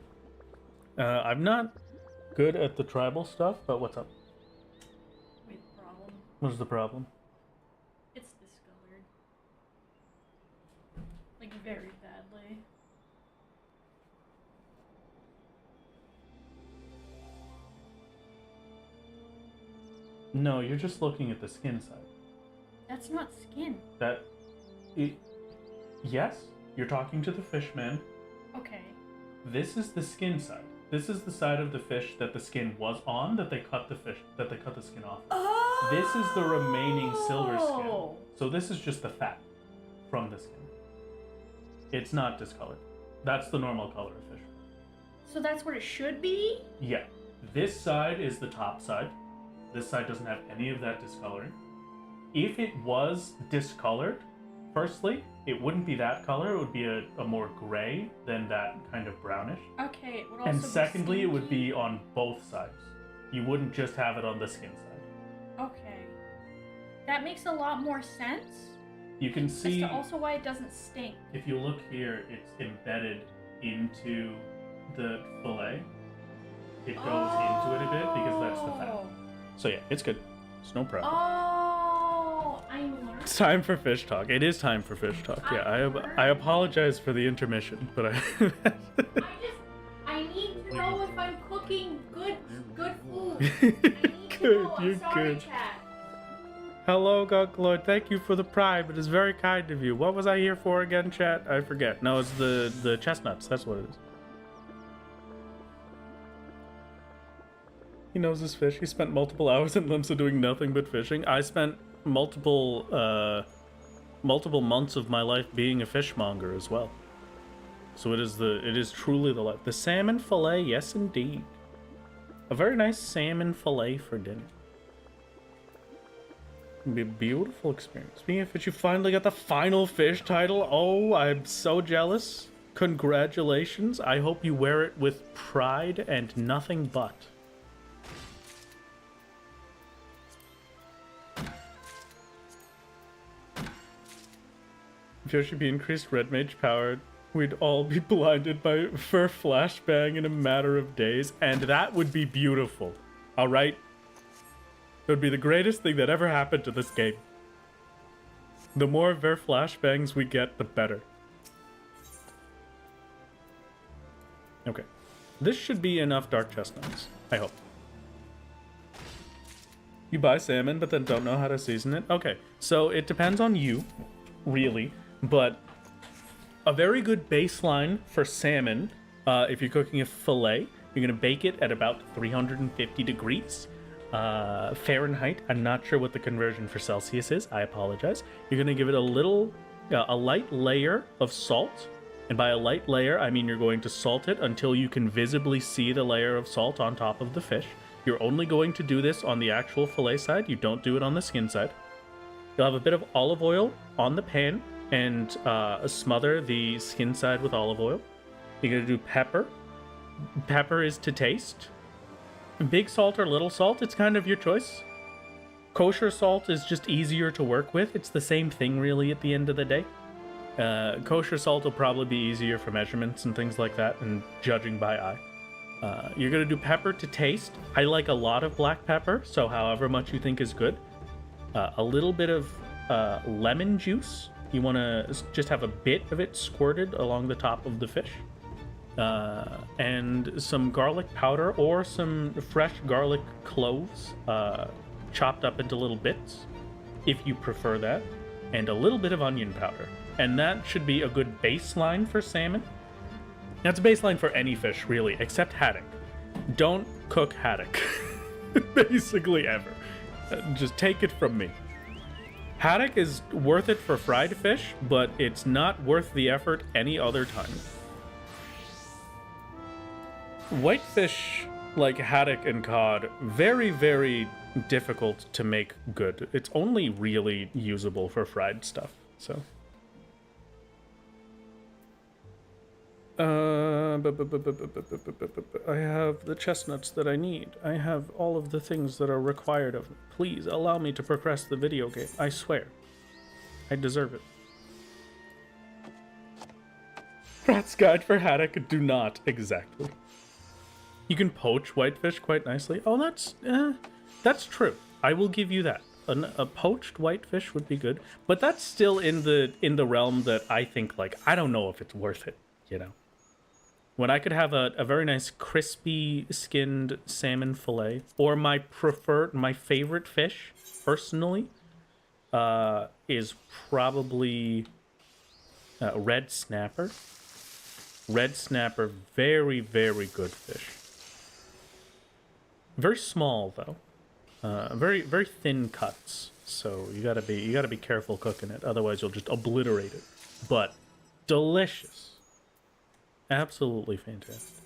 I'm not good at the tribal stuff, but what's up? Wait, the problem? What's the problem? It's discolored. Like, very badly. No, you're just looking at the skin side. That's not skin. Yes, you're talking to the fishman. Okay. This is the skin side. This is the side of the fish that the skin was on, that they cut the skin off. Oh! This is the remaining silver skin. So this is just the fat from the skin. It's not discolored. That's the normal color of fish. So that's what it should be? Yeah. This side is the top side. This side doesn't have any of that discoloring. If it was discolored, firstly, it wouldn't be that color. It would be a more gray than that kind of brownish. Okay, it would also And be secondly, it would stinky? be on both sides. You wouldn't just have it on the skin side. Okay. That makes a lot more sense. You can see, As to also why it doesn't stink. if you look here, it's embedded into the fillet. It goes into it a bit because that's the fat. So yeah, it's good. It's no problem. Oh, I learned. It's time for fish talk. It is time for fish talk. Yeah, I apologize for the intermission, but I need to know if I'm cooking good food. I Good, need to know. you're I'm sorry, good. chat. Hello, Guglord. Thank you for the prime. It is very kind of you. What was I here for again, chat? I forget. No, it's the chestnuts. That's what it is. He knows his fish. He spent multiple hours in Limsa doing nothing but fishing. I spent multiple months of my life being a fishmonger as well. So it is truly the life. The salmon fillet, yes indeed. A very nice salmon fillet for dinner. It'd be a beautiful experience. Speaking of fish, you finally got the final fish title. Oh, I'm so jealous. Congratulations. I hope you wear it with pride and nothing but. If Yoshi be increased red mage powered, we'd all be blinded by fur flashbang in a matter of days, and that would be beautiful. Alright? It would be the greatest thing that ever happened to this game. The more Ver flashbangs we get, the better. Okay. This should be enough dark chestnuts. I hope. You buy salmon, but then don't know how to season it? Okay, so it depends on you, really. But a very good baseline for salmon, if you're cooking a fillet, you're going to bake it at about 350 degrees Fahrenheit. I'm not sure what the conversion for Celsius is. I apologize. You're going to give it a light layer of salt. And by a light layer, I mean you're going to salt it until you can visibly see the layer of salt on top of the fish. You're only going to do this on the actual fillet side. You don't do it on the skin side. You'll have a bit of olive oil on the pan and smother the skin side with olive oil. You're going to do pepper. Pepper is to taste. Big salt or little salt, it's kind of your choice. Kosher salt is just easier to work with. It's the same thing really at the end of the day. Kosher salt will probably be easier for measurements and things like that and judging by eye. You're going to do pepper to taste. I like a lot of black pepper, so however much you think is good. A little bit of lemon juice. You want to just have a bit of it squirted along the top of the fish. And some garlic powder or some fresh garlic cloves chopped up into little bits, if you prefer that. and a little bit of onion powder. And that should be a good baseline for salmon. That's a baseline for any fish, really, except haddock. Don't cook haddock, basically ever. Just take it from me. Haddock is worth it for fried fish, but it's not worth the effort any other time. Whitefish, like haddock and cod, very, very difficult to make good. It's only really usable for fried stuff, so. I have the chestnuts that I need. I have all of the things that are required of me. Please allow me to progress the video game. I swear. I deserve it. Rat's Guide for Haddock, do not exactly. You can poach whitefish quite nicely. Oh, that's true. I will give you that. A poached whitefish would be good, but that's still in the realm that I think, like, I don't know if it's worth it, you know. When I could have a very nice crispy skinned salmon fillet, or my favorite fish, personally, is probably red snapper. Red snapper, very, very good fish. Very small though, very, very thin cuts. So you gotta be careful cooking it, otherwise you'll just obliterate it. But delicious. Absolutely fantastic.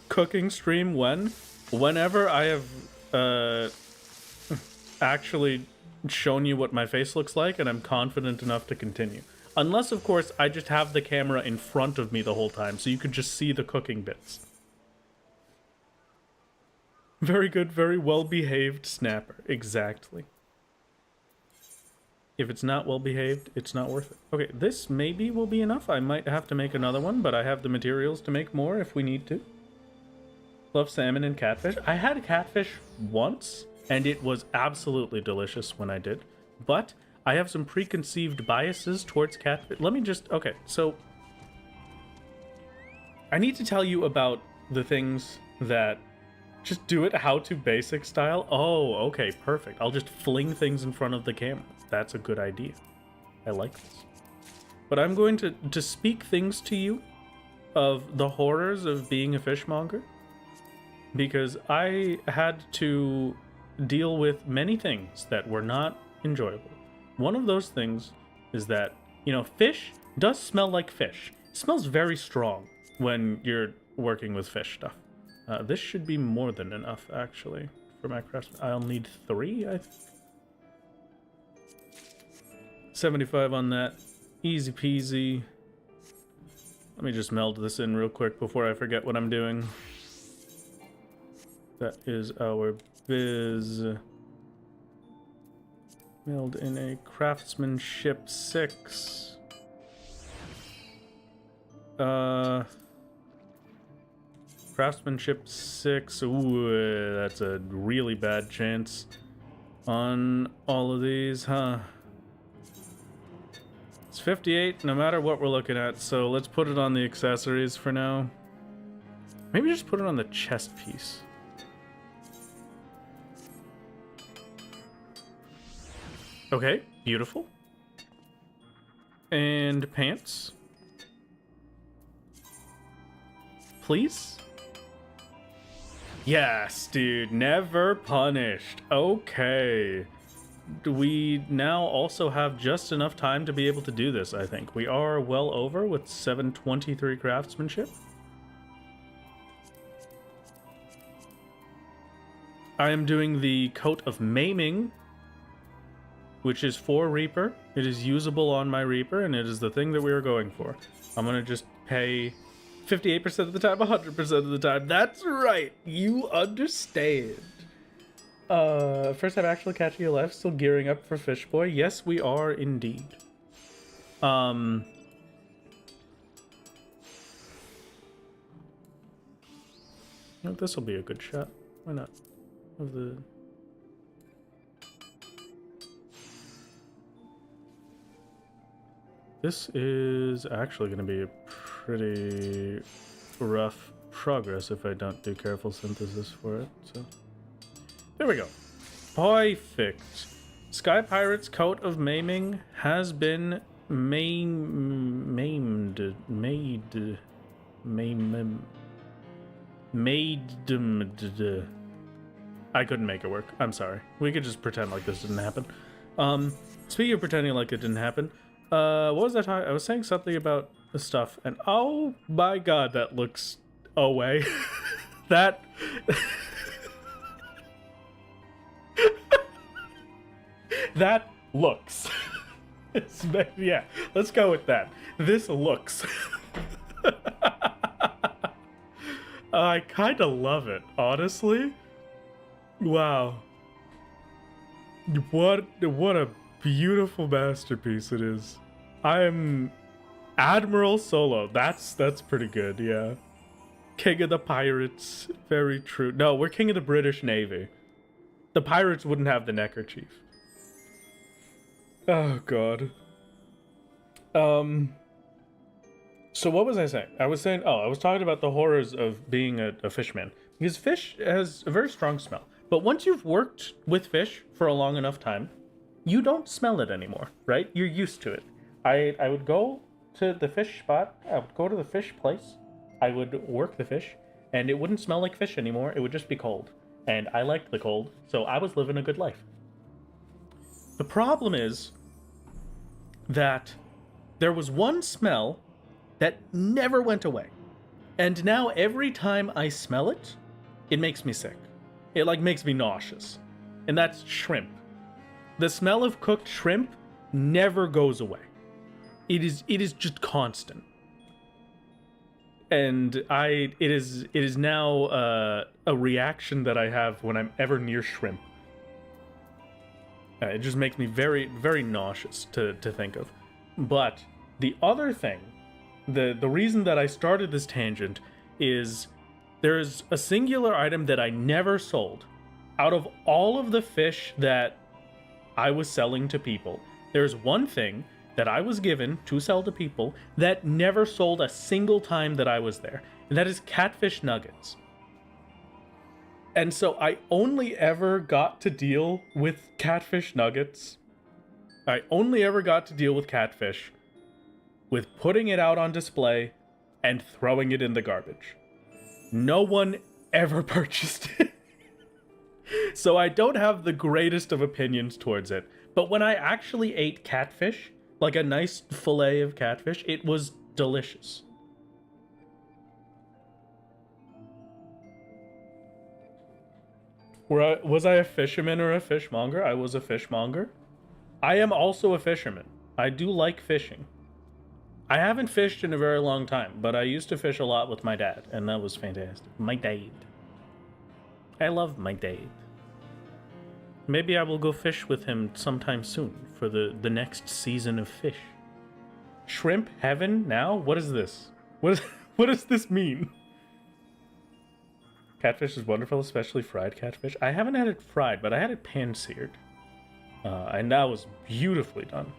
Cooking stream when? Whenever I have actually shown you what my face looks like and I'm confident enough to continue. Unless, of course, I just have the camera in front of me the whole time so you could just see the cooking bits. Very good, very well-behaved snapper. Exactly. If it's not well-behaved, it's not worth it. Okay, this maybe will be enough. I might have to make another one, but I have the materials to make more if we need to. Love salmon and catfish. I had catfish once, and it was absolutely delicious when I did. But I have some preconceived biases towards catfish. Let me just... Okay, so... I need to tell you about the things that... Just do it how-to basic style. Oh, okay, perfect. I'll just fling things in front of the camera. That's a good idea. I like this. But I'm going to speak things to you of the horrors of being a fishmonger, because I had to deal with many things that were not enjoyable. One of those things is that, you know, fish does smell like fish. It smells very strong when you're working with fish stuff. This should be more than enough, actually, for my craftsman. I'll need 3, I think. 75 on that. Easy peasy. Let me just meld this in real quick before I forget what I'm doing. That is our biz. Meld in a craftsmanship 6. Craftsmanship 6. Ooh, that's a really bad chance on all of these, huh? It's 58 no matter what we're looking at, so let's put it on the accessories for now. Maybe just put it on the chest piece. Okay, beautiful. And pants. Please? Yes, dude, never punished. Okay. We now also have just enough time to be able to do this, I think. We are well over with 723 craftsmanship. I am doing the coat of maiming, which is for Reaper. It is usable on my Reaper, and it is the thing that we are going for. I'm gonna just pay 58% of the time, 100% of the time. That's right, you understand. First time actually catching a life, still gearing up for Fish Boy. Yes, we are indeed. This will be a good shot. Why not? Of the... This is actually going to be a pretty rough progress if I don't do careful synthesis for it, so... There we go. Perfect. Sky Pirate's coat of maiming has been maimed. I couldn't make it work. I'm sorry. We could just pretend like this didn't happen. Speaking of pretending like it didn't happen, what was I talking? I was saying something about the stuff, and oh my god, that looks away. That that looks. Yeah, let's go with that. This looks. I kind of love it, honestly. Wow. What a beautiful masterpiece it is. I am Admiral Solo. That's pretty good, yeah. King of the Pirates. Very true. No, we're King of the British Navy. The pirates wouldn't have the neckerchief. Oh god. So what was I saying? I was talking about the horrors of being a fishman. Because fish has a very strong smell. But once you've worked with fish for a long enough time, you don't smell it anymore, right? You're used to it. I would go to the fish spot, I would go to the fish place, I would work the fish, and it wouldn't smell like fish anymore, it would just be cold. And I liked the cold, so I was living a good life. The problem is that there was one smell that never went away. And now every time I smell it, it makes me sick. It makes me nauseous. And that's shrimp. The smell of cooked shrimp never goes away. It is just constant. And it is now a reaction that I have when I'm ever near shrimp. It just makes me very, very nauseous to think of. But the other thing, the reason that I started this tangent is there's a singular item that I never sold. Out of all of the fish that I was selling to people, there's one thing that I was given to sell to people that never sold a single time that I was there, and that is catfish nuggets. And so I only ever got to deal with catfish nuggets. I only ever got to deal with catfish with putting it out on display and throwing it in the garbage. No one ever purchased it. So I don't have the greatest of opinions towards it. But when I actually ate catfish, like a nice fillet of catfish, it was delicious. Was I a fisherman or a fishmonger? I was a fishmonger. I am also a fisherman. I do like fishing. I haven't fished in a very long time, but I used to fish a lot with my dad, and that was fantastic. My dad. I love my dad. Maybe I will go fish with him sometime soon for the next season of fish. Shrimp heaven now? What is this? What does this mean? Catfish is wonderful, especially fried catfish. I haven't had it fried, but I had it pan-seared. And that was beautifully done.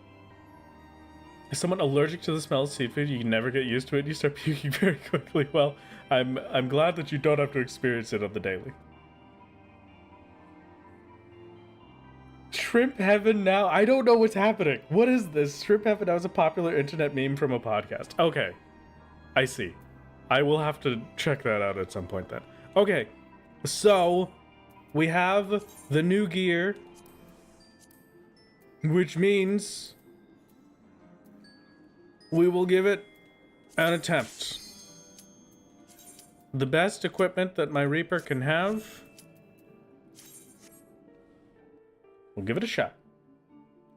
Is someone allergic to the smell of seafood? You can never get used to it and you start puking very quickly. Well, I'm glad that you don't have to experience it on the daily. Shrimp heaven now? I don't know what's happening. What is this? Shrimp heaven now is a popular internet meme from a podcast. Okay. I see. I will have to check that out at some point then. Okay. So, we have the new gear, which means we will give it an attempt. The best equipment that my Reaper can have. We'll give it a shot.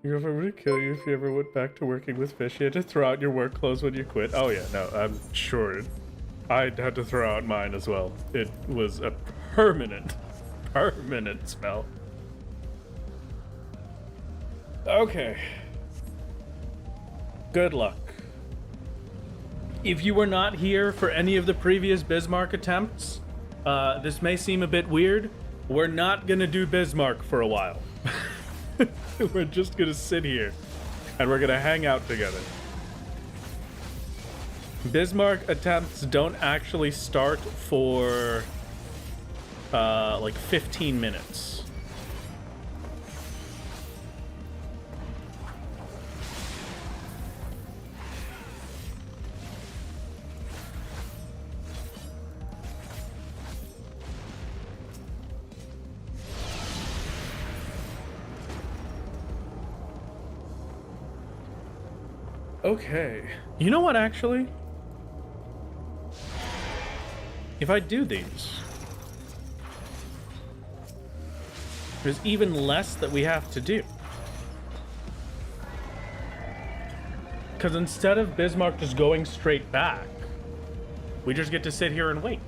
Your girlfriend would kill you if you ever went back to working with fish. You had to throw out your work clothes when you quit. Oh yeah, no, I'm sure I had to throw out mine as well. It was a permanent smell. Okay. Good luck. If you were not here for any of the previous Bismarck attempts, this may seem a bit weird. We're not gonna do Bismarck for a while. We're just gonna sit here and we're gonna hang out together. Bismarck attempts don't actually start for like 15 minutes. Okay. You know what, actually? If I do these, there's even less that we have to do. Because instead of Bismarck just going straight back, we just get to sit here and wait.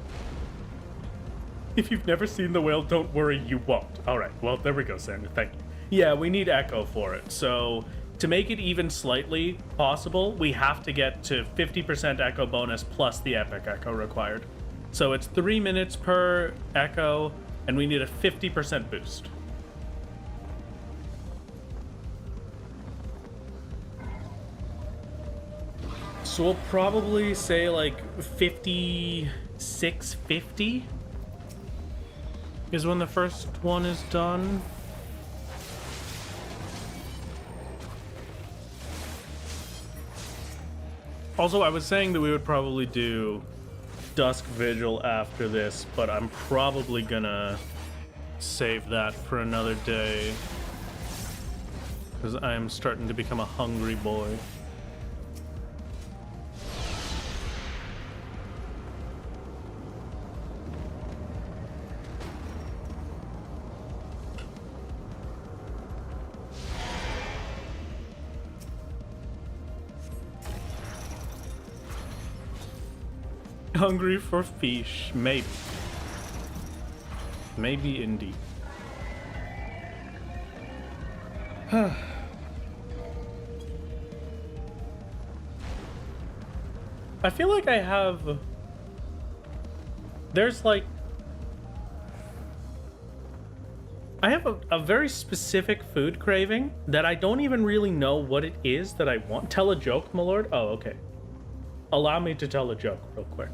If you've never seen the whale, don't worry, you won't. All right, well, there we go, Sandra, thank you. Yeah, we need Echo for it. So to make it even slightly possible, we have to get to 50% Echo bonus plus the Epic Echo required. So it's 3 minutes per Echo, and we need a 50% boost. So we'll probably say like 5650 is when the first one is done. Also, I was saying that we would probably do Dusk Vigil after this, but I'm probably gonna save that for another day because I am starting to become a hungry boy. Hungry for fish, maybe. Maybe indeed. I feel like I have... There's like... I have a very specific food craving that I don't even really know what it is that I want. Tell a joke, my lord? Oh, okay. Allow me to tell a joke real quick.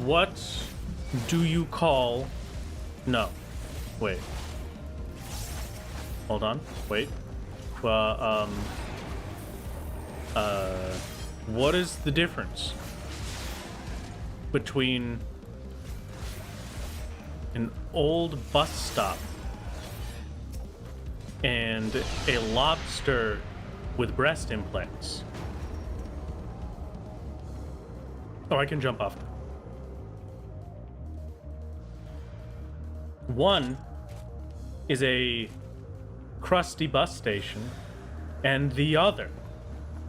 What do you call... No. Wait. Hold on. Wait. What is the difference between an old bus stop and a lobster with breast implants? Oh, I can jump off. One is a crusty bus station, and the other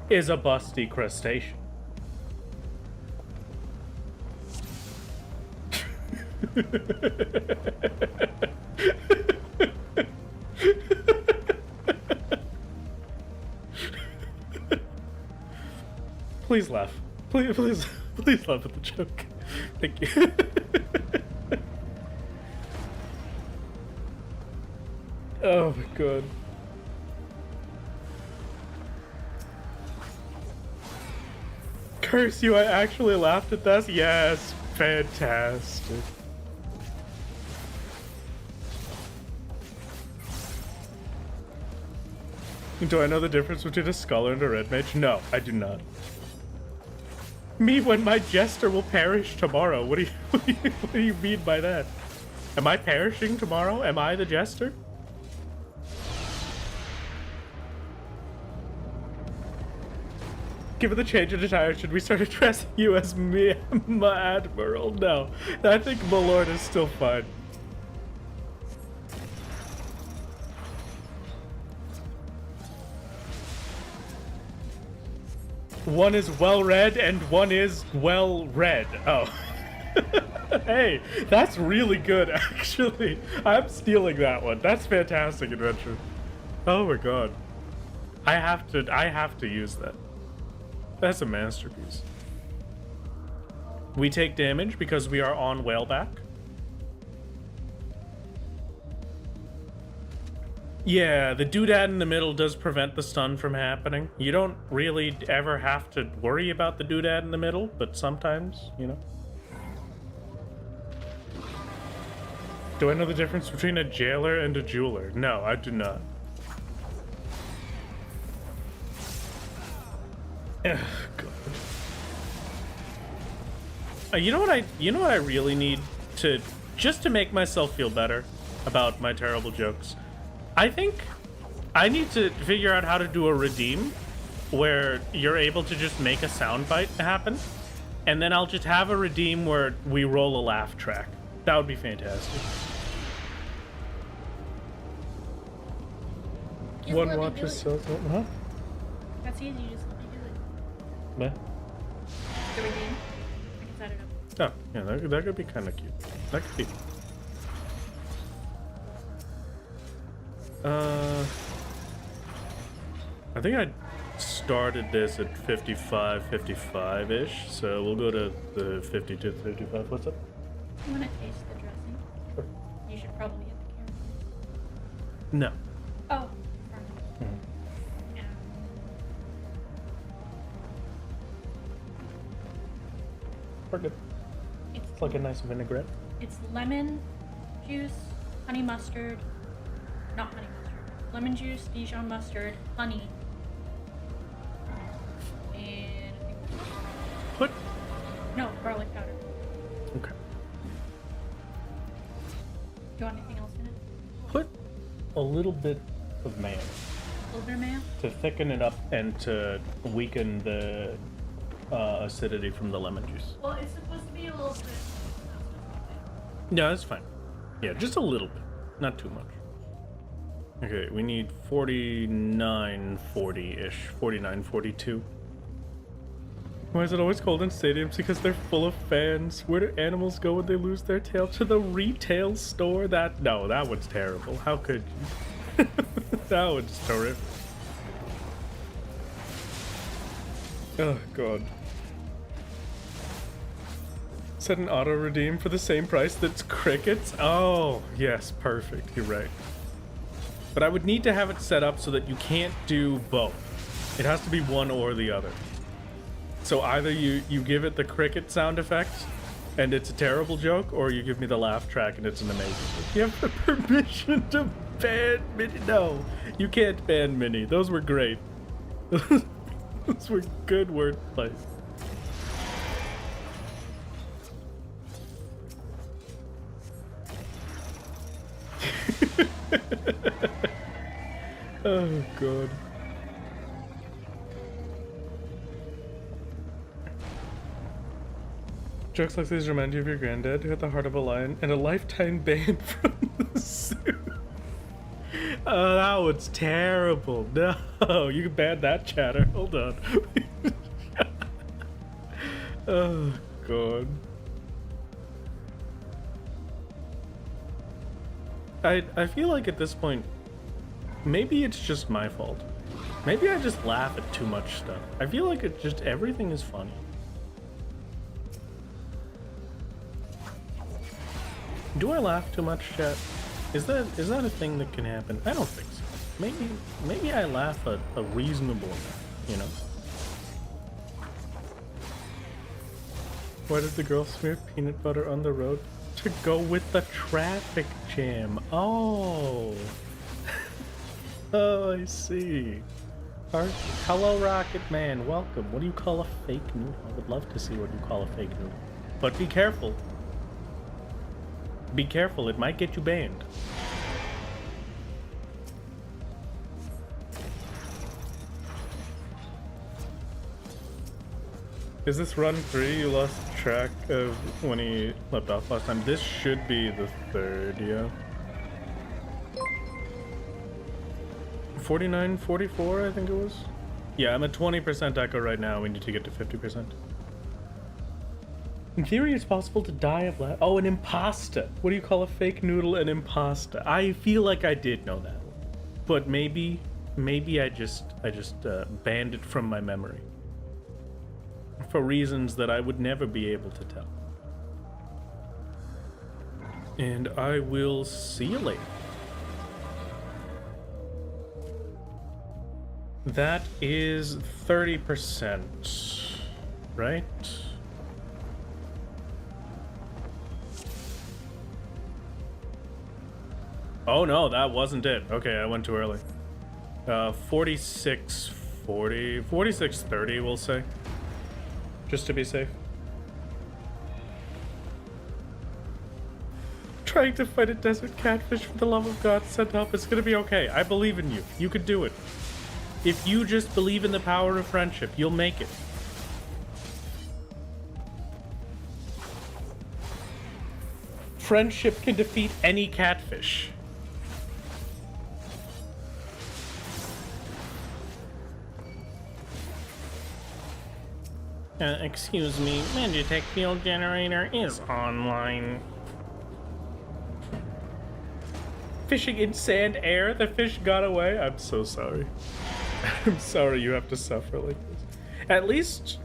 is a busty crustacean. Please laugh. Please laugh at the joke. Thank you. Oh my god. Curse you, I actually laughed at this? Yes, fantastic. Do I know the difference between a scholar and a red mage? No, I do not. Me when my jester will perish tomorrow. What do you mean by that? Am I perishing tomorrow? Am I the jester? Given the change in attire, should we start addressing you as me, my admiral? No, I think my lord is still fine. One is well read and one is well read. Oh. Hey, that's really good, actually. I'm stealing that one. That's fantastic, Adventure. Oh my god. I have to use that. That's a masterpiece. We take damage because we are on whaleback. Yeah, the doodad in the middle does prevent the stun from happening. You don't really ever have to worry about the doodad in the middle, but sometimes, you know. Do I know the difference between a jailer and a jeweler? No, I do not. Ugh, God. You know what I really need to, just to make myself feel better about my terrible jokes? I think I need to figure out how to do a redeem where you're able to just make a soundbite happen, and then I'll just have a redeem where we roll a laugh track. That would be fantastic. Just One let me watches do it. sells. Huh? That's easy, you just let me do it. What? The redeem. I can set it up. Oh, yeah, that could be kind of cute. That could be. I think I started this at 55-ish, so we'll go to the 52-55. What's up? You want to taste the dressing? Sure. You should probably get the camera. No. Oh, sorry. Mhm. Yeah. We're good. It's like a nice vinaigrette. It's lemon juice, honey mustard, not honey mustard, lemon juice, Dijon mustard, honey, and I think Put. no, garlic powder. Okay. Do you want anything else in it? Put a little bit of mayo A little bit of mayo? to thicken it up and to weaken the acidity from the lemon juice. Well, it's supposed to be a little bit. Yeah, that's fine. Yeah, just a little bit, not too much. Okay, we need 49-40-ish, 49-42. Why is it always cold in stadiums? Because they're full of fans. Where do animals go when they lose their tail? To the retail store? That one's terrible. How could you? That one's terrific. Oh, God. Set an auto redeem for the same price that's crickets? Oh, yes, perfect. You're right. But I would need to have it set up so that you can't do both. It has to be one or the other. So either you give it the cricket sound effect and it's a terrible joke, or you give me the laugh track and it's an amazing joke. You have the permission to ban Minnie. No, you can't ban Minnie. Those were great. Those were good wordplay. Oh, God. Jokes like these remind you of your granddad who had the heart of a lion and a lifetime ban from the zoo. Oh, that was terrible. No, you can ban that chatter. Hold on. Oh, God. I feel like at this point, maybe it's just my fault. Maybe I just laugh at too much stuff. I feel like it just, everything is funny. Do I laugh too much, chat? Is that a thing that can happen? I don't think so. Maybe I laugh a reasonable amount, you know? Why did the girl smear peanut butter on the road? To go with the traffic jam. Oh. Oh, I see. Hello, Rocket Man. Welcome. What do you call a fake noodle? I would love to see what you call a fake noodle. But be careful. Be careful, it might get you banned. Is this run 3? You lost track of when he left off last time. This should be the third, yeah. 49-44, I think it was. Yeah, I'm at 20% echo right now. We need to get to 50%. In theory, it's possible to die of laugh. Oh, an impasta. What do you call a fake noodle? An impasta. I feel like I did know that, but maybe I just banned it from my memory for reasons that I would never be able to tell. And I will see you later. That is 30%, right? Oh no, that wasn't it. Okay, I went too early. 46, 40, 4630, we'll say. Just to be safe. Trying to fight a desert catfish for the love of God, send up. It's gonna be okay. I believe in you. You could do it. If you just believe in the power of friendship, you'll make it. Friendship can defeat any catfish. Excuse me, Magitech field generator is online. Fishing in sand air, the fish got away. I'm so sorry. I'm sorry you have to suffer like this. At least,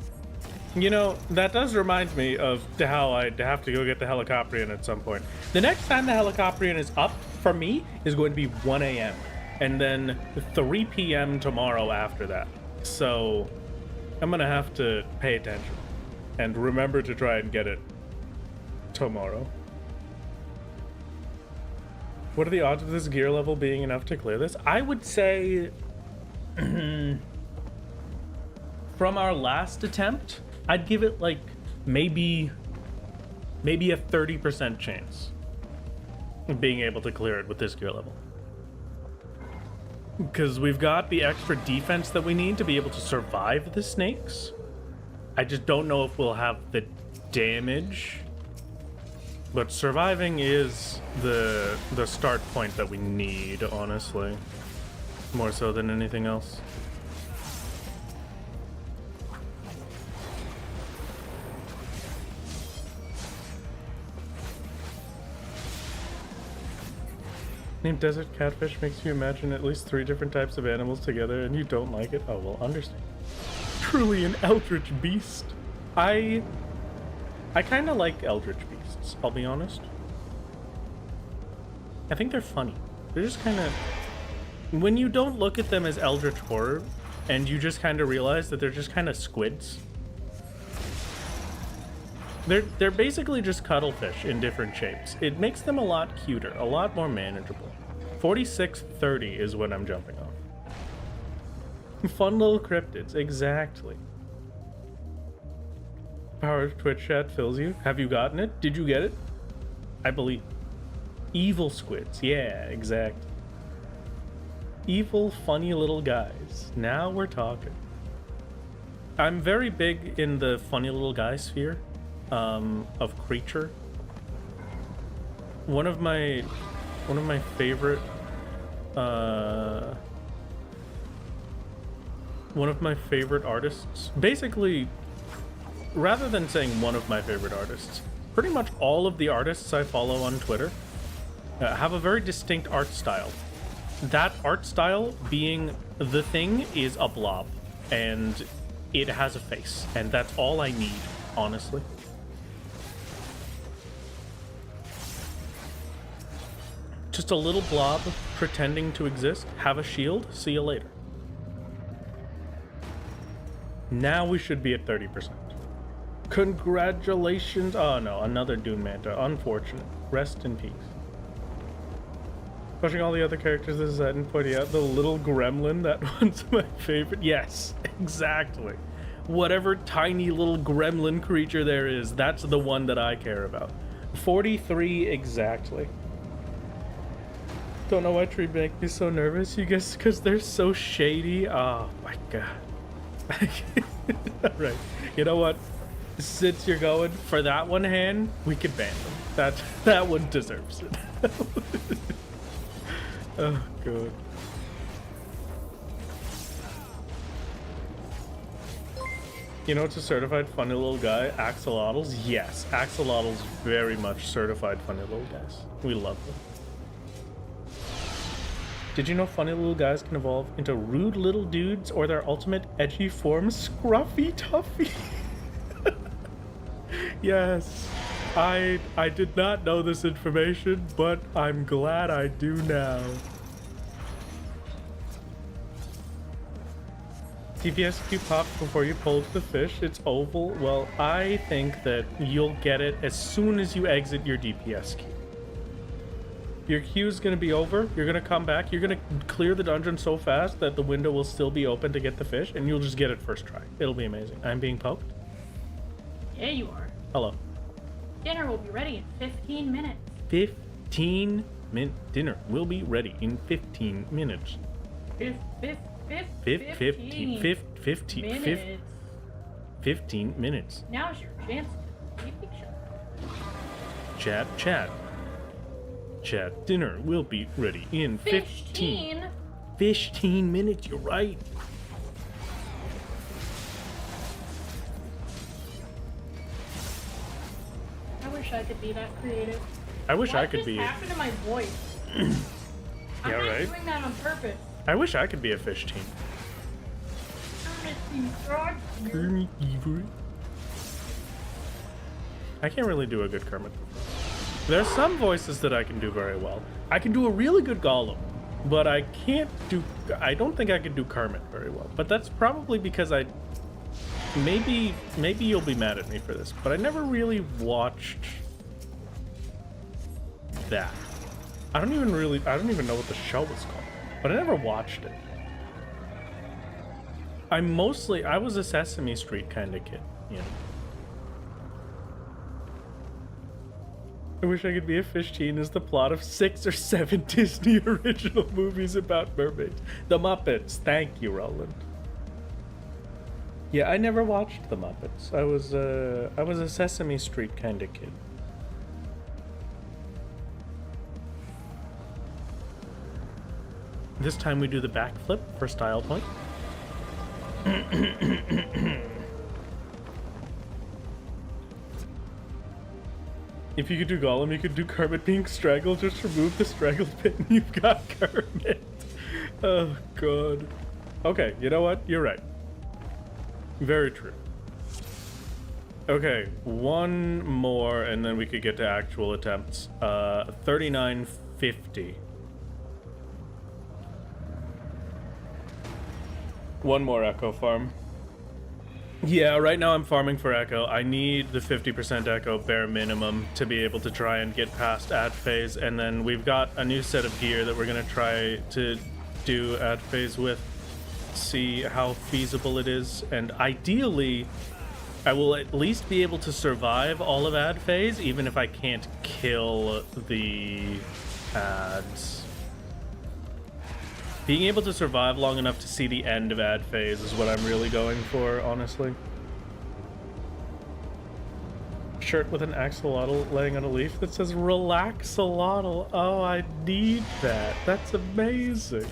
you know, that does remind me of how I'd have to go get the Helicopterian at some point. The next time the Helicopterian is up for me is going to be 1 a.m. and then 3 p.m. tomorrow after that. So I'm gonna have to pay attention and remember to try and get it tomorrow. What are the odds of this gear level being enough to clear this? I would say from our last attempt, I'd give it like maybe a 30% chance of being able to clear it with this gear level. Because we've got the extra defense that we need to be able to survive the snakes. I just don't know if we'll have the damage. But surviving is the start point that we need, honestly. More so than anything else. Named Desert Catfish makes you imagine at least 3 different types of animals together and you don't like it? Oh, well, understand. Truly an eldritch beast. I kind of like eldritch beasts, I'll be honest. I think they're funny. They're just kind of... When you don't look at them as eldritch horror, and you just kind of realize that they're just kind of squids. They're basically just cuttlefish in different shapes. It makes them a lot cuter, a lot more manageable. 4630 is what I'm jumping off. Fun little cryptids, exactly. Power of Twitch chat fills you. Have you gotten it? Did you get it? I believe. Evil squids, yeah, exactly. Evil, funny little guys. Now we're talking. I'm very big in the funny little guy sphere. Of creature. One of my favorite artists, basically, rather than saying one of my favorite artists, pretty much all of the artists I follow on Twitter have a very distinct art style. That art style being the thing is a blob and it has a face, and that's all I need, honestly. Just a little blob pretending to exist, have a shield, see you later. Now we should be at 30%. Congratulations. Oh no, another Dune Manta. Unfortunate. Rest in peace. Pushing all the other characters this is that and pointing out the little gremlin, that one's my favorite. Yes, exactly. Whatever tiny little gremlin creature there is, that's the one that I care about. 43 exactly. Don't know why tree make me so nervous. You guess because they're so shady. Oh my god. Alright, you know what? Since you're going for that one hand, we can ban them. That one deserves it. Oh god. You know, it's a certified funny little guy. Axolotls? Yes, axolotls very much certified funny little guys. We love them. Did you know funny little guys can evolve into rude little dudes or their ultimate edgy form, Scruffy Tuffy? Yes, I did not know this information, but I'm glad I do now. DPS cube popped before you pulled the fish. It's oval. Well, I think that you'll get it as soon as you exit your DPS cube. Your queue's gonna be over. You're gonna come back. You're gonna clear the dungeon so fast that the window will still be open to get the fish, and you'll just get it first try. It'll be amazing. I'm being poked. Yeah, you are. Hello. Dinner will be ready in 15 minutes. 15 minutes. Dinner will be ready in 15 minutes. 15 minutes. Now's your chance to take a picture. Chat. Dinner will be ready in 15 minutes. You're right. I wish I could be that creative. I wish I could be. What just happened to my voice? I'm not doing that on purpose. I wish I could be a fish team. I can't really do a good Kermit. There's some voices that I can do very well. I can do a really good Gollum, but I don't think I can do Kermit very well. But that's probably because maybe you'll be mad at me for this, but I never really watched that. I don't even know what the show was called, but I never watched it. I was a Sesame Street kind of kid, you know. I wish I could be a fish teen is the plot of 6 or 7 Disney original movies about mermaids. The Muppets. Thank you, Roland. Yeah, I never watched The Muppets. I was a Sesame Street kind of kid. This time we do the backflip for style point. If you could do Gollum, you could do Kermit being strangled. Just remove the strangled bit and you've got Kermit. Oh, God. Okay, you know what? You're right. Very true. Okay, one more and then we could get to actual attempts. 3950. One more Echo farm. Yeah, right now I'm farming for Echo. I need the 50% Echo bare minimum to be able to try and get past ad phase, and then we've got a new set of gear that we're gonna try to do ad phase with, see how feasible it is, and ideally I will at least be able to survive all of ad phase, even if I can't kill the ads. Being able to survive long enough to see the end of ad phase is what I'm really going for, honestly. Shirt with an axolotl laying on a leaf that says relaxolotl. Oh, I need that. That's amazing.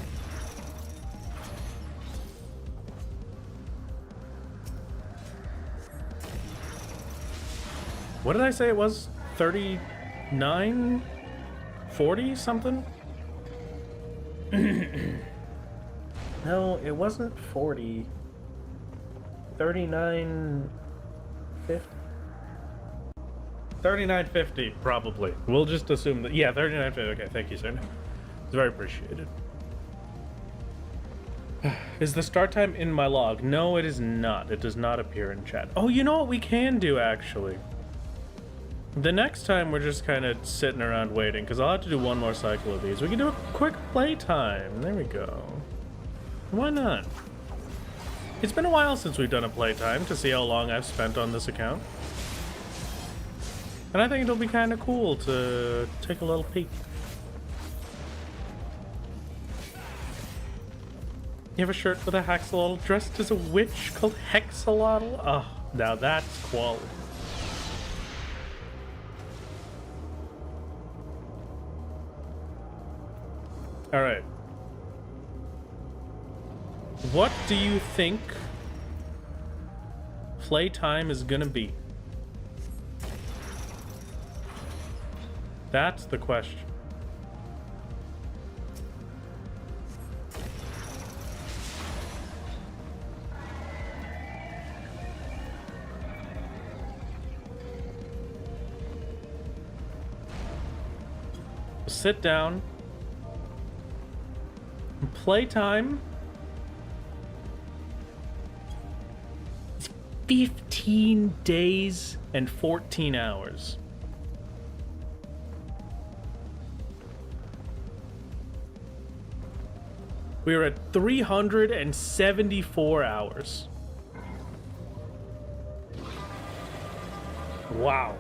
What did I say it was? 39? 40 something? No, it wasn't 40. 39.50. 39.50, probably. We'll just assume that. Yeah, 39.50. Okay, thank you, sir. It's very appreciated. Is the start time in my log? No, it is not. It does not appear in chat. Oh, you know what we can do, actually? The next time we're just kind of sitting around waiting, because I'll have to do one more cycle of these. We can do a quick playtime. There we go. Why not? It's been a while since we've done a playtime to see how long I've spent on this account. And I think it'll be kind of cool to take a little peek. You have a shirt with a haxolotl dressed as a witch called Hexolotl? Oh, now that's quality. Alright. What do you think playtime is gonna be? That's the question. Sit down. Playtime. It's 15 days and 14 hours. We are at 374 hours. Wow.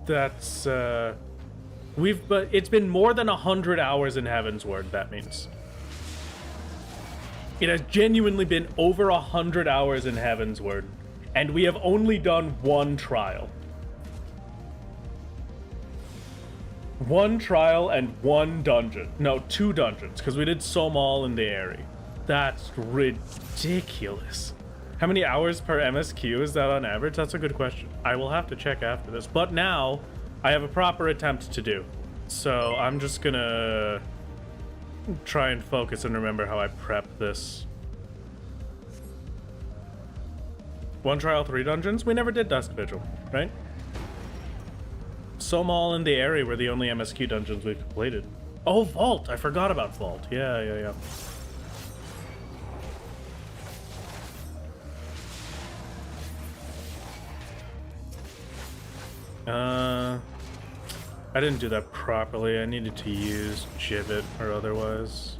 That's, but it's been more than 100 hours in Heavensward, that means. It has genuinely been over 100 hours in Heavensward, and we have only done one trial. One trial and one dungeon. No, 2 dungeons, because we did Somal and the Airy. That's ridiculous. How many hours per MSQ is that on average? That's a good question. I will have to check after this. But now, I have a proper attempt to do. So I'm just gonna try and focus and remember how I prep this. 1 trial, 3 dungeons? We never did Dusk Vigil, right? Somal and the Airy were the only MSQ dungeons we've completed. Oh, Vault! I forgot about Vault. Yeah. I didn't do that properly. I needed to use Gibbet or otherwise.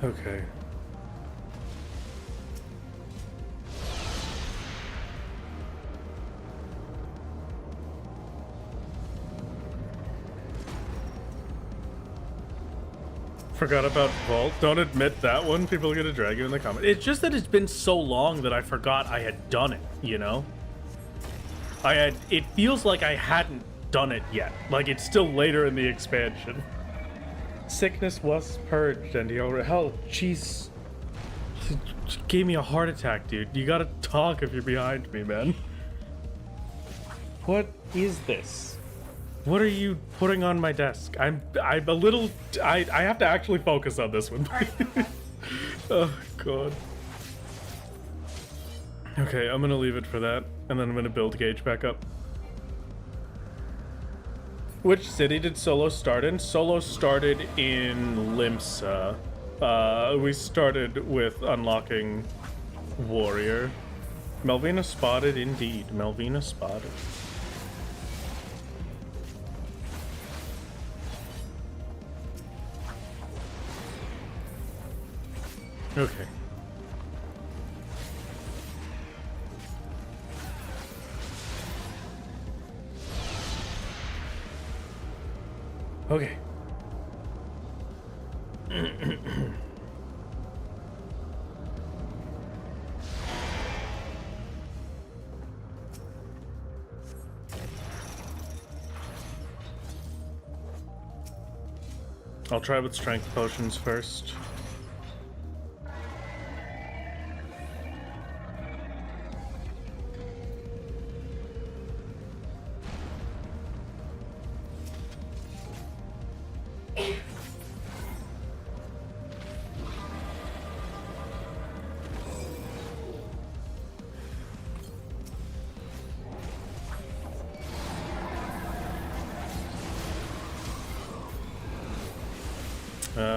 Okay. Forgot about Vault. Don't admit that one. People are gonna drag you in the comments. It's just that it's been so long that I forgot I had done it, you know? It feels like I hadn't done it yet. Like it's still later in the expansion. Sickness was purged and he already, hell, jeez. Gave me a heart attack, dude. You gotta talk if you're behind me, man. What is this? What are you putting on my desk? I'm a little... I have to actually focus on this one. Oh, God. Okay, I'm gonna leave it for that, and then I'm gonna build Gage back up. Which city did Solo start in? Solo started in Limsa. We started with unlocking Warrior. Melvina spotted, indeed. Melvina spotted. Okay. Okay. I'll try with strength potions first.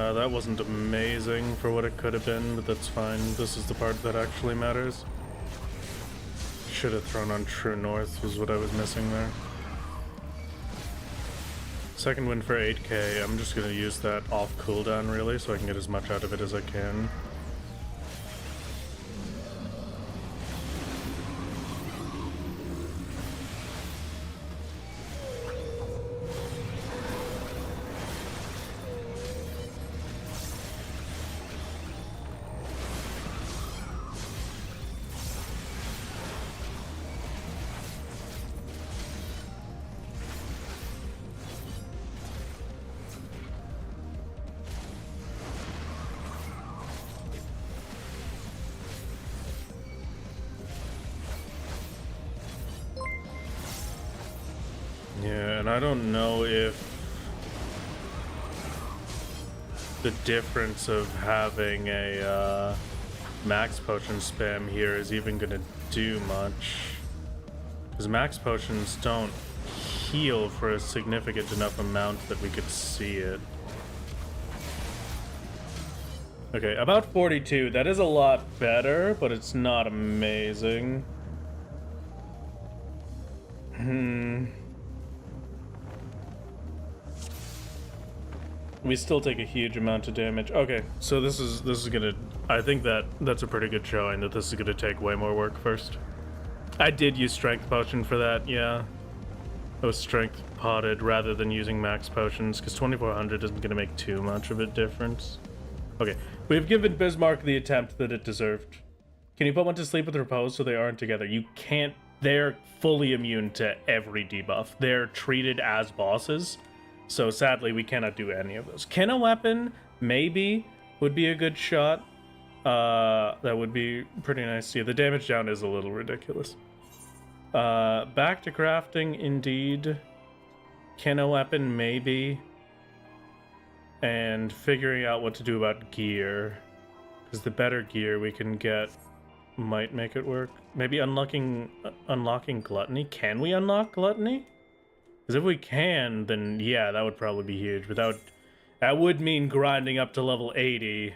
That wasn't amazing for what it could have been, but that's fine. This is the part that actually matters. Should have thrown on True North was what I was missing there. Second win for 8k. I'm just gonna use that off cooldown really, so I can get as much out of it as I can. Yeah, and I don't know if the difference of having a max potion spam here is even gonna do much. Because max potions don't heal for a significant enough amount that we could see it. Okay, about 42. That is a lot better, but it's not amazing. We still take a huge amount of damage. Okay, so this is gonna... I think that's a pretty good showing that this is gonna take way more work first. I did use Strength Potion for that, yeah. I was Strength Potted rather than using Max Potions, because 2400 isn't gonna make too much of a difference. Okay, we've given Bismarck the attempt that it deserved. Can you put one to sleep with repose so they aren't together? You can't. They're fully immune to every debuff. They're treated as bosses. So sadly, we cannot do any of those. Can a weapon, maybe, would be a good shot. That would be pretty nice. Yeah, the damage down is a little ridiculous. Back to crafting, indeed. Can a weapon, maybe. And figuring out what to do about gear. Because the better gear we can get might make it work. Maybe unlocking Gluttony. Can we unlock Gluttony? Because if we can, then yeah, that would probably be huge. But that would mean grinding up to level 80,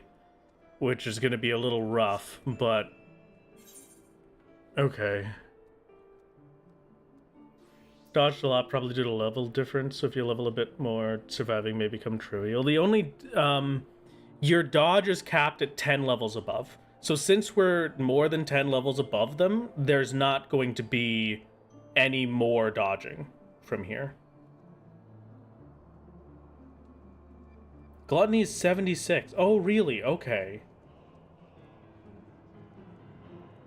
which is going to be a little rough, but okay. Dodged a lot, probably due to level difference. So if you level a bit more, surviving may become trivial. The only your dodge is capped at 10 levels above. So since we're more than 10 levels above them, there's not going to be any more dodging from here. Gluttony is 76. Oh, really? Okay.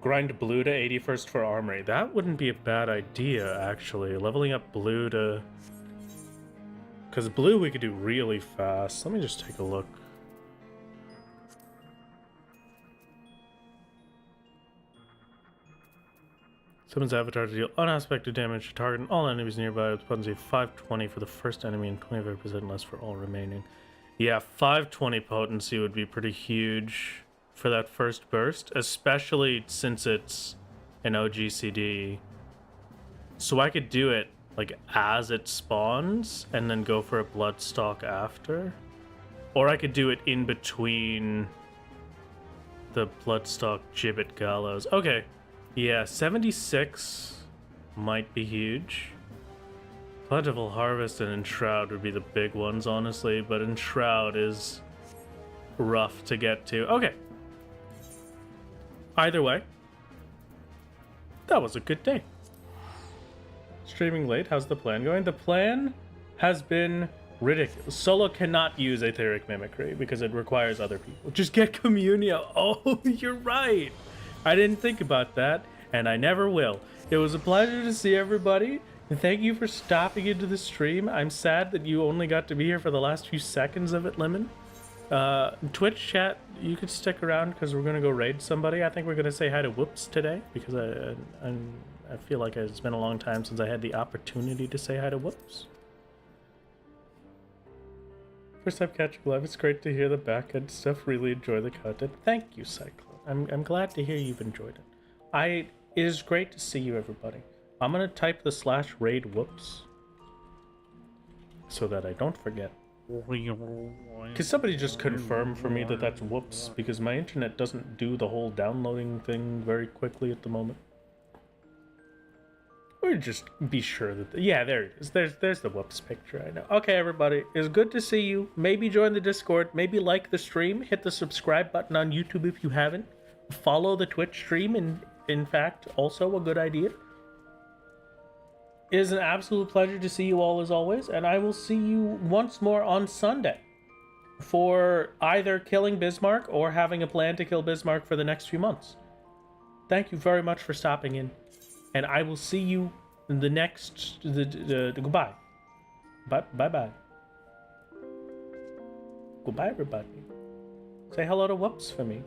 Grind blue to 81st for armory. That wouldn't be a bad idea, actually. Leveling up blue to... Because blue we could do really fast. Let me just take a look. Summons avatar to deal unaspected damage to target and all enemies nearby with potency 520 for the first enemy and 25% less for all remaining. Yeah, 520 potency would be pretty huge for that first burst, especially since it's an OGCD. So I could do it like as it spawns and then go for a Bloodstock after. Or I could do it in between the Bloodstock Gibbet Gallows. Okay. Yeah, 76 might be huge. Plentiful Harvest and Enshroud would be the big ones, honestly, but Enshroud is rough to get to. Okay. Either way, that was a good day. Streaming late, how's the plan going? The plan has been ridiculous. Solo cannot use Aetheric Mimicry because it requires other people. Just get Communio. Oh, you're right. I didn't think about that, and I never will. It was a pleasure to see everybody, and thank you for stopping into the stream. I'm sad that you only got to be here for the last few seconds of it, Lemon. Twitch chat, you could stick around because we're going to go raid somebody. I think we're going to say hi to Whoops today because I feel like it's been a long time since I had the opportunity to say hi to Whoops. First time catching live, it's great to hear the back end stuff. Really enjoy the content. Thank you, Cyclone. I'm glad to hear you've enjoyed it. It is great to see you, everybody. I'm gonna type the /raid whoops so that I don't forget. Can somebody just confirm for me that that's whoops? Because my internet doesn't do the whole downloading thing very quickly at the moment. Or just be sure that... yeah, there it is. There's the whoops picture, I know. Okay, everybody. It's good to see you. Maybe join the Discord. Maybe like the stream. Hit the subscribe button on YouTube if you haven't. Follow the Twitch stream, and in fact, also a good idea. It is an absolute pleasure to see you all as always, and I will see you once more on Sunday for either killing Bismarck or having a plan to kill Bismarck for the next few months. Thank you very much for stopping in, and I will see you in the next... goodbye. Bye-bye. Goodbye, everybody. Say hello to Whoops for me.